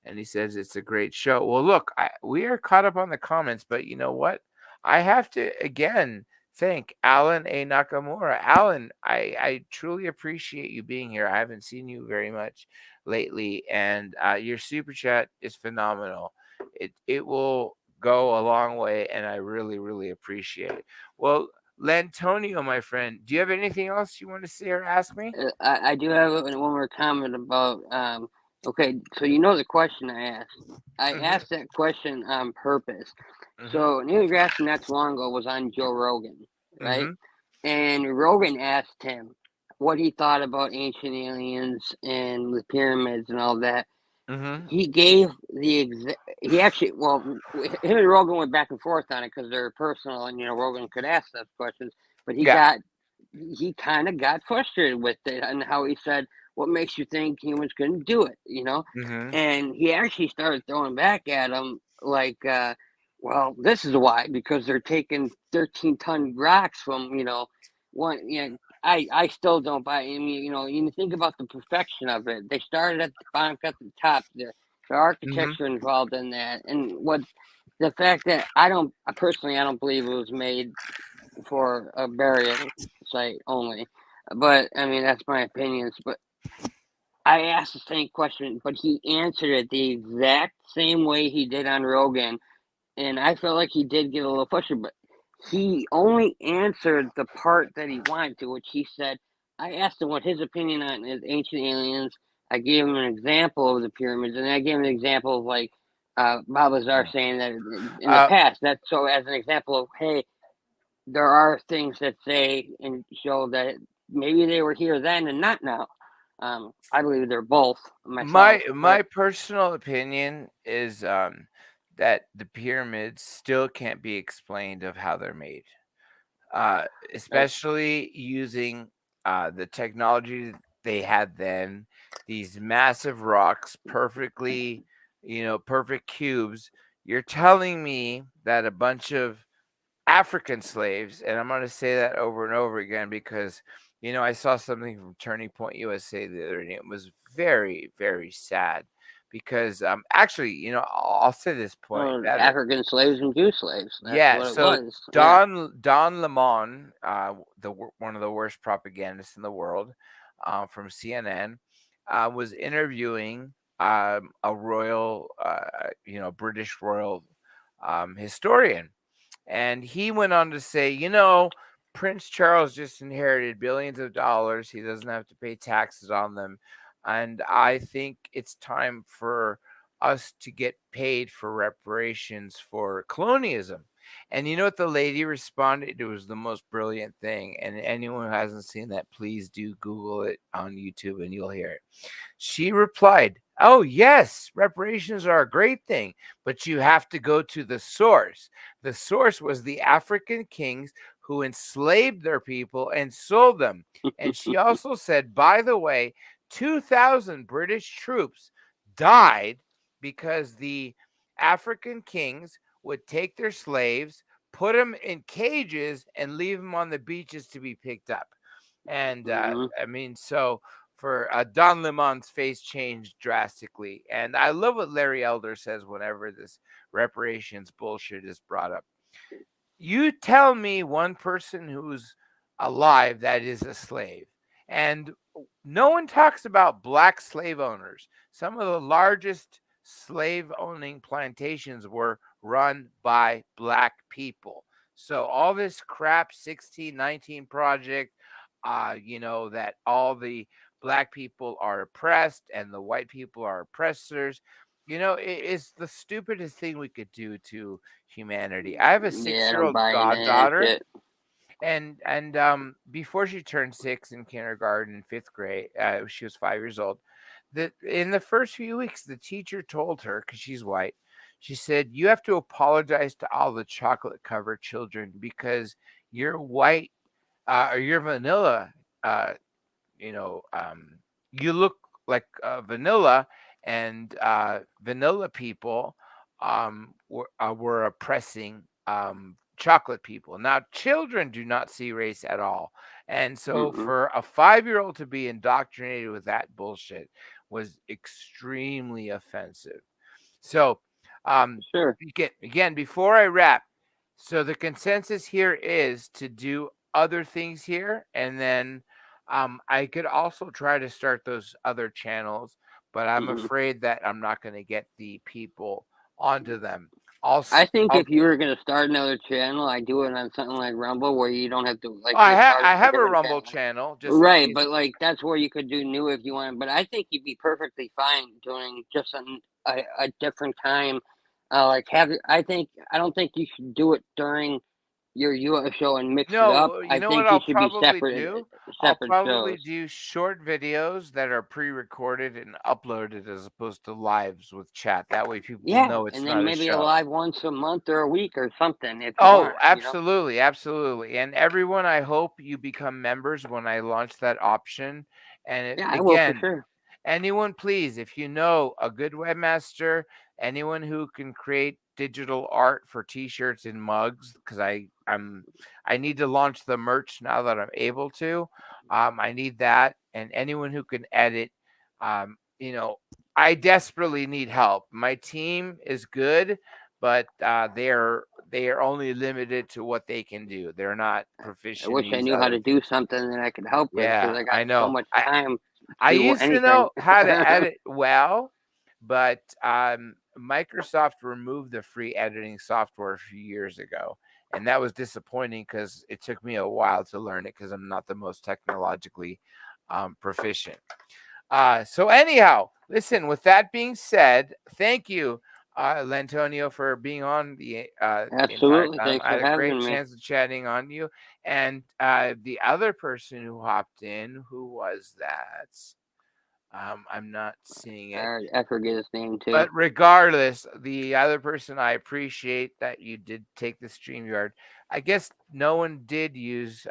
[SPEAKER 1] and he says it's a great show. Well, look, we are caught up on the comments, but you know what? I have to again thank Alan A. Nakamura. Alan, I truly appreciate you being here. I haven't seen you very much lately, and your super chat is phenomenal. It will go a long way, and I really really appreciate it. Well, Lantonio, my friend, do you have anything else you want to say or ask me?
[SPEAKER 2] I do have one more comment about. Okay, so you know the question I asked. I
[SPEAKER 1] Mm-hmm.
[SPEAKER 2] asked that question on purpose.
[SPEAKER 1] Mm-hmm.
[SPEAKER 2] So Neil deGrasse not too long ago was on Joe Rogan, right?
[SPEAKER 1] Mm-hmm.
[SPEAKER 2] And Rogan asked him what he thought about ancient aliens and the pyramids and all that.
[SPEAKER 1] Mm-hmm.
[SPEAKER 2] He gave he actually, him and Rogan went back and forth on it because they're personal, and Rogan could ask those questions, but
[SPEAKER 1] Yeah.
[SPEAKER 2] he kind of got frustrated with it and how he said, "What makes you think humans couldn't do it?"
[SPEAKER 1] Mm-hmm.
[SPEAKER 2] And he actually started throwing back at him like, "Well, this is why, because they're taking 13-ton rocks from one I still don't buy. I mean, you think about the perfection of it. They started at the bottom, got to the top. The
[SPEAKER 1] Mm-hmm.
[SPEAKER 2] architecture involved in that, and the fact that I personally I don't believe it was made for a burial site only. But I mean that's my opinions. But I asked the same question, but he answered it the exact same way he did on Rogan, and I felt like he did get a little frustrated, but he only answered the part that he wanted to, which he said, I asked him what his opinion on is ancient aliens. I gave him an example of the pyramids, and I gave him an example of like Bob Lazar saying that in the
[SPEAKER 1] Uh,
[SPEAKER 2] past. That's so as an example of, hey, there are things that say and show that maybe they were here then and not now. I believe they're both myself,
[SPEAKER 1] my
[SPEAKER 2] but
[SPEAKER 1] personal opinion is that the pyramids still can't be explained of how they're made.
[SPEAKER 2] like,
[SPEAKER 1] Especially using the technology they had then, these massive rocks, perfectly, perfect cubes. You're telling me that a bunch of African slaves, and I'm going to say that over and over again because I saw something from Turning Point USA the other day. It was very, very sad because actually, I'll say this point better.
[SPEAKER 2] African slaves and Jew slaves. That's
[SPEAKER 1] Yeah,
[SPEAKER 2] what it
[SPEAKER 1] so
[SPEAKER 2] was. Yeah.
[SPEAKER 1] Don Lemon, one of the worst propagandists in the world, from CNN, was interviewing a royal, British royal historian, and he went on to say, Prince Charles just inherited billions of dollars. He doesn't have to pay taxes on them. And I think it's time for us to get paid for reparations for colonialism. And you know what the lady responded? It was the most brilliant thing. And anyone who hasn't seen that, please do Google it on YouTube and you'll hear it. She replied, "Oh, yes, reparations are a great thing, but you have to go to the source. The source was the African kings who enslaved their people and sold them." And she also said, by the way, 2,000 British troops died because the African kings would take their slaves, put them in cages, and leave them on the beaches to be picked up. And
[SPEAKER 2] Hmm.
[SPEAKER 1] so for Don Lemon's face changed drastically. And I love what Larry Elder says whenever this reparations bullshit is brought up. You tell me one person who's alive that is a slave. And no one talks about black slave owners. Some of the largest slave owning plantations were run by black people. So all this crap 1619 project, that all the black people are oppressed and the white people are oppressors. It is the stupidest thing we could do to humanity. I have a
[SPEAKER 2] Yeah, I
[SPEAKER 1] 6-year
[SPEAKER 2] don't
[SPEAKER 1] old
[SPEAKER 2] buy into that
[SPEAKER 1] goddaughter,
[SPEAKER 2] shit.
[SPEAKER 1] and before she turned 6 in kindergarten, 5th grade, she was 5 years old. That in the first few weeks, the teacher told her, because she's white, she said, "You have to apologize to all the chocolate covered children because you're white, or you're vanilla. Uh, you know, you look like vanilla, and vanilla people were oppressing chocolate people. Now, children do not see race at all. And so
[SPEAKER 2] Mm-mm.
[SPEAKER 1] for a 5-year-old to be indoctrinated with that bullshit was extremely offensive. So,
[SPEAKER 2] Sure.
[SPEAKER 1] again, before I wrap, so the consensus here is to do other things here, and then I could also try to start those other channels, but I'm
[SPEAKER 2] Hmm.
[SPEAKER 1] afraid that I'm not going to get the people onto them. I'll,
[SPEAKER 2] I
[SPEAKER 1] s-
[SPEAKER 2] think
[SPEAKER 1] I'll
[SPEAKER 2] if you were gonna start another channel, I'd do it on something like Rumble, where you don't have to like
[SPEAKER 1] I
[SPEAKER 2] you're
[SPEAKER 1] have
[SPEAKER 2] starting
[SPEAKER 1] I
[SPEAKER 2] a
[SPEAKER 1] have a
[SPEAKER 2] different
[SPEAKER 1] Rumble
[SPEAKER 2] channel.
[SPEAKER 1] channel just in
[SPEAKER 2] Right,
[SPEAKER 1] case.
[SPEAKER 2] but like that's where you could do new if you want. But I think you'd be perfectly fine doing just a different time. Like I don't think you should do it during your UFO show and mix it up.
[SPEAKER 1] No, you
[SPEAKER 2] I
[SPEAKER 1] know what
[SPEAKER 2] think you
[SPEAKER 1] I'll
[SPEAKER 2] should be
[SPEAKER 1] probably do? I'll
[SPEAKER 2] separate
[SPEAKER 1] probably
[SPEAKER 2] shows.
[SPEAKER 1] do short videos that are pre-recorded and uploaded as opposed to lives with chat. That way people
[SPEAKER 2] Yeah,
[SPEAKER 1] know it's
[SPEAKER 2] and
[SPEAKER 1] not
[SPEAKER 2] then
[SPEAKER 1] a
[SPEAKER 2] maybe a
[SPEAKER 1] show.
[SPEAKER 2] live once a month or a week or something if you
[SPEAKER 1] Oh,
[SPEAKER 2] want.
[SPEAKER 1] absolutely, absolutely. And everyone, I hope you become members when I launch that option. And
[SPEAKER 2] Yeah, I will for
[SPEAKER 1] again,
[SPEAKER 2] sure.
[SPEAKER 1] anyone, please, if you know a good webmaster, anyone who can create digital art for t-shirts and mugs, because I need to launch the merch now that I'm able to. I need that, and anyone who can edit. Um, you know, I desperately need help. My team is good, but they are only limited to what they can do. They're not
[SPEAKER 2] I
[SPEAKER 1] proficient in
[SPEAKER 2] wish I
[SPEAKER 1] these
[SPEAKER 2] knew how
[SPEAKER 1] other
[SPEAKER 2] to do
[SPEAKER 1] things.
[SPEAKER 2] something that I could help with because
[SPEAKER 1] Yeah,
[SPEAKER 2] I got
[SPEAKER 1] I
[SPEAKER 2] so
[SPEAKER 1] know.
[SPEAKER 2] much time
[SPEAKER 1] I
[SPEAKER 2] to do
[SPEAKER 1] used to
[SPEAKER 2] anything.
[SPEAKER 1] know how to edit well, but Microsoft removed the free editing software a few years ago, and that was disappointing because it took me a while to learn it because I'm not the most technologically proficient. So anyhow, listen. With that being said, thank you, Lantonio, for being on the entire
[SPEAKER 2] Absolutely.
[SPEAKER 1] time.
[SPEAKER 2] Thanks
[SPEAKER 1] I
[SPEAKER 2] for
[SPEAKER 1] had a great
[SPEAKER 2] having me.
[SPEAKER 1] chance of chatting on you, and the other person who hopped in, who was that? I'm not seeing it.
[SPEAKER 2] I forget his name too.
[SPEAKER 1] But regardless, the other person, I appreciate that you did take the StreamYard. I guess no one did use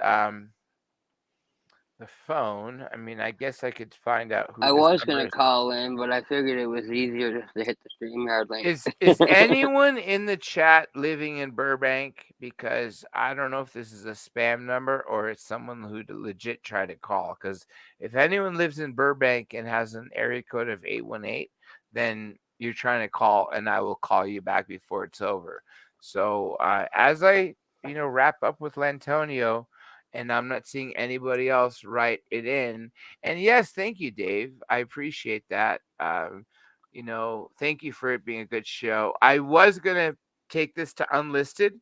[SPEAKER 1] The phone. I mean, I guess I could find out who
[SPEAKER 2] I
[SPEAKER 1] this
[SPEAKER 2] was
[SPEAKER 1] number
[SPEAKER 2] gonna
[SPEAKER 1] is.
[SPEAKER 2] call in, but I figured it was easier just to hit the StreamYard link.
[SPEAKER 1] Is anyone in the chat living in Burbank? Because I don't know if this is a spam number or it's someone who legit tried to call. Because if anyone lives in Burbank and has an area code of 818, then you're trying to call, and I will call you back before it's over. So as I wrap up with Lantonio, and I'm not seeing anybody else write it in. And yes, thank you, Dave. I appreciate that. Thank you for it being a good show. I was going to take this to unlisted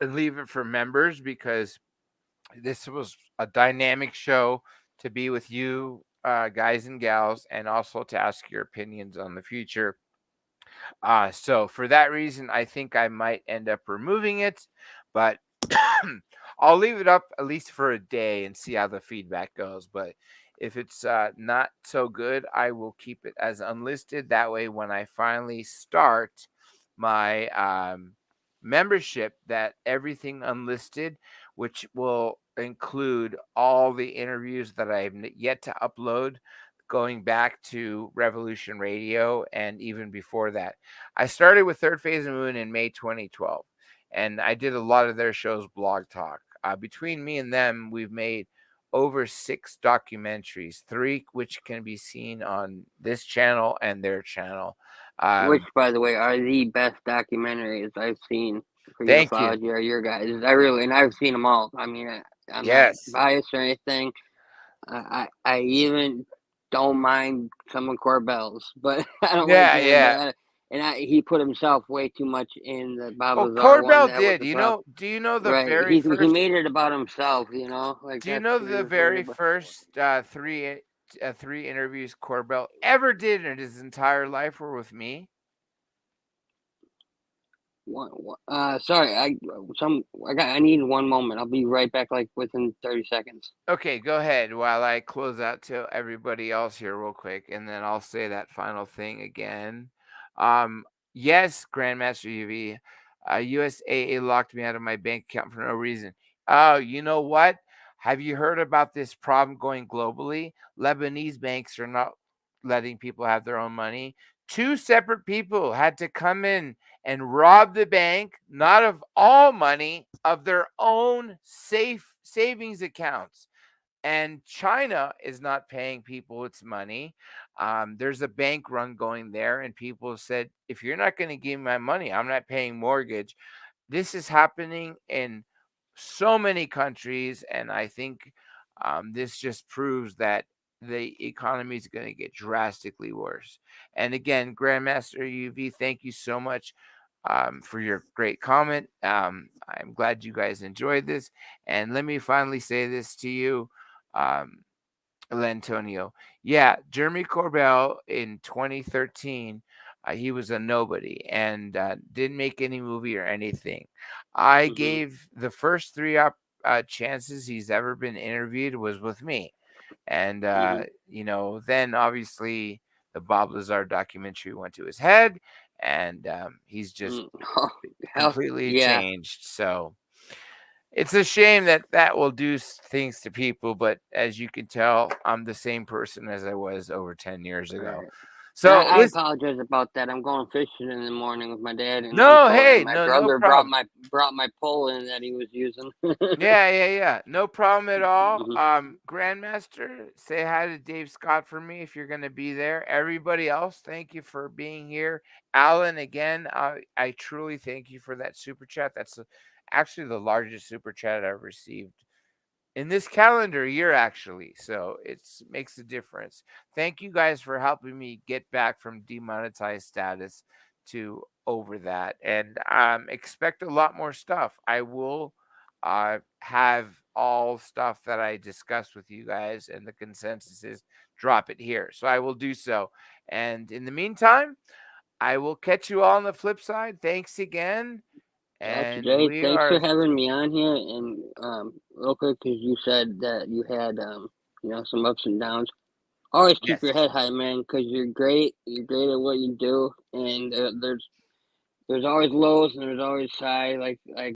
[SPEAKER 1] and leave it for members because this was a dynamic show to be with you guys and gals, and also to ask your opinions on the future. So for that reason, I think I might end up removing it, but I'll leave it up at least for a day and see how the feedback goes. But if it's not so good, I will keep it as unlisted. That way, when I finally start my membership, that everything unlisted, which will include all the interviews that I have yet to upload, going back to Revolution Radio and even before that. I started with Third Phase of Moon in May 2012, and I did a lot of their shows, Blog Talk. Between me and them, we've made over 6 documentaries, 3 which can be seen on this channel and their channel.
[SPEAKER 2] Which, by the way, are the best documentaries I've seen for
[SPEAKER 1] Thank you.
[SPEAKER 2] ufology or your guys. And I've seen them all. I mean, I'm not
[SPEAKER 1] Yes.
[SPEAKER 2] biased or anything. I even don't mind some of Corbell's, but I don't like
[SPEAKER 1] Yeah,
[SPEAKER 2] him.
[SPEAKER 1] yeah.
[SPEAKER 2] He put himself way too much in the Bob
[SPEAKER 1] Well,
[SPEAKER 2] Lazar one.
[SPEAKER 1] Corbell
[SPEAKER 2] That was
[SPEAKER 1] did.
[SPEAKER 2] the problem.
[SPEAKER 1] Do you know the
[SPEAKER 2] Right?
[SPEAKER 1] very
[SPEAKER 2] He
[SPEAKER 1] first?
[SPEAKER 2] made it about himself. Like
[SPEAKER 1] Do you
[SPEAKER 2] that's
[SPEAKER 1] know
[SPEAKER 2] what he
[SPEAKER 1] the
[SPEAKER 2] was worried
[SPEAKER 1] very
[SPEAKER 2] about.
[SPEAKER 1] first 3 interviews Corbell ever did in his entire life were with me?
[SPEAKER 2] Sorry, I need 1 moment. I'll be right back, like within 30 seconds.
[SPEAKER 1] Okay, go ahead while I close out to everybody else here real quick, and then I'll say that final thing again. Yes, Grandmaster UV, USAA locked me out of my bank account for no reason. Oh, you know what? Have you heard about this problem going globally? Lebanese banks are not letting people have their own money. 2 separate people had to come in and rob the bank, not of all money, of their own safe savings accounts. And China is not paying people its money. There's a bank run going there, and people said, if you're not going to give me my money, I'm not paying mortgage. This is happening in so many countries, and I think this just proves that the economy is going to get drastically worse. And again, Grandmaster UV, thank you so much for your great comment. I'm glad you guys enjoyed this. And let me finally say this to you, um, Lantonio. Yeah, Jeremy Corbell in 2013, he was a nobody and didn't make any movie or anything. I gave the first 3 chances he's ever been interviewed was with me. And, then obviously the Bob Lazar documentary went to his head, and he's just completely
[SPEAKER 2] Yeah.
[SPEAKER 1] changed. So it's a shame that will do things to people, but as you can tell, I'm the same person as I was over 10 years ago.
[SPEAKER 2] Right.
[SPEAKER 1] So
[SPEAKER 2] I apologize about that. I'm going fishing in the morning with my dad and
[SPEAKER 1] no,
[SPEAKER 2] uncle,
[SPEAKER 1] hey,
[SPEAKER 2] and my
[SPEAKER 1] no
[SPEAKER 2] brother
[SPEAKER 1] problem.
[SPEAKER 2] brought my pole in that he was using.
[SPEAKER 1] Yeah. No problem at all.
[SPEAKER 2] Mhm.
[SPEAKER 1] Grandmaster, say hi to Dave Scott for me if you're going to be there. Everybody else, thank you for being here. Alan, again, I truly thank you for that super chat. That's actually the largest super chat I've received in this calendar year, actually. So it makes a difference. Thank you guys for helping me get back from demonetized status to over that, and expect a lot more stuff. I will have all stuff that I discussed with you guys, and the consensus is drop it here. So I will do so. And in the meantime, I will catch you all on the flip side. Thanks again.
[SPEAKER 2] Gotcha,
[SPEAKER 1] And
[SPEAKER 2] Jay.
[SPEAKER 1] we
[SPEAKER 2] Thanks for
[SPEAKER 1] are,
[SPEAKER 2] having me on here. And real quick, because you said that you had some ups and downs. Always keep
[SPEAKER 1] yes.
[SPEAKER 2] your head high, man, because you're great. You're great at what you do, and there's always lows and there's always high. Like